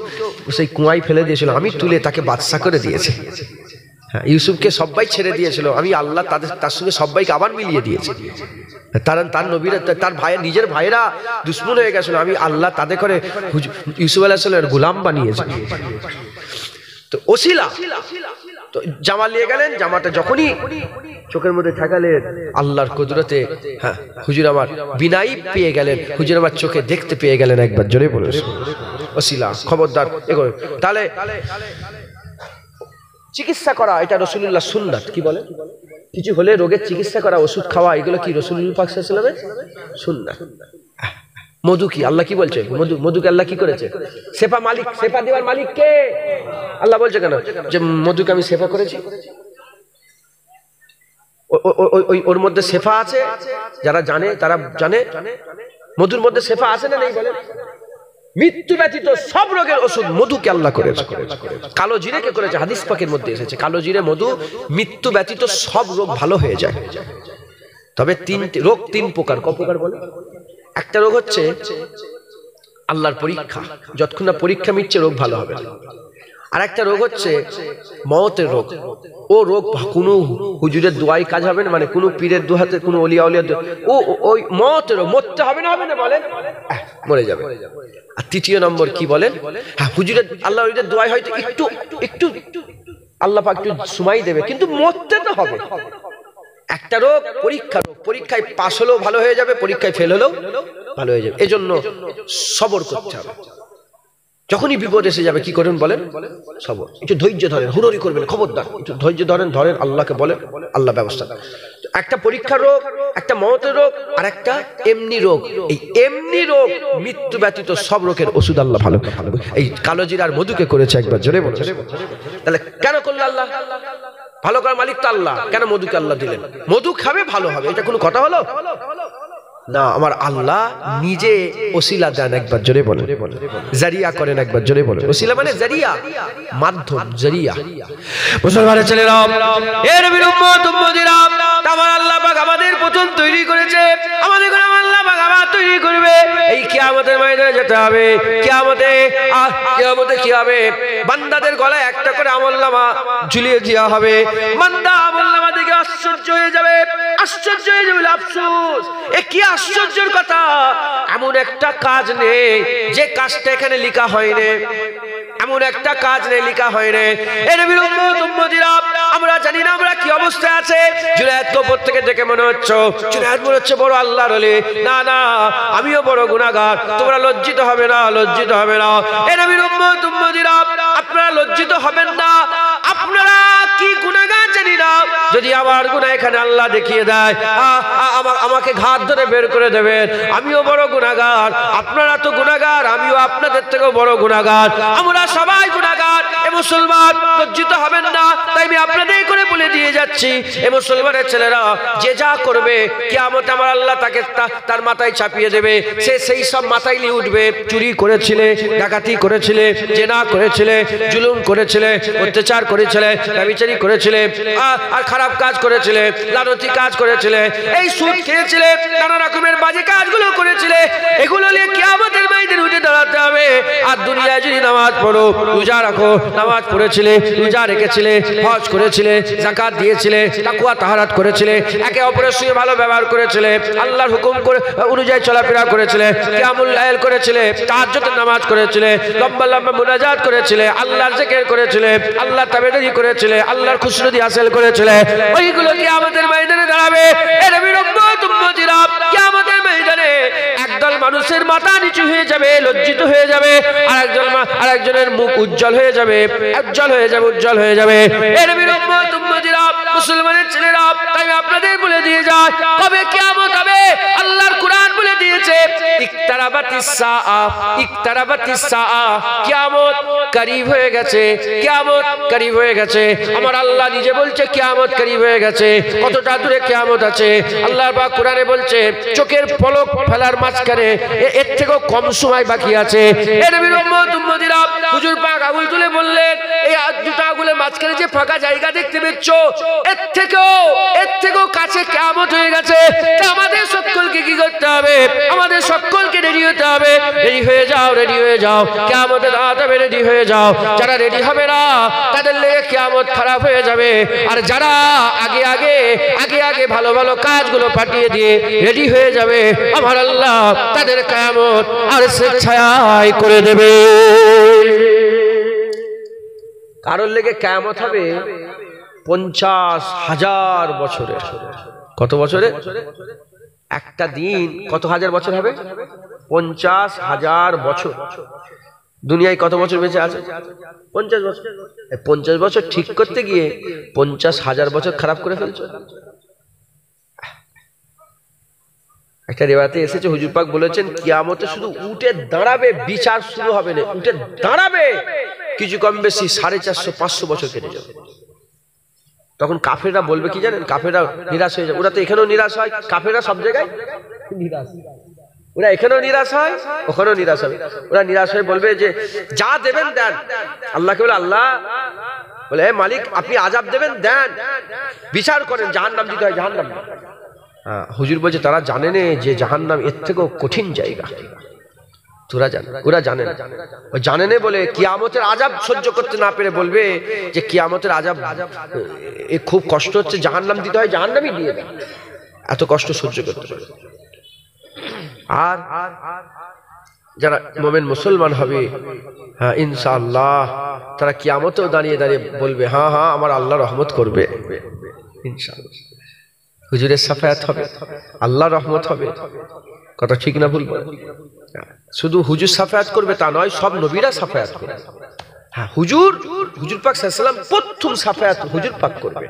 সেই কুয়ায় ফেলে দিয়েছিল, আমি তুলে তাকে বাদশা করে দিয়েছি। হ্যাঁ, ইউসুফকে সবাই ছেড়ে দিয়েছিল, আমি আল্লাহ তার সঙ্গে সবাইকে আবার মিলিয়ে দিয়েছি। তার নবীরা, তার ভাইয়ের নিজের ভাইয়েরা দুশ্মন হয়ে গেছিল, আমি আল্লাহ তাদের করে ইউসুফ আলাইহিস সালামের গোলাম বানিয়েছি। তো ওসিলা তো জামা নিয়ে গেলেন, জামাটা যখনই চোখের মধ্যে ঠেকালেন, আল্লাহর কুদরতে হ্যাঁ হুজুর আমার বিনাই পেয়ে গেলেন, হুজুর আমার চোখে দেখতে পেয়ে গেলেন। একবার জোরে বলুন ওসিলা। খবরদার এগো। তাহলে চিকিৎসা করা এটা রাসূলুল্লাহ সুন্নাত। কি বলে? কিছু হলে রোগের চিকিৎসা করা, ওষুধ খাওয়া, এগুলো কি রাসূলুল্লাহ পাক সাল্লাল্লাহু আলাইহি ওয়াসাল্লামের সুন্নাত। মধু কি আল্লাহ কি বলছে? মধুকে আল্লাহ কি করেছে? সেফা মালিক, সেফা দেওয়ার মালিক কে? আল্লাহ বলছে কেন যে মধুকে আমি সেফা করেছি? ওর মধ্যে সেফা আছে, যারা জানে তারা জানে মধুর মধ্যে সেফা আছে না নেই বলেন? মৃত্যু ব্যতীত সব রোগের ওষুধ মধুকে আল্লাহ করেছে। কালো জিরে কে করেছে? হাদিস পাকের মধ্যে এসেছে কালো জিরে মধু মৃত্যু ব্যতীত সব রোগ ভালো হয়ে যায়। তবে রোগ তিন প্রকার। ক প্রকার বলে? একটা রোগ হচ্ছে আল্লাহর পরীক্ষা, যতক্ষণ না পরীক্ষা মিটছে রোগ ভালো হবে। আর একটা রোগ হচ্ছে মওতের রোগ। ও রোগ কোনো হুজুরের দোয়াই কাজ হবে না, মানে কোনো পীরের দোহাতে, কোনো অলিয়া উলিয়ার ও ওই মওতের রোগ, মরতে হবে না, হবে না বলেন, মরে যাবে। আর তৃতীয় নম্বর কি বলেন, হ্যাঁ হুজুরের আল্লাহ ওলিদের দোয়াই হয়তো একটু একটু আল্লাহ পাক একটু সময় দেবে, কিন্তু মরতে তো হবে। একটা রোগ পরীক্ষা রোগ, পরীক্ষায় পাস হলেও ভালো হয়ে যাবে, পরীক্ষায় ফেল হলেও ভালো হয়ে যাবে। এজন্য সবর করতে হবে। যখনই বিপদ এসে যাবে কি করুন বলেন, সবর, একটু ধৈর্য ধরেন, হুড়োড়ি করবেন, খবরদার একটু ধৈর্য ধরেন, আল্লাহকে বলেন, আল্লাহ ব্যবস্থা। একটা পরীক্ষার রোগ, একটা মওতের রোগ, আর একটা এমনি রোগ। এই এমনি রোগ মৃত্যু ব্যতীত সব রোগের ওষুধ আল্লাহ ভালো। এই কালোজিরার মধুকে করেছে একবার, জোরে বলে। তাহলে কেন করলো আল্লাহ? ভালো করার মালিক তো আল্লাহ, কেন মধুকে আল্লাহ দিলেন? মধু খাবে ভালো হবে, এটা কোনো কথা হলো না। আমার আল্লাহ নিজে ওসিলা দেন, একবার জোরে বলে, জারিয়া করেন, একবার জোরে বলে। ওসিলা মানে জারিয়া, মাধ্যম, জারিয়া। মুসলমানের ছেলেরা, এর নবীর উম্মত উম্মতিরা, আমার আল্লাহ পাক আমাদের প্রথম তৈরি করেছে, আমাদের আল্লাহ পাক আবার তৈরি করবে। এই কিয়ামতের ময়দানে যেতে হবে। কিয়ামতে কি হবে? বান্দাদের গলায় একটা করে আমলনামা ঝুলিয়ে দেওয়া হবে। বান্দা আমলনামা দেখে আশ্চর্য হয়ে যাবে, আশ্চর্য হয়ে যাবে, আফসোস, এ কি আশ্চর্যের কথা, এমন একটা কাজ নেই যে কাজটা এখানে লেখা হয়নি, এমন একটা কাজ নেই লেখা হয়নি। এর নবীর উম্মত উম্মতিরা, আমরা জানি না আমরা কি অবস্থায় আছে। জুনায়েদকে উপর থেকে দেখে মনে হচ্ছে, জুনায়েদ মনে হচ্ছে বড় আল্লাহর ওলি। না না, আমিও বড় গুনাহগার। তোমরা লজ্জিত হবে না, লজ্জিত হবে না। এর নবীর উম্মত উম্মতিরা, আপনারা লজ্জিত হবেন না। আপনারা কি গুনাহগার জানি না, যদি আমার গুনাহ এখানে আল্লাহ দেখিয়ে দেয়, আমাকে ঘাট ধরে বের করে দেবেন। আমিও বড় গুনাহগার, আপনারা তো গুনাহগার, আমিও আপনাদের থেকেও বড় গুনাহগার, আমরা সবাই গুনাহগার। এ মুসলমান, লজ্জিত হবেন না। তাই আমি আপনাদের করে বলে দিয়ে যাচ্ছি, এ মুসলমানের ছেলেরা, যে যা করবে কিয়ামতে আমার আল্লাহ তাকে তার মাথায় চাপিয়ে দেবে। সে সেই সব মাথায় নিয়ে উঠবে। চুরি করেছিলে, ডাকাতি করেছিলে, জেনা করেছিলে, জুলুম করেছিলে, অত্যাচার করেছিলে, ব্যভিচারী করেছিলে, আর খারাপ কাজ করেছিলে, লানতি কাজ করেছিলে, এই সুদ খেয়েছিলে, নানা রকমের বাজে কাজগুলো করেছিলে, এগুলো নিয়ে কিয়ামতের ময়দানে উঠে দাঁড়াতে হবে। আর দুনিয়ায় যদি নামাজ পড়ো, রোজা রাখো, নামাজ পড়েছিলে, রোজা রেখেছিলে, হজ করেছিলে, যাকাত দিয়েছিলে, তাকওয়া তাহারাত করেছিলে, একে অপরের সঙ্গে ভালো ব্যবহার করেছিলে, আল্লাহর হুকুম করে অনুযায়ী চলাফেরা করেছিলে, কিয়ামুল লাইল করেছিলে, তাহাজ্জুদের নামাজ করেছিলে, লম্বা লম্বা মুনাজাত করেছিলে, আল্লাহর জিকির করেছিলে, আল্লাহর তাবেদারি করেছিলে, আল্লাহর খুশনুদি হাসিল করেছিলে, ওইগুলো কিয়ামতের ময়দানে দাঁড়াবে। এ নবীর উম্মত উম্মতিরা, কিয়ামতের ময়দানে একদল মানুষের মাথা নিচু হয়ে যাবে, লজ্জিত হয়ে যাবে, আরেকজনের মুখ উজ্জ্বল হয়ে যাবে, উজ্জ্বল হয়ে যাবে, উজ্জ্বল হয়ে যাবে। এ নবীর উম্মত উম্মতিরা, মুসলমানের ছেলেরা, তাই আপনাদের বলে দিয়ে যায়, কবে কিয়ামত হবে? আল্লাহর কুরআন বলে দিয়েছে, ইকতারাবাতিস সাআ, ইকতারাবাতিস সাআ, কিয়ামত করিব হয়ে গেছে, কিয়ামত করিব হয়ে গেছে। আমার আল্লাহ নিজে বলছে কিয়ামত করিব হয়ে গেছে। কতটা দূরে কিয়ামত আছে আল্লাহ পাক কোরআনে বলছে, চোখের পলক ফেলার মাঝখানে এর থেকেও কম সময় বাকি আছে। এ নবীর উম্মত উম্মতিরা, হুজুর পাক আঙুল তুলে বললেন, এই দুটো আঙুলের মাঝখানে যে ফাঁকা জায়গা দেখতে পেচ্ছ, এর থেকেও কাছে কিয়ামত হয়ে গেছে। আমাদের সকলকে কি করতে হবে? আমাদের সকলকে রেডি হতে হবে। রেডি হয়ে যাও, রেডি হয়ে যাও, কিয়ামতে দাঁড়াতে হবে, রেডি হয়ে যাও। যারা রেডি হবে না, তাদের লেগে কিয়ামত খারাপ হয়ে যাবে। আর যারা আগে আগে ভালো ভালো কাজগুলো পাঠিয়ে দিয়ে রেডি হয়ে যাবে, আমার আল্লাহ তাদের কিয়ামত আর স্বেচ্ছায় করে দেবে। কারোর লেগে কিয়ামত হবে 50,000 বছরের। কত বছরে? একটা দিন কত হাজার বছর হবে? 50,000 বছর। দুনিয়ায় কত বছর বেঁচে আছে? 50 বছর। 50 বছর ঠিক করতে গিয়ে 50,000 বছর খারাপ করে ফেলছো। একটা রিওয়ায়াতে এসেছে, হুজুর পাক বলেছেন, কিয়ামতে শুধু উঠে দাঁড়াবে, বিচার শুরু হবে না, উঠে দাঁড়াবে, কিছু কম বেশি 450-500 বছর কেটে যাবে। তখন কাফেররা বলবে কি জানেন? কাফেররা নিরাশ হয়ে যাবে। ওরা তো এখানেও নিরাশ হয়, কাফেররা সব জায়গায় নিরাশ, ওরা এখানেও নিরাশ হয়, ওখানেও নিরাশ হবে। ওরা নিরাশ হয়ে বলবে যে যা দেবেন দেন। আল্লাহকে বলে, আল্লাহ বলে, হে মালিক, আপনি আযাব দেবেন দেন, বিচার করেন, জাহান্নাম দিতে হয় জাহান্নাম। হুজুর বলছে, তারা জানে না যে জাহান্নাম এর থেকেও কঠিন জায়গা। ওরা জানে না, ও জানে না বলে কিয়ামতের আযাব সহ্য করতে না পেরে বলবে যে কিয়ামতের আযাব এ খুব কষ্ট হচ্ছে, জাহান্নাম দিতে হয়, জাহান্নামই দিয়ে দেয়, এত কষ্ট সহ্য করতে পারে। আর যারা মুমিন মুসলমান হবে, হ্যাঁ ইনশাআল্লাহ, তারা কিয়ামতেও দাঁড়িয়ে দাঁড়িয়ে বলবে হ্যাঁ হ্যাঁ আমার আল্লাহ রহমত করবে ইনশাআল্লাহ। হুজুরের শাফায়াত হবে, আল্লাহ রহমত হবে, কথা ঠিক না ভুল? শুধু হুজুর শাফায়াত করবে তা নয়, সব নবীরা শাফায়াত করবে। হ্যাঁ হুজুর পাক সাল্লাল্লাহু আলাইহি ওয়াসাল্লাম প্রথম শাফায়াত হুজুর পাক করবে।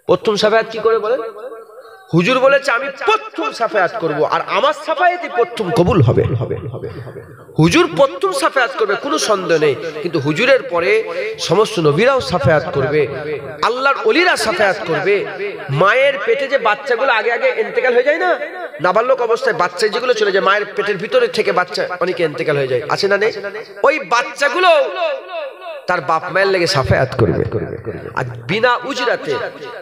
প্রথম শাফায়াত কি করে বলেন? হুজুর বলেছে আমি প্রথম শাফায়াত করব, আর আমার শাফায়াতই প্রথম কবুল হবে। হুজুর প্রথম শাফায়াত করবে, কোনো সন্দেহ নেই, কিন্তু হুজুরের পরে সমস্ত নবীরাও শাফায়াত করবে, আল্লাহর ওলিরা শাফায়াত করবে। মায়ের পেটে যে বাচ্চাগুলো আগে আগে ইন্তেকাল হয়ে যায় না, নাবালক অবস্থায় বাচ্চা যেগুলো চলে যায়, মায়ের পেটের ভিতরে থেকে বাচ্চা অনেকে ইন্তেকাল হয়ে যায়, আছে না নেই? ওই বাচ্চাগুলো তার বাপ মায়ের লেগে শাফায়াত করবে। আর বিনা উজরাতে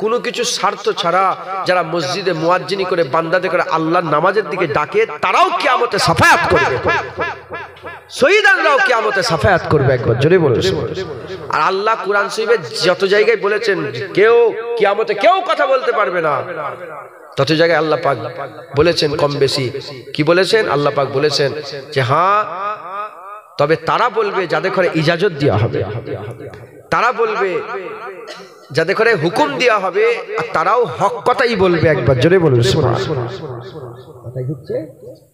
কোনো কিছু স্বার্থ ছাড়া যারা মসজিদে মুয়াজ্জিনি করে বান্দাদের করে আল্লাহর নামাজের দিকে ডাকে, তারাও কিয়ামতে শাফায়াত করবে। শহীদরাও কিয়ামতে শাফায়াত করবে, একবার জোরে বলুন। আর আল্লাহ কুরআন শরীফে যত জায়গায় বলেছেন কেউ কিয়ামতে কেউ কথা বলতে পারবে না, তত জায়গায় আল্লাহ পাক বলেছেন কম বেশি কি বলেছেন? আল্লাহ পাক বলেছেন যে হ্যাঁ, তবে তারা বলবে যাদের ঘরে ইজাজত দেওয়া হবে, তারা বলবে যাদের ঘরে হুকুম দেওয়া হবে, আর তারাও হক কথাই বলবে, একবার জোরে বলুন সুবহানাল্লাহ।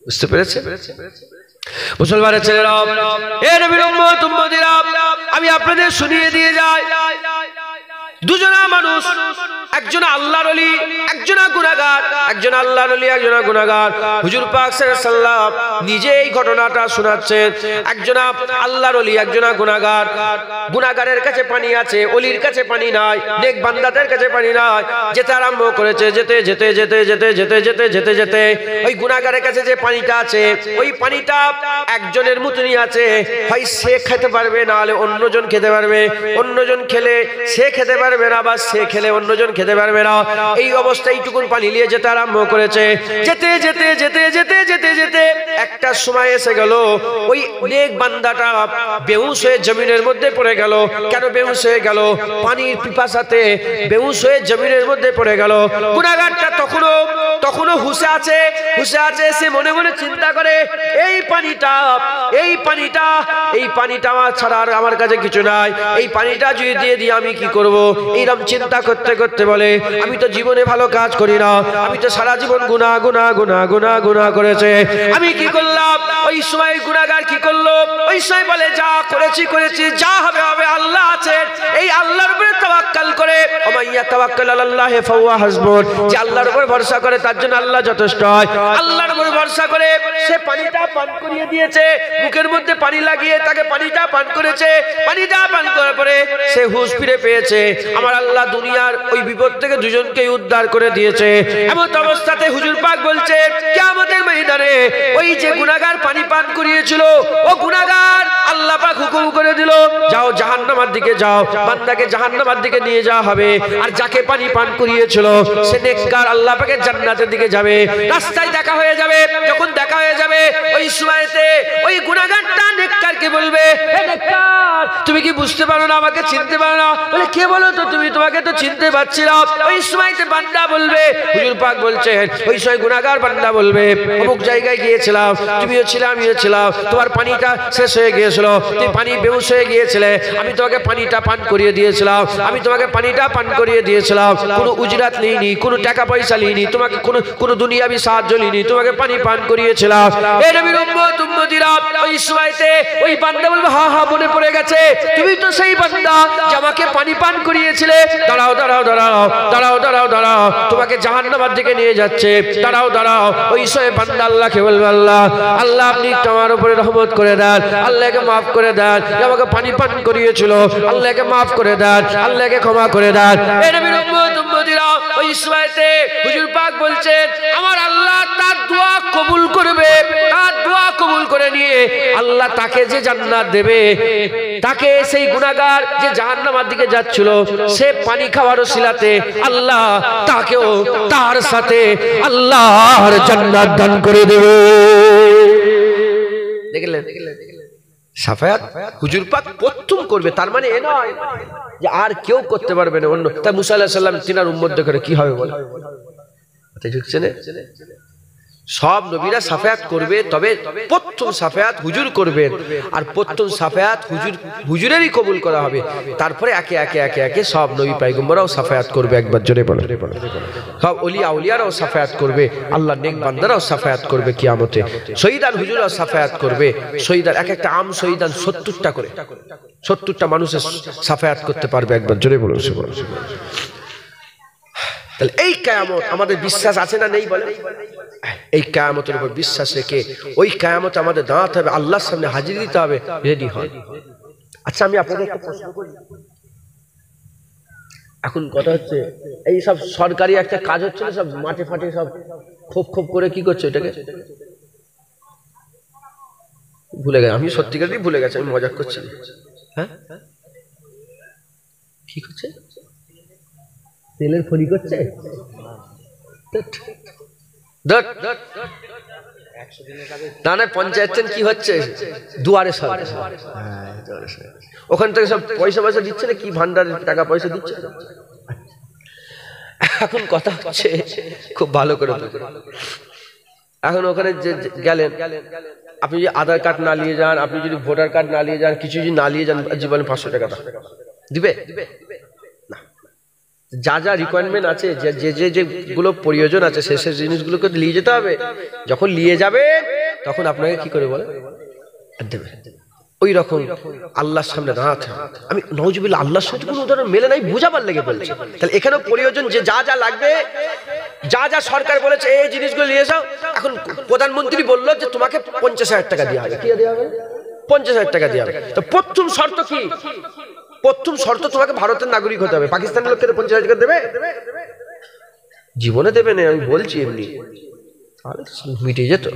বুঝতে পেরেছে মুসলমানের ছেলেরা? এ নবীর উম্মত উম্মতিরা, আমি আপনাদের শুনিয়ে দিয়ে যাই, দুজনা মানুষ, একজন আল্লাহর ওলি, একজন গুনাহগার, একজন আল্লাহর ওলি, একজন গুনাহগার। হুজুর পাক সাল্লাল্লাহু আলাইহি ওয়াসাল্লাম নিজে এই ঘটনাটা শোনাচ্ছেন। একজন আল্লাহর ওলি, একজন গুনাহগার। গুনাহগারের কাছে পানি আছে, ওলির কাছে পানি নাই, নেক বান্দাদের কাছে পানি নাই। যেতে আরম্ভ করেছে, যেতে যেতে যেতে যেতে যেতে যেতে যেতে যেতে ওই গুনাহগারের কাছে যে পানিটা আছে, ওই পানিটা একজনের মতনই আছে, হয় সে খেতে পারবে, না হলে অন্যজন খেতে পারবে, অন্যজন খেলে সে খেতে পারবে না, বা সে খেলে অন্যজন খেতে পারবে না। এই অবস্থায় এইটুকুন পানি নিয়ে যেতে আরম্ভ করেছে। যেতে যেতে যেতে যেতে যেতে যেতে একটা সময় এসে গেল, ওই নেক বান্দাটা বেহুশ হয়ে জমিনের মধ্যে পড়ে গেল। কেন বেহুশ হয়ে গেল? পানির পিপাসাতে বেহুশ হয়ে জমিনের মধ্যে পড়ে গেল। গুনাহগারটা তখনও হুঁশে আছে, হুঁশে আছে। সে মনে মনে চিন্তা করে এই পানিটা আমার ছাড়া আর আমার কাছে কিছু নাই, এই পানিটা যদি দিয়ে দিই আমি কি করব? এইরকম চিন্তা করতে করতে বলে আমি তো জীবনে ভালো কাজ করি না, আমি তো সারা জীবন গুনাহ গুনাহ গুনাহ গুনাহ গুনাহ করেছে, আমি কি করলাম? ওই সময় গুনাহগার কি করলো? ওই সময় বলে যা করেছি করেছি, যা হবে হবে, আল্লাহ আছেন, এই আল্লাহর উপরে তাওয়াক্কুল করে, ওমাইয়া তাওয়াক্কাল আলাল্লাহি ফাহুয়া হাসবুহ, যে আল্লাহর উপর ভরসা করে তার জন্য আল্লাহ যথেষ্ট হয়। আল্লাহর উপর ভরসা করে সে পানিটা পান করিয়ে দিয়েছে, মুখের মধ্যে পানি লাগিয়ে তাকে পানিটা পান করেছে। পানিটা পান করার পরে সে হুঁশ ফিরে পেয়েছে। আমার আল্লাহ দুনিয়ার ওই বিপদ থেকে দুজনকেই উদ্ধার করে দিয়েছে। এমন অবস্থাতে হুজুর পাক বলছে কিয়ামতের ময়দানে ওই যে গুনাহগার পানি পান করিয়েছিল, ও গুনাহগার আল্লাহ পাক হুকুম করে দিল যাও জাহান্নামের দিকে যাও, বান্দাকে জাহান্নামের দিকে নিয়ে যাওয়া হবে। আর যাকে পানি পান করিয়েছিল সে নেককার, আল্লাহ পাকের জান্নাতের দিকে যাবে। রাস্তায় দেখা হয়ে যাবে, যখন দেখা হয়ে যাবে ওই সময়তে ওই গুনাহগারটা নেককারকে বলবে, হে নেককার তুমি কি বুঝতে পারো না, আমাকে চিনতে পারো না? বলে কে বলো তো তুমি, তোমাকে তো চিনতে পারছি না। ওই সময়তে বান্দা বলবে, হুজুর পাক বলছেন ওই সময় গুনাহগার বান্দা বলবে অমুক জায়গায় গিয়েছিলাম, তুমিও ছিলে আমিও ছিলাম, তোমার পানিটা শেষ হয়ে গিয়েছিল, তুমি পানি বেহুশ হয়ে গিয়েছিলে, আমি তোমাকে পানিটা পান করিয়ে দিয়েছিলাম, আমি তোমাকে পানিটা পান করিয়ে দিয়েছিলাম, কোনো উজরাত নিইনি, কোনো টাকা পয়সা নিইনি, তোমাকে কোনো দুনিয়াবি সাহায্য নিইনি, তোমাকে পানি পান করিয়েছিলাম। এই নবীর উম্মত উম্মতিরা ওই সময়তে ওই বান্দা বলবে হ্যাঁ হ্যাঁ মনে পড়ে গেছে, তুমি তো সেই বান্দা যে আমাকে পানি পান করিয়েছিলে, দাঁড়াও দাঁড়াও দাঁড়াও দাঁড়াও দাঁড়াও দাঁড়াও, তোমাকে জাহান্নামের দিকে নিয়ে যাচ্ছে, দাঁড়াও দাঁড়াও। ওই সময় বান্দা আল্লাহকে বলবে আল্লাহ আল্লাহ আপনি তোমার উপরে রহমত করে দেন, আল্লাহকে মাফ করে দেন, আমাকে পানি পান করিয়েছিল, আল্লাহকে মাফ করে দেন, আল্লাহকে ক্ষমা করে দেন। এই নবীর উম্মত উম্মতিরা ওই সময়তে হুজুর পাক বলছেন আমার আল্লাহ তার দোয়া কবুল করবে, তার দোয়া কবুল করে নিয়ে আল্লাহ তাকে যে জান্নাত দেবে, তাকে সেই গুনাহগার যে জাহান্নামের দিকে যাচ্ছিল সে পানি খাওয়ার ওসিলাতে আল্লাহ তাকেও তার সাথে আল্লাহর জান্নাত দান করে দেবে। দেখলেন সাফায়াত হুজুর পাক প্রথম করবে, তার মানে এ নয় যে আর কেউ করতে পারবে না অন্য। তা মুসা আলাইহিস সালাম তিনার উম্মত করে কি হবে বলে, সব নবীরা সাফায়াত করবে, তবে প্রথম সাফায়াত হুজুর করবেন, আর প্রথম সাফায়াত হুজুরেরই কবুল করা হবে। তারপরে একে একে একে একে সব নবী পয়গম্বররাও সাফায়াত করবে। একবার জোরে বলো, সব ওলি আউলিয়ারাও সাফায়াত করবে, আল্লাহর নেক বান্দারাও সাফায়াত করবে কিয়ামতে। শহীদান হুজুররাও সাফায়াত করবে। শহীদান এক একটা আম শহীদান 70টা করে, 70টা মানুষের সাফায়াত করতে পারবে। একবার জোরে বলুন সুবহানাল্লাহ। তাহলে এই কিয়ামত আমাদের বিশ্বাস আছে না নেই বলে? এই কিয়ামতের উপর বিশ্বাস রেখে ওই কিয়ামতে আমাদের দাঁড়াতে হবে, আল্লাহর সামনে হাজির দিতে হবে, রেডি হন। আচ্ছা আমি আপনাদের একটা প্রশ্ন করি, এখন কথা হচ্ছে এই সব সরকারি একটা কাজ হচ্ছে না, সব মাঠে ফাটে সব খোপ খোপ করে কি করছে এটাকে, ভুলে গেছে, আমি সত্যিকারই ভুলে গেছি, আমি মজাক করছি। হ্যাঁ কি করছে, তেলের খড়ি করছে, না না পঞ্চায়েত কি হচ্ছে, দুয়ারে সরকার, ওখান থেকে সব পয়সা পয়সা দিচ্ছে না, কি ভান্ডারের টাকা পয়সা দিচ্ছে। এখন কথা হচ্ছে খুব ভালো করে, এখন ওখানে যে গেলেন, আপনি যদি আধার কার্ড না নিয়ে যান, আপনি যদি ভোটার কার্ড না নিয়ে যান, কিছু যদি না নিয়ে যান, জীবনে 500 টাকা দিবে না। যা যা রিকোয়ারমেন্ট আছে, যে যে যেগুলো প্রয়োজন আছে, সেই জিনিসগুলোকে নিয়ে যেতে হবে। যখন নিয়ে যাবে তখন আপনাকে কি করে বলে দেবে। ওই রকম আল্লাহর সামনে দাঁড়াতে হবে। আমি নাউজুবিল্লাহ আল্লাহর সাথে কোনো উদাহরণ মেলে নাই বোঝাবার লেগে বলছি। তাহলে এখানেও প্রয়োজন যে যা যা লাগবে, যা যা সরকার বলেছে এই জিনিসগুলো নিয়ে যাও। এখন প্রধানমন্ত্রী বললো যে তোমাকে 50,000 টাকা দেওয়া হবে, কি দেওয়া হবে? 50,000 টাকা দেওয়া হবে। তো প্রথম শর্ত কি? প্রথম শর্ত তোমাকে ভারতের নাগরিক হতে হবে। পাকিস্তানের লোককে 50,000 টাকা দেবে? জীবনে দেবে না, আমি বলছি এমনি, তাহলে মিটে যেত।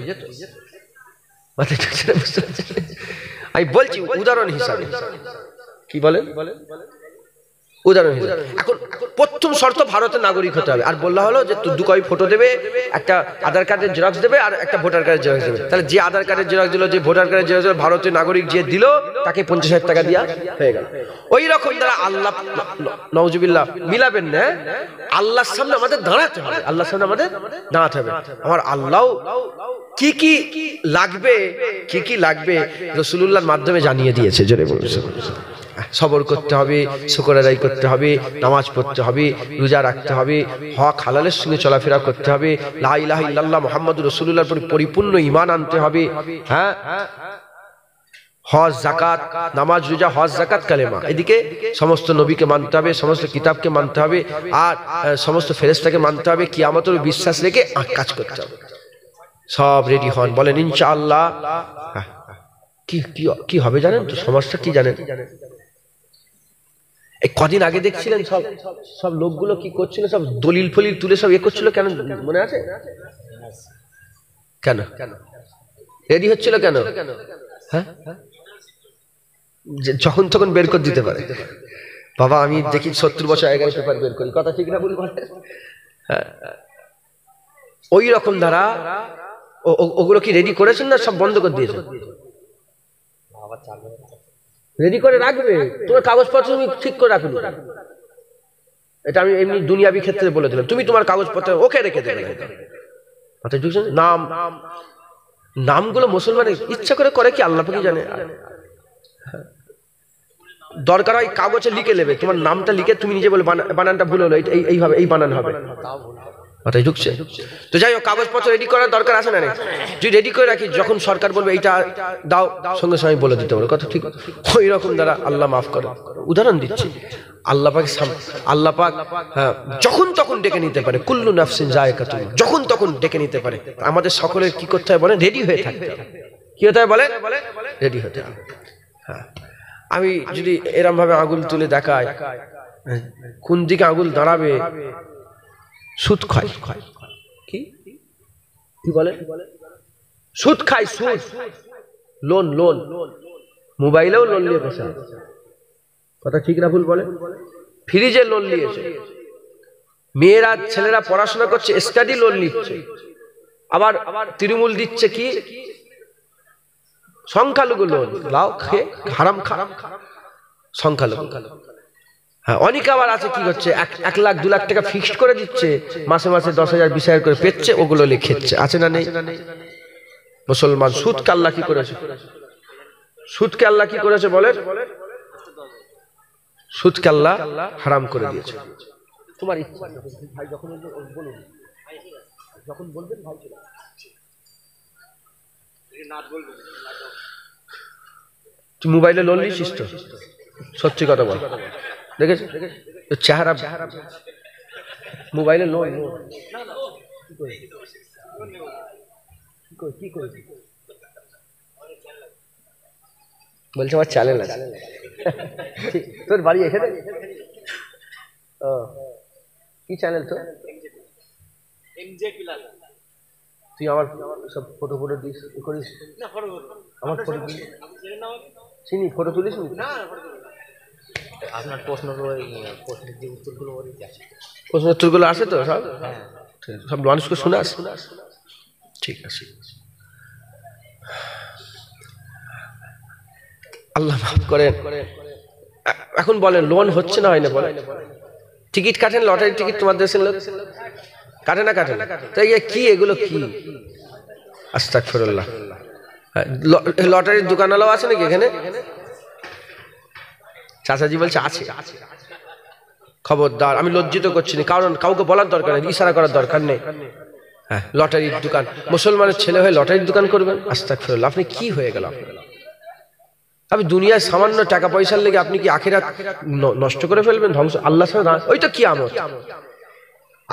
আমি বলছি উদাহরণ হিসাবে, কি বলেন উদাহরণ হিসাবে। এখন প্রথম শর্ত ভারতের নাগরিক হতে হবে। আর বললা হলো যে 2 কপি ফটো দেবে, একটা আধার কার্ডের জেরক্স দেবে, আর একটা ভোটার কার্ডের জেরক্স দেবে। তাহলে যে আধার কার্ডের জেরক্স দিল, যে ভোটার কার্ডের জেরক্স দিল, ভারতীয় নাগরিক যে দিল তাকে 50,000 টাকা দেওয়া হয়ে গেল। ওই রকম দ্বারা আল্লাহ নাউজুবিল্লাহ মিলাবেন না, আল্লাহর সামনে আমাদের দাঁড়াতে হবে, আল্লাহর সামনে আমাদের দাঁড়াতে হবে। আমার আল্লাহ কি কি লাগবে, কি কি লাগবে রাসূলুল্লাহর মাধ্যমে জানিয়ে দিয়েছে। জোরে বলুন সবর করতে হবে, শুকর আদায় করতে হবে, নামাজ পড়তে হবে, রোজা রাখতে হবে, হক হালালের সঙ্গে চলাফেরা করতে হবে, লা ইলাহা ইল্লাল্লাহ মুহাম্মাদুর রাসূলুল্লাহর উপর পরিপূর্ণ ঈমান আনতে হবে। হ্যাঁ, হজ জাকাত, নামাজ রোজা হজ জাকাত কালেমা, এদিকে সমস্ত নবীকে মানতে হবে, সমস্ত কিতাবকে মানতে হবে, আর সমস্ত ফেরেশতাকে মানতে হবে, কিয়ামতের বিশ্বাস রেখে কাজ করতে হবে। সব রেডি হন, বলেন ইনশাআল্লাহ। কি কি হবে জানেন তো? সমস্যা কি জানেন? এই কদিন আগে দেখছিলেন সব লোকগুলো কি করছিল, সব দলিল ফলিল তুলে সব করছিল, কেন মনে আছে? কেন রেডি হচ্ছিল কেন? হ্যাঁ, যখন তখন বের করে দিতে পারে। বাবা আমি দেখি 70 বছর আগে পেপার বের করি, কথা ঠিক না ভুল? হ্যাঁ, ওই রকম ধারা। ওগুলো কি রেডি করেছেন না সব বন্ধ করে দিয়েছেন? রেডি করে রাখবে, তোমার কাগজপত্র তুমি ঠিক করে রাখবে। এটা আমি এমনি দুনিয়াবি ক্ষেত্রে বলে দিলাম, তুমি তোমার কাগজপত্র ওকে রেখে দেবে। নাম নামগুলো মুসলমানের ইচ্ছা করে কি আল্লাহ পাকই জানে। দরকার হয় কাগজে লিখে নেবে, তোমার নামটা লিখে তুমি নিজে বলে বানানটা ভুল হলো, এইভাবে এই বানান হবে, মাথায় ঢুকছে তো? যাই হোক, কাগজপত্র রেডি করার দরকার আছে না? যদি রেডি করে রাখি, যখন সরকার বলবে এইটা দাও, সঙ্গে সঙ্গে বলে দিতে পারো, কথা ঠিক? ওই রকম দ্বারা আল্লাহ মাফ করে। উদাহরণ দিচ্ছি, আল্লাহ পাক হ্যাঁ যখন তখন ডেকে নিতে পারে, কুল্লু নাফসিন যায়কাতুল মউত, যখন তখন ডেকে নিতে পারে। আমাদের সকলের কি করতে হয় বলেন? রেডি হয়ে থাকতে হবে। কি হতে হয় বলেন? রেডি হতে হবে। হ্যাঁ, আমি যদি এরম ভাবে আঙুল তুলে দেখাই, কোন দিকে আঙুল দাঁড়াবে? সুদ খায়, কি বলে? সুদ খায়, সুদ, লোন, মোবাইলেও লোন নিয়ে বসে, কথা ঠিক না ভুল বলে? ফ্রিজে লোন নিয়েছে, মেয়েরা ছেলেরা পড়াশোনা করছে, স্টাডি লোন নিচ্ছে, আবার তৃণমূল দিচ্ছে কি সংখ্যালঘু লোন লাও খেয়ে হারাম খা, সংখ্যালঘু। হ্যাঁ, অনেকে আবার আছে কি করছে, 1 লাখ 2 লাখ টাকা ফিক্সড করে দিচ্ছে, মাসে মাসে 10,000 20,000 করে পেচ্ছে, ওগুলো লিখেছে। আছে না নেই? মুসলমান সুদকে আল্লাহ কি করেছে? সুদকে আল্লাহ কি করেছে বলেন? সুদকে আল্লাহ হারাম করে দিয়েছে। তোমার ইচ্ছা ভাই যখন বলুন, যখন বলবেন ভাই তুই মোবাইলে লোন নিয়েছিস তো? সত্যি কথা বল, দেখেছিস চেহারা মোবাইলে লোন কি করে বলছে আমার চ্যানেল আছে। তোর বাড়ি এখানে? কি চ্যানেল তো? তুই আমার সব ফটো ফটো দিস করিস? আমার ফটো চিনি, ফটো তুলিস? আপনার প্রশ্ন উত্তরগুলো আসে তো সব? সব মানুষকে শোনাস? ঠিক আছে, আল্লাহ মাফ করেন। এখন বলেন লোন হচ্ছে না হয় না? বলেন টিকিট কাটেন, লটারি টিকিট তোমার দেশের লোক কাটে না? কাটে না? তাই কি এগুলো কি? আস্তাগফিরুল্লাহ। লটারির দোকানওয়ালাও আছে নাকি এখানে? চাচাজি বলছে আছে। খবরদার, আমি লজ্জিত করছি না, কারণ কাউকে বলার দরকার নেই, ইশারা করার দরকার নেই। হ্যাঁ, লটারির দোকান, মুসলমানের ছেলে হয়ে লটারির দোকান করবেন? আস্তাগফিরুল্লাহ। আপনি কি হয়ে গেল? আপনি দুনিয়ায় সামান্য টাকা পয়সার লেগে আপনি কি আখিরাত নষ্ট করে ফেলবেন, ধ্বংস? আল্লাহ ছাড়া ওই তো কিয়ামত।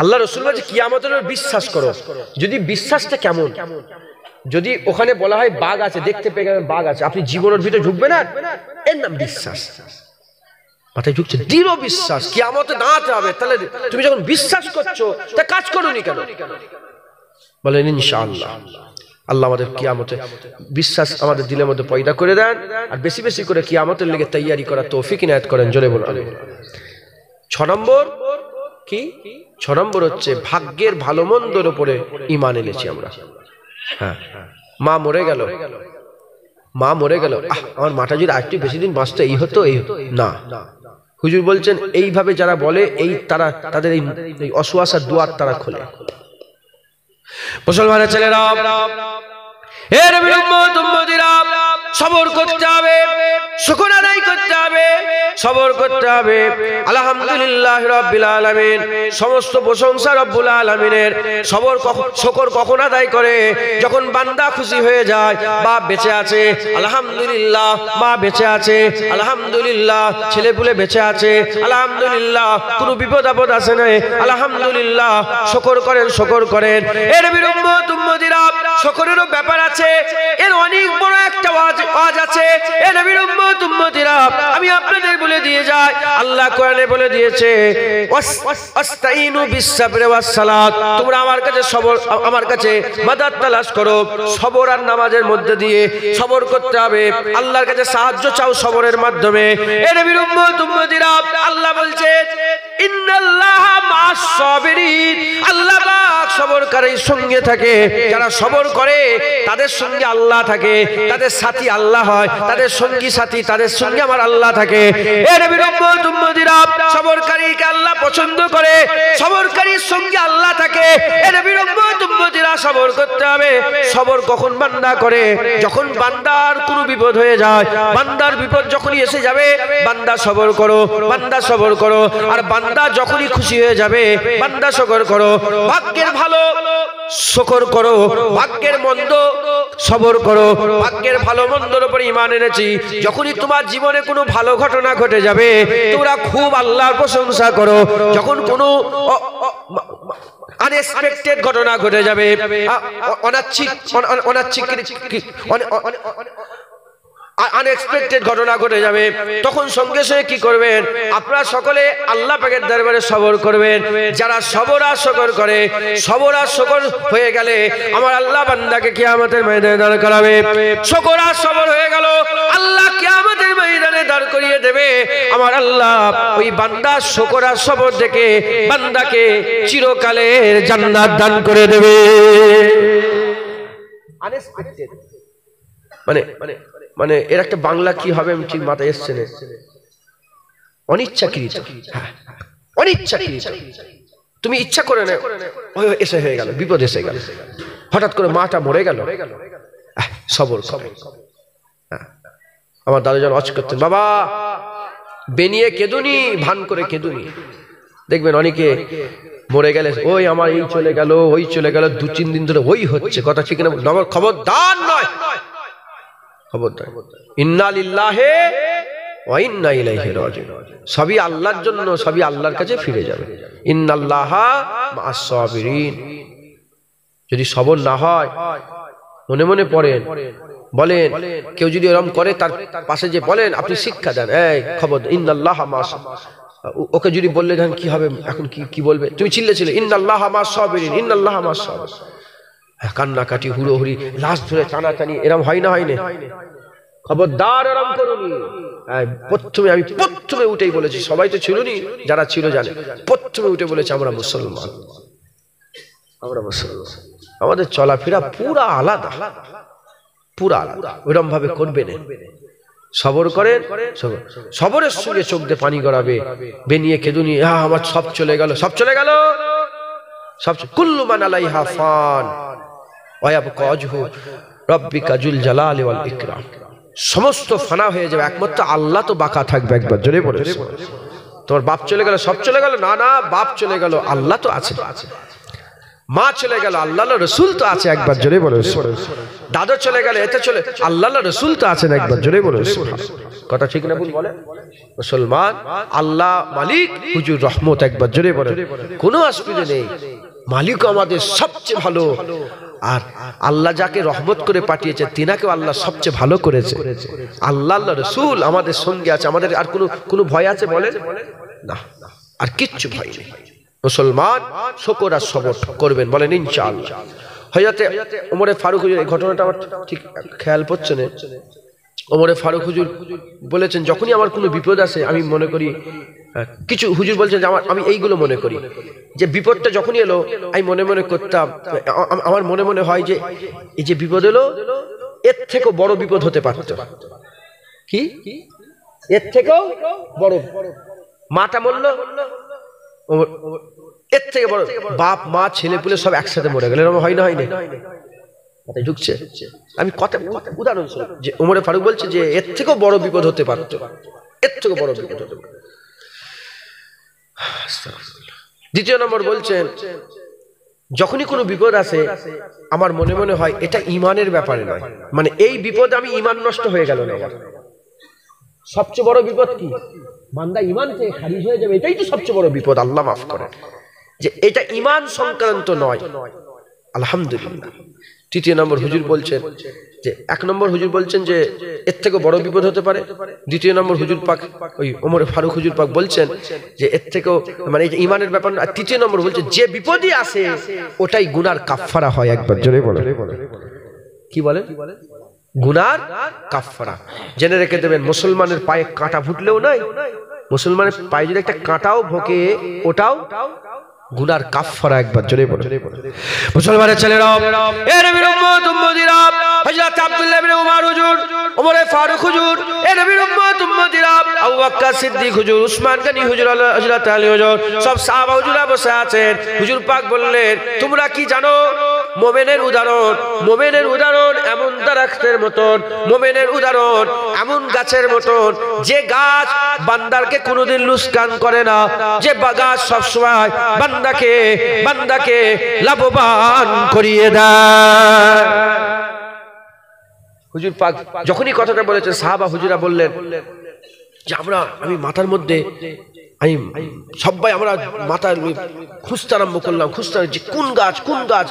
আল্লাহ রাসূল বলেছে কিয়ামতের বিশ্বাস করো। যদি বিশ্বাসটা কেমন, যদি ওখানে বলা হয় বাঘ আছে, দেখতে পেয়ে গেলেন বাঘ আছে, আপনি জীবনের ভিতরে ঢুকবেন না, এর নাম বিশ্বাস। মাথায় ঢুকছে দৃঢ় বিশ্বাস, কিয়ামতে দাঁড়াতে হবে। তাহলে তুমি যখন বিশ্বাস করছো তা কাজ করোনি কেন? বলেন ইনশাআল্লাহ। আল্লাহ আমাদের কিয়ামতে বিশ্বাস আমাদের দিলের মধ্যে পয়দা করে দেন, আর বেশি বেশি করে কিয়ামতের লেগে তৈয়ারি করার তৌফিক ইনায়াত করেন। জোরে বলুন। 6 নম্বর কি? 6 নম্বর হচ্ছে ভাগ্যের ভালো মন্দর উপরে ঈমান এনেছি আমরা। হ্যাঁ, মা মরে গেল, মা মরে গেল, আমার মাটা যদি আরেকটু বেশি দিন বাঁচতো, এই হতো, এই না। হুজুর বলছেন এইভাবে যারা বলে, এই তারা তাদের এই অসুয়াশার দুয়ার তারা খোলে। মুসলমানের ছেলেরা, হে নবীর উম্মত উম্মতিরা, সবর করতে হবে, শুকর আদায় করতে হবে, সবর করতে হবে। আলহামদুলিল্লাহ রাব্বিল আলামিন, সমস্ত প্রশংসা রব্বুল আলামিনের। সবর শুকর কখন আদায় করে? যখন বান্দা খুশি হয়ে যায়, বাপ বেঁচে আছে আলহামদুলিল্লাহ, মা বেঁচে আছে আলহামদুলিল্লাহ, ছেলেপুলে বেঁচে আছে আলহামদুলিল্লাহ, কোনো বিপদ আপদ আসে না আলহামদুলিল্লাহ, শুকর করেন, শুকর করেন। হে নবীর উম্মত উম্মতিরা, শুকরেরও ব্যাপার আছে, এর অনেক বড় একটা ওয়াজ আছে। হে নবীর উম্মত উম্মতিরা, আমি আপনাদের বলে দিয়ে যাই, আল্লাহ কোরআনে বলে দিয়েছে আস্তাইনু বিসসাবরি ওয়াস সালাত, তোমরা আমার কাছে সবর, আমার কাছে মাদাদ তালাশ করো। সবর আর নামাজের মধ্যে দিয়ে সবর করতে হবে, আল্লাহর কাছে সাহায্য চাও সবরের মাধ্যমে। হে নবীর উম্মত উম্মতিরা, আল্লাহ বলছে ইন্নাল্লাহা মা'আস সাবিরিন, আল্লাহ পাক সবরকারীর সঙ্গে থাকে। যারা সবর করে তাদের সঙ্গে আল্লাহ থাকে, তাদের সাথী আল্লাহ হয়, তাদের সঙ্গী সাথী, তাদের সঙ্গে আমার আল্লাহ থাকে। এ নবীর উম্মত উম্মতিরা, সবরকারীকে আল্লাহ পছন্দ করে, সবরকারীর সঙ্গে আল্লাহ থাকে। এ নবীর উম্মত উম্মতিরা, সবর করতে হবে। সবর কখন বান্দা করে? যখন বান্দার কোনো বিপদ হয়ে যায়, বান্দার বিপদ যখনই এসে যাবে, বান্দা সবর করো, বান্দা সবর করো। আর বান্দা যখনই খুশি হয়ে যাবে, বান্দা সবর করো। ভাগ্যের ভালো শুকর করো, ভাগ্যের মন্দ সবর করো। ভাগ্যের ভালো মন্দর উপর ঈমান এনেছি। যখনই তোমার জীবনে কোনো ভালো ঘটনা ঘটে যাবে, তোমরা খুব আল্লাহর প্রশংসা করো। যখন কোনো আনএক্সপেক্টেড ঘটনা ঘটে যাবে, আনএক্সপেক্টেড ঘটনা ঘটে যাবে, তখন সঙ্গে সঙ্গে কি করবেন? আপনারা সকলে আল্লাহ পাকের দরবারে সবর করবেন। যারা সবর আর শুকর করে, সবর আর শুকর হয়ে গেলে আমার আল্লাহ বান্দাকে কিয়ামতের ময়দানে দাঁড় করাবে। শুকর আর সবর হয়ে গেল, আল্লাহ কিয়ামতের ময়দানে দাঁড় করিয়ে দেবে। আমার আল্লাহ ওই বান্দা শুকর আর সবর দেখে বান্দাকে চিরকালের জান্নাত দান করে দেবে। আনএক্সপেক্টেড মানে মানে এর একটা বাংলা কি হবে আমি ঠিক মাথায় এসছে না, অনিচ্ছাকৃত। হ্যাঁ, অনিচ্ছাকৃত। তুমি ইচ্ছা করে না, এসে হয়ে গেল, বিপদ এসে গেল, হঠাৎ করে মাটা মরে গেল, সবর সবর। আমার দাদুজন অচ করতেন, বাবা বেনিয়ে কেঁদুনি, ভান করে কেঁদুনি। দেখবেন অনেকে মরে গেলে ওই আমার এই চলে গেল, ওই চলে গেল, 2-3 দিন ধরে ওই হচ্ছে, কথা ঠিক না? খবরদার নয়, খবরদার। ইন্না লিল্লাহি ওয়া ইন্না ইলাইহি রাজিউন। সবই আল্লাহর জন্য, সবই আল্লাহর কাছে ফিরে যাবে। ইন্নাল্লাহা মা'আস সাবিরিন। যদি সবর না হয়, মনে মনে পড়েন, বলেন, কেউ যদি এরকম করে তার পাশে যে বলেন, আপনি শিক্ষা দেন, এই খবর, ইন্নাল্লাহা মা'আস। ওকে যদি বললে দেন কি হবে, এখন কি বলবে? তুমি চিল্লেছিলে ইন্নাল্লাহা মা'আস সাবিরিন, ইন্নাল্লাহা মা'আস সাবিরিন। কান্নাকাটি, হুড়োহুড়ি, লাশ ধরে টানাটানি, এরকম হয় না? হয় না? খবরদার এরকম করুনি। আমি প্রথমে উঠেই বলেছি, সবাই তো ছিল নি, যারা ছিল জানে, প্রথমে উঠে বলেছি আমরা মুসলমান, আমরা মুসলমান, আমাদের চলাফেরা পুরা আলাদা, পুরা আলাদা। ওইরকম ভাবে করবে না, সবর করেন। সবরের সঙ্গে চোখ দিয়ে পানি গড়াবে, বেনিয়ে কেঁদুনি, আমার সব চলে গেল, সব চলে গেল, সব। কুল্লু মান আলাইহা ফান ওয়া ইয়াবকা ওয়াজহু রাব্বিকা যুল জালালি ওয়াল ইকরাম। সমস্ত ফানা হয়ে যাবে, একমাত্র আল্লাহ তো বাঁকা থাকবে। একবার জোরে বলে, তোমার বাপ চলে গেল, সব চলে গেল? না না, বাপ চলে গেল, আল্লাহ তো আছে। মা চলে গেল, আল্লাহ রসুল তো আছে। একবার জোরে বলে। দাদা চলে গেল, এতে চলে, আল্লাহ রসুল তো আছেন। একবার জোরে বলে, কথা ঠিক না ভুল বলে? মুসলমান, আল্লাহ মালিক, হুজুর রহমত। একবার জোরে বলে, কোনো অসুবিধা নেই, মালিক আমাদের সবচেয়ে ভালো। আর আল্লাহ যাকে রহমত করে পাঠিয়েছে, তিনাকেও আল্লাহ সবচেয়ে ভালো করেছে। আল্লাহ রসুল আমাদের সঙ্গে আছে। আমাদের আর কোনো ভয় আছে বলেন? না, আর কিচ্ছু ভয় নেই। মুসলমান শুকর আর সবর করবেন, বলেন ইনশাআল্লাহ। হযরতে ওমরে ফারুক হুজুর, এই ঘটনাটা আমার ঠিক খেয়াল পড়ছে না। ওমরে ফারুক হুজুর বলেছেন, যখনই আমার কোনো বিপদ আসে, আমি মনে করি কিছু, হুজুর বলছেন যে আমি এইগুলো মনে করি, যে বিপদটা যখনই এলো, আমি মনে মনে করতাম, আমার মনে মনে হয় যে এই যে বিপদ এলো, এর থেকেও বড় বিপদ হতে পারত। কি? এর থেকেও বড়। মাটা মরল, এর থেকে বড়। বাপ মা ছেলে পুলে সব একসাথে মরে গেল, এরকম হয় না? হয় না? ঢুকছে? আমি কথা উদাহরণ যে ওমরে ফারুক বলছে যে এর থেকেও বড় বিপদ হতে পারত, এর থেকেও বড় বিপদ হতে পারত। দ্বিতীয় নম্বর বলছেন, যখনই কোনো বিপদ আসে, আমার মনে মনে হয় এটা ইমানের ব্যাপারে নয়, মানে এই বিপদ আমি ইমান নষ্ট হয়ে গেল না। সবচেয়ে বড় বিপদ কি? বান্দা ইমান থেকে খারিজ হয়ে যাবে, এটাই তো সবচেয়ে বড় বিপদ। আল্লাহ মাফ করেন, যে এটা ইমান সংক্রান্ত নয়। আলহামদুলিল্লাহ। তৃতীয় নম্বর হুজুর বলছেন যে, এক নম্বর হুজুর বলছেন যে এর থেকে বড় বিপদ হতে পারে। দ্বিতীয় নম্বর হুজুর পাক, ওই ওমর ফারুক হুজুর পাক বলছেন যে এর থেকেও, মানে এই ইমানের ব্যাপার। আর তৃতীয় নম্বর বলছে, যে বিপদই আসে ওটাই গুনার কাফফারা হয়। একবার জোরে বলে, কি বলেন? গুনার কাফফারা। জেনে রেখে দেবেন, মুসলমানের পায়ে কাঁটা ফুটলেও নাই, মুসলমানের পায়ে যদি একটা কাঁটাও ভোঁকে, ওটাও গুনার কাফফারা। একবার জোরে বলে। মুসলমানের ছেলেরা, এ নবীর উম্মত উম্মতিরা, হযরত আব্দুল্লাহ ইবনে উমর হুজুর, ওমর ফারুক হুজুর, এ নবীর উম্মত উম্মতিরা, আবু বকর সিদ্দিক হুজুর, উসমান গনি হুজুর, হযরত আলী হুজুর, সব সাহাবা হুজুরা বসে আছেন। হুজুর পাক বললেন, তোমরা কি জানো মুমিনের উদাহরণ? মুমিনের উদাহরণ এমন দরখতের মতন, মুমিনের উদাহরণ এমন গাছের মতন, যে গাছ বান্দারকে কোনোদিন লুসকান করে না, যে গাছ সবসময় বান্দাকে লাভবান করিয়ে দেয়। হুজুর পাক যখনই কথাটা বলেছেন, সাহাবা হুজুরা বললেন যে আমি মাথার মধ্যে, আমি সবাই আমরা মাথার খুঁজতে আরম্ভ করলাম, খুঁজতে, যে কোন গাছ,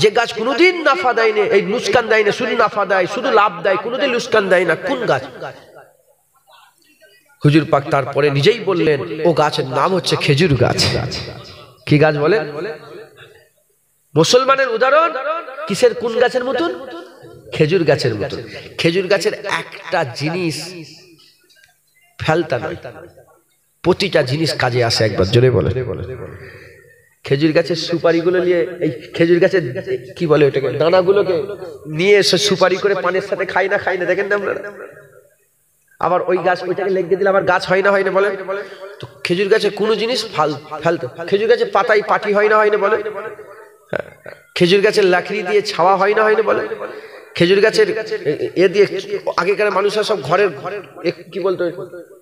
যে গাছ কোনোদিন নাফা দেয় না, এই লুসকান দেয় না, শুধু নাফা দেয়, শুধু লাভ দেয়, কোনোদিন লুসকান দেয় না, কোন গাছ? হুজুর পাক তারপরে নিজেই বললেন, ও গাছের নাম হচ্ছে খেজুর গাছ। কি গাছ বলে? মুসলমানের উদাহরণ কিসের, কোন গাছের মতন? খেজুর গাছের মতন। খেজুর গাছের একটা জিনিস ফেলতা নয়, প্রতিটা জিনিস কাজে আসে। একবার জোরে বলে। খেজুর গাছের সুপারিগুলো নিয়ে, এই খেজুর গাছের কি বলে ওটাকে, দানাগুলোকে নিয়ে এসে সুপারি করে পানের সাথে খাই না দেখেন না আপনারা? আবার ওই গাছ ওইটাকে লেগে দিলে আবার গাছ হয় না বলে? তো খেজুর গাছে কোনো জিনিস ফালতু, খেজুর গাছের পাতায় পাটি হয় না বলে? খেজুর গাছের লাকড়ি দিয়ে ছাওয়া হয় না বলে? খেজুর গাছের এ দিয়ে আগেকার মানুষরা সব ঘরের কি বলতো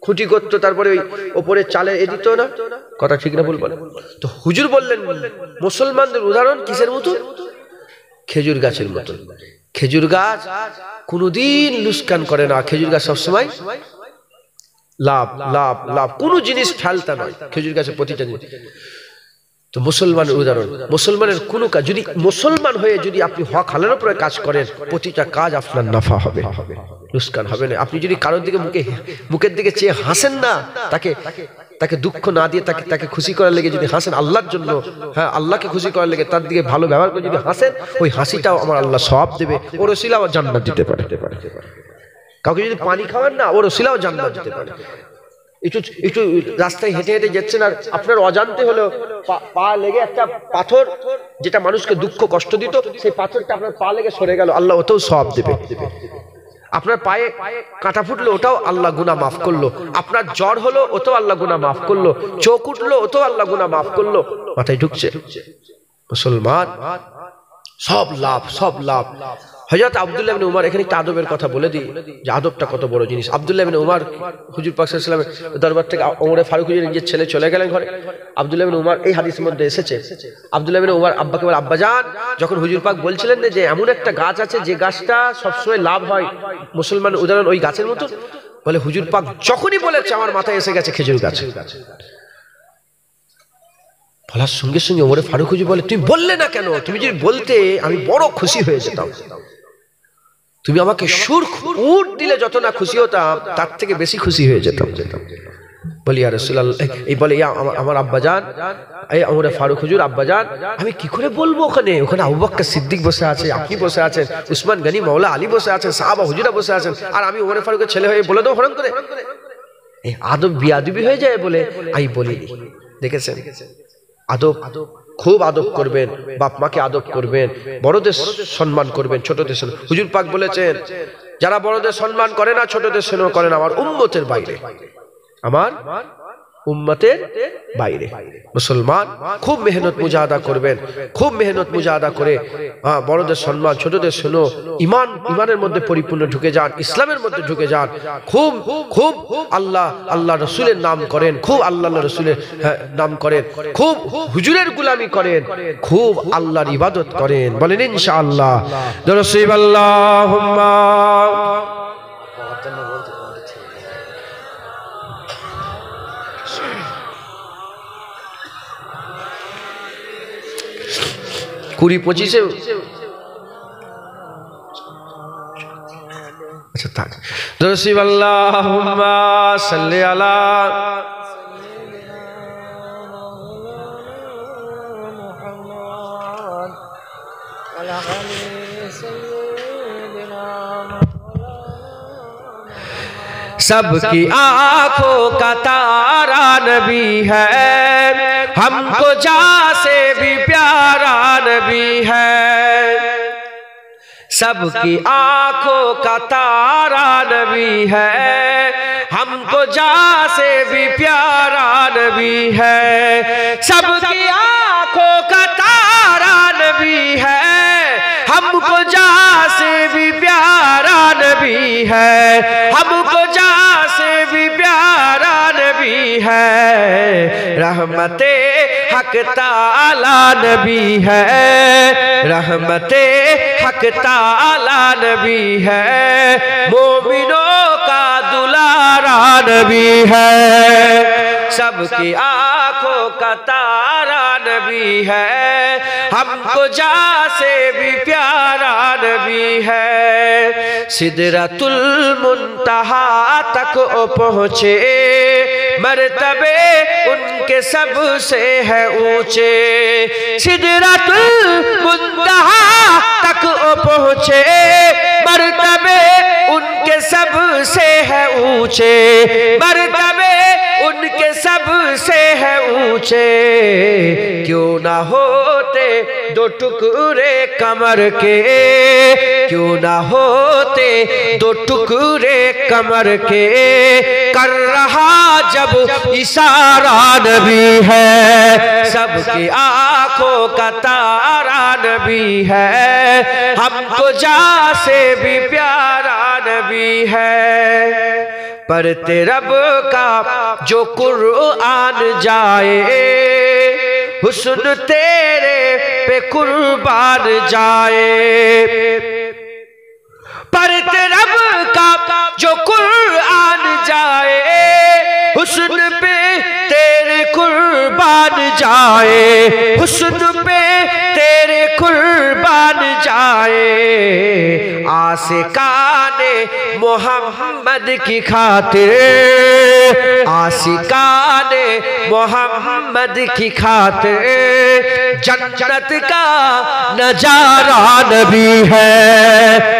খুঁটি করতো, তারপরে ওই ওপরে চালে এ দিত না, কথা ঠিক না ভুল বলে? তো হুজুর বললেন মুসলমানদের উদাহরণ কিসের মতো? খেজুর গাছের মতো। খেজুর গাছ কোনোদিন লুস্কান করে না, খেজুর গাছ সবসময় লাভ লাভ লাভ, কোনো জিনিস ফেলতা নয় খেজুর গাছের প্রতিটা জিনিস। তো মুসলমানের উদাহরণ, মুসলমানের কোনো কাজ যদি মুসলমান হয়ে যদি আপনি হক হালালের উপরে কাজ করেন, প্রতিটা কাজ আপনার নাফা হবে, লুস্কান হবে না। আপনি যদি কারোর দিকে মুখের দিকে চেয়ে হাসেন না, তাকে দুঃখ না দিয়ে তাকে খুশি করার লেগে যদি হাসেন আল্লাহর জন্য, হ্যাঁ আল্লাহকে খুশি করার লেগে তার দিকে ভালো ব্যবহার করে যদি হাসেন, ওই হাসিটাও আমার আল্লাহ সওয়াব দেবে, ওর ওসিলাও জান্নাত দিতে পারে। কাউকে যদি পানি খাওয়ান না, ওর ওসিলাও জান্নাত দিতে পারে। একটু রাস্তায় হেঁটে যাচ্ছেন আর আপনার অজান্তে হলো পা লেগে একটা পাথর যেটা মানুষকে দুঃখ কষ্ট দিত, সেই পাথরটা আপনার পা লেগে সরে গেল, আল্লাহ ওটাও সওয়াব দেবে। আপনার পায়ে কাঁটা ফুটলো, ওটাও আল্লাহ গুনাহ মাফ করলো। আপনার জ্বর হলো, ওটাও আল্লাহ গুনাহ মাফ করলো। চোখ উঠলো, ওটাও আল্লাহ গুনাহ মাফ করলো। মাথায় ঢুকছে? মুসলমান সব লাভ, সব লাভ। হযরত আব্দুল্লাহ ইবনে উমর, এখানে একটা আদবের কথা বলে দিই যে আদবটা কত বড় জিনিস। আব্দুল্লাহ ইবনে উমর হুজুর পাক সাল্লাল্লাহু আলাইহি ওয়াসাল্লামের দরবার থেকে ওমরে ফারুক হুজুরের নিজের ছেলে চলে গেলেন ঘরে। আব্দুল্লাহ ইবনে উমর, এই হাদিসের মধ্যে এসেছে, আব্দুল্লাহ ইবনে উমর আব্বাকে বলে, আব্বাজান, যখন হুজুর পাক বলছিলেন যে এমন একটা গাছ আছে যে গাছটা সবসময় লাভ হয়, মুসলমানের উদাহরণ ওই গাছের মতো, বলে হুজুর পাক যখনই বলেছে আমার মাথায় এসে গেছে খেজুর গাছ। বলার সঙ্গে সঙ্গে ওমরে ফারুক হুজুর বলে, তুমি বললে না কেন? তুমি যদি বলতে আমি বড় খুশি হয়ে যেতাম। তুমি আমাকে উট দিলে যত না খুশি হতাম, তার থেকে বেশি খুশি হয়ে যেতাম। বলি ইয়া রাসূলুল্লাহ, এই বলে আমার আব্বাজান, এই ওমরে ফারুক হুজুর আব্বাজান, আমি কি করে বলবো? ওখানে আবু বকর সিদ্দিক বসে আছে, আপনি বসে আছেন, উসমান গনি মাওলা আলী বসে আছেন, সাহাবা হুজুরা বসে আছেন, আর আমি ওমরে ফারুকের ছেলে হয়ে বলে দেবো হরম করে? এই আদব বিয়াদবি হয়ে যায় বলে আমি বলি। দেখেছেন, আদব, খুব আদব করবেন, বাপ মাকে আদব করবেন, বড়দের সম্মান করবেন, ছোটদের সম্মান। হুজুর পাক বলেছেন, যারা বড়দের সম্মান করে না, ছোটদের সম্মান করে না, আমার উম্মতের বাইরে, আমার উম্মতের বাইরে। মুসলমান খুব মেহনত মুজাহাদা করবেন, খুব মেহনত মুজাহাদা করে বড়দের সম্মান, ছোটদের শোনো, ইমানের মধ্যে পরিপূর্ণ ঢুকে যান, ইসলামের মধ্যে ঢুকে যান, খুব খুব আল্লাহ রসুলের নাম করেন, খুব আল্লাহ রসুলের নাম করেন, খুব হুজুরের গুলামি করেন, খুব আল্লাহর ইবাদত করেন। বলেন ইনশাআল্লাহ। দরুদ আল্লাহুম্মা কুড়ি 25-এ, আচ্ছা থাক। দরুদ আল্লাহুম্মা সাল্লি আলা सबकी आंखों का तारा नबी है, हमको जा से भी प्यारा नबी है। सबकी आंखों का तारा नबी है, हमको जा से भी प्यारा नबी है। सबकी आंखों का तारा नबी है, हमको जा से भी प्यारा नबी है, हमको जा से भी प्यारा नबी है। रहमते हक ताला नबी है, रहमते हक ताला नबी है, मोमिनों का दुलारा नबी है। सबकी आंखों का तारा नबी है, हमको जा से भी प्यारा नबी है। सिदरतुल मुंतहा तक पहुँचे, मर्तबे उनके सबसे है ऊंचे। सिदरतुल मुंतहा तक पहुँचे, मर्तबे उनके सबसे है ऊंचे, मर्तबे उनके सबसे है ऊंचे। ऊंचे, क्यों ना होते दो टुकड़े कमर के, क्यों ना होते दो टुकड़े कमर के, कर रहा जब इशारा नबी है, सबकी आंखों का तारा नबी है, हमको जा से भी प्यारा नबी है। पढ़ते रब का जो कुरान जाए, हुस्न तेरे पे कुर्बान जाए। पढ़ते रब का जो कुरान जाए, हुस्न पे तेरे कुर्बान जाए, हुस्न पे तेरे कुर्बान जाए। आशिकाने मोहम्मद की खातिर, आशिकाने मोहम्मद की खातिर, जन्नत का नजारा नबी है,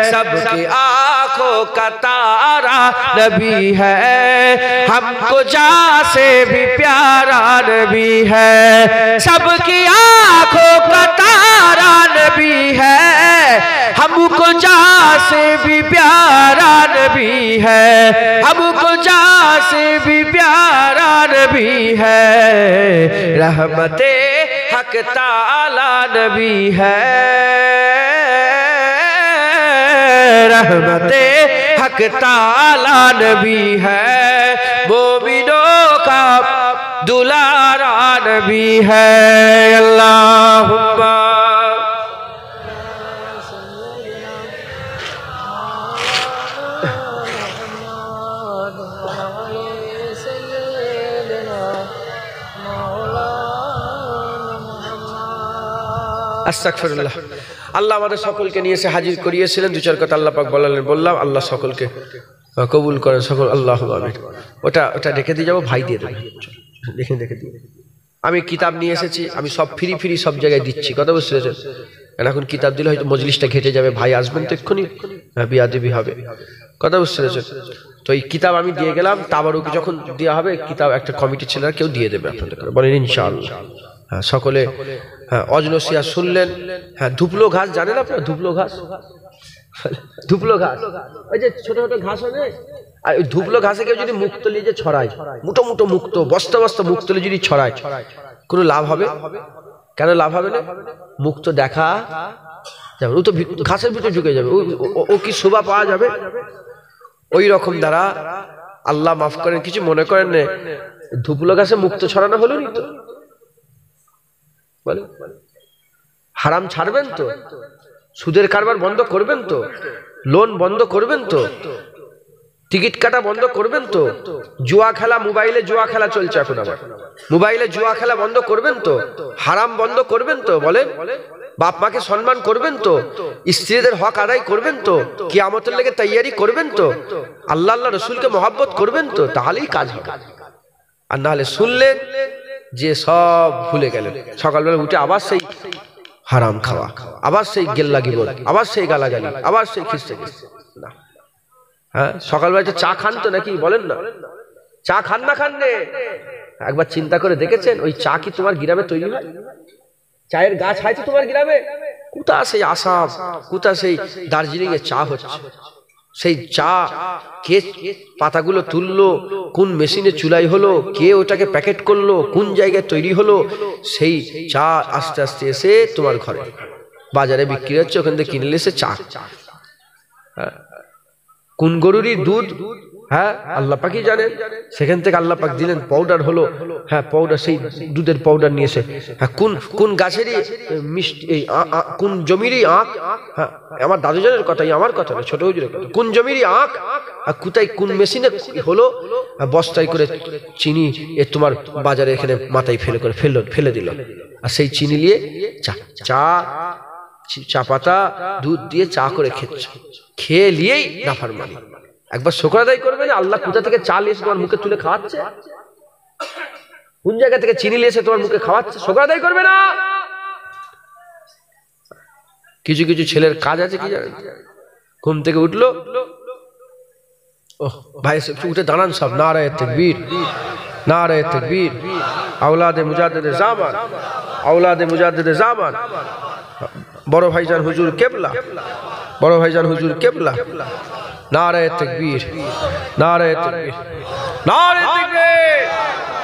सबकी आंखों का तारा नबी है, हमको जा से भी प्यारा नबी है, सबकी आंखों का तारा नबी है, हमको जा से भी प्यारा नबी है, हमको जा से भी प्यारा नबी है। रहमते हक ताला नबी है, रहमते हक ताला नबी है, मोमिनों का दुलारा नबी है। अल्लाहुम्मा আস্তাগফিরুল্লাহ। আল্লাহ আমাদের সকলকে নিয়ে এসে হাজির করিয়েছিলেন, দু চার কথা আল্লাহ পাক বলালেন, বললাম আল্লাহ সকলকে কবুল করেন সকল, আল্লাহু আমিন। ওটা রেখে দিয়ে যাবো, ভাই দিয়ে দেবে, দেখে দিয়ে। আমি কিতাব নিয়ে এসেছি, আমি সব ফ্রি সব জায়গায় দিচ্ছি, কথা বুঝতে পেরেছেন? এখন কিতাব দিলে হয়তো মজলিসটা ঘেটে যাবে, ভাই আসবেন তো এক্ষুনি, বিয়াদবি হবে, কথা বুঝতে পেরেছেন? তো এই কিতাব আমি দিয়ে গেলাম, তাবারুক যখন দেওয়া হবে কিতাব একটা কমিটি ছেলেরা কেউ দিয়ে দেবে আপনাদের, বলেন ইনশাআল্লাহ। হ্যাঁ, সকলে হ্যাঁ অজনসিয়া শুনলেন। হ্যাঁ, ধুপলো ঘাস জানেন আপনারা? ধুপলো ঘাস, ধুপলো ঘাস, ওই যে ছোট ছোট ঘাস হয়, আর ওই ধুপলো ঘাসে কেউ যদি মুক্তলি যে ছড়ায়, মুটো মুটো মুক্ত, বস্তা বস্তা মুক্তলি যদি ছড়ায়, কোনো লাভ হবে? কেন লাভ হবে না? মুক্ত দেখা যাবে, ও তো ঘাসের ভিতরে ঢুকে যাবে, ও কি শোভা পাওয়া যাবে? ওই রকম দ্বারা আল্লাহ মাফ করেন, কিছু মনে করেন না, ধুপলো ঘাসে মুক্ত ছড়ানো হলো নি তো? হারাম ছাড়বেন তো? সুদের কারবার বন্ধ করবেন তো? লোন বন্ধ করবেন তো? টিকিট কাটা বন্ধ করবেন তো? জুয়া খেলা, মোবাইলে জুয়া খেলা চলছে এখন, আবার মোবাইলে জুয়া খেলা বন্ধ করবেন তো? হারাম বন্ধ করবেন তো? বলেন, বাপ মাকে সম্মান করবেন তো? স্ত্রীদের হক আদায় করবেন তো? কিয়ামতের লেগে তৈয়ারি করবেন তো? আল্লাহ আল্লাহ রসুলকে মহব্বত করবেন তো? তাহলেই কাজ হবে। আর না হলে শুনলেন যে সব ভুলে গেলেন, সকালবেলা উঠে আবার সেই হারাম খাওয়া, আবার সেই গেল্লা গিবত, আবার সেই গালাগালি, আবার সেই খিস্তে খিস্তে। না, হ্যাঁ, সকালবেলা চা খান তো নাকি? বলেন না, চা খান না? খান নে। একবার চিন্তা করে দেখেছেন ওই চা কি তোমার গ্রামে তৈরি হয়? চায়ের গাছ আছে তোমার গ্রামে? কোথা সেই আসাম, কোথা সেই দার্জিলিং এ চা হচ্ছে? সেই চা কে পাতাগুলো তুললো, কোন মেশিনে চুলাই হলো, কে ওটাকে প্যাকেট করলো, কোন জায়গায় তৈরি হলো, সেই চা আস্তে আস্তে এসে তোমার ঘরে বাজারে বিক্রি হচ্ছে, ওখান থেকে কিনে এসে চা। কোন গরুরই দুধ, হ্যাঁ আল্লাহ পাকই জানেন, সেখান থেকে আল্লাহ পাক দিলেন, পাউডার হলো, হ্যাঁ পাউডার, সেই দুধের পাউডার নিয়ে এসে, হ্যাঁ কোন গাছেরই মিষ্টি, কোন জমিরই আখ, হ্যাঁ আমার দাদুজনের কথাই, আমার কথা না, ছোট হুজুরের কথা, কোন জমিরই আখ, কোথায় কোন মেশিনে হলো, বস্তায় করে চিনি এ তোমার বাজারে এখানে মাথায় ফেলে দিল, আর সেই চিনি নিয়ে চা পাতা দুধ দিয়ে চা করে খেয়ে নিয়েই নাফরমানি। একবার শুকর আদায় করবে না, আল্লাহ কোথা থেকে চাল এসে তোমার মুখে তুলে খাওয়াচ্ছে, কোন জায়গা থেকে চিনি এসে তোমার মুখে খাওয়াচ্ছে, শুকর আদায় করবে না। কিছু কিছু ছেলের কাজ আছে কি জানেন, ঘুম থেকে উঠলো, ও ভাই উঠে দাঁড়ান সব, নারায়ে তাকবীর, नारे तकबीर औलादे मुजाद्दिद ज़ामान औलादे मुजाद्दिद ज़ामान बड़ भाईजान हुजूर केबला बड़ भाईजान हुजूर केबला नारे तकबीर नारे तकबीर नारे तकबीर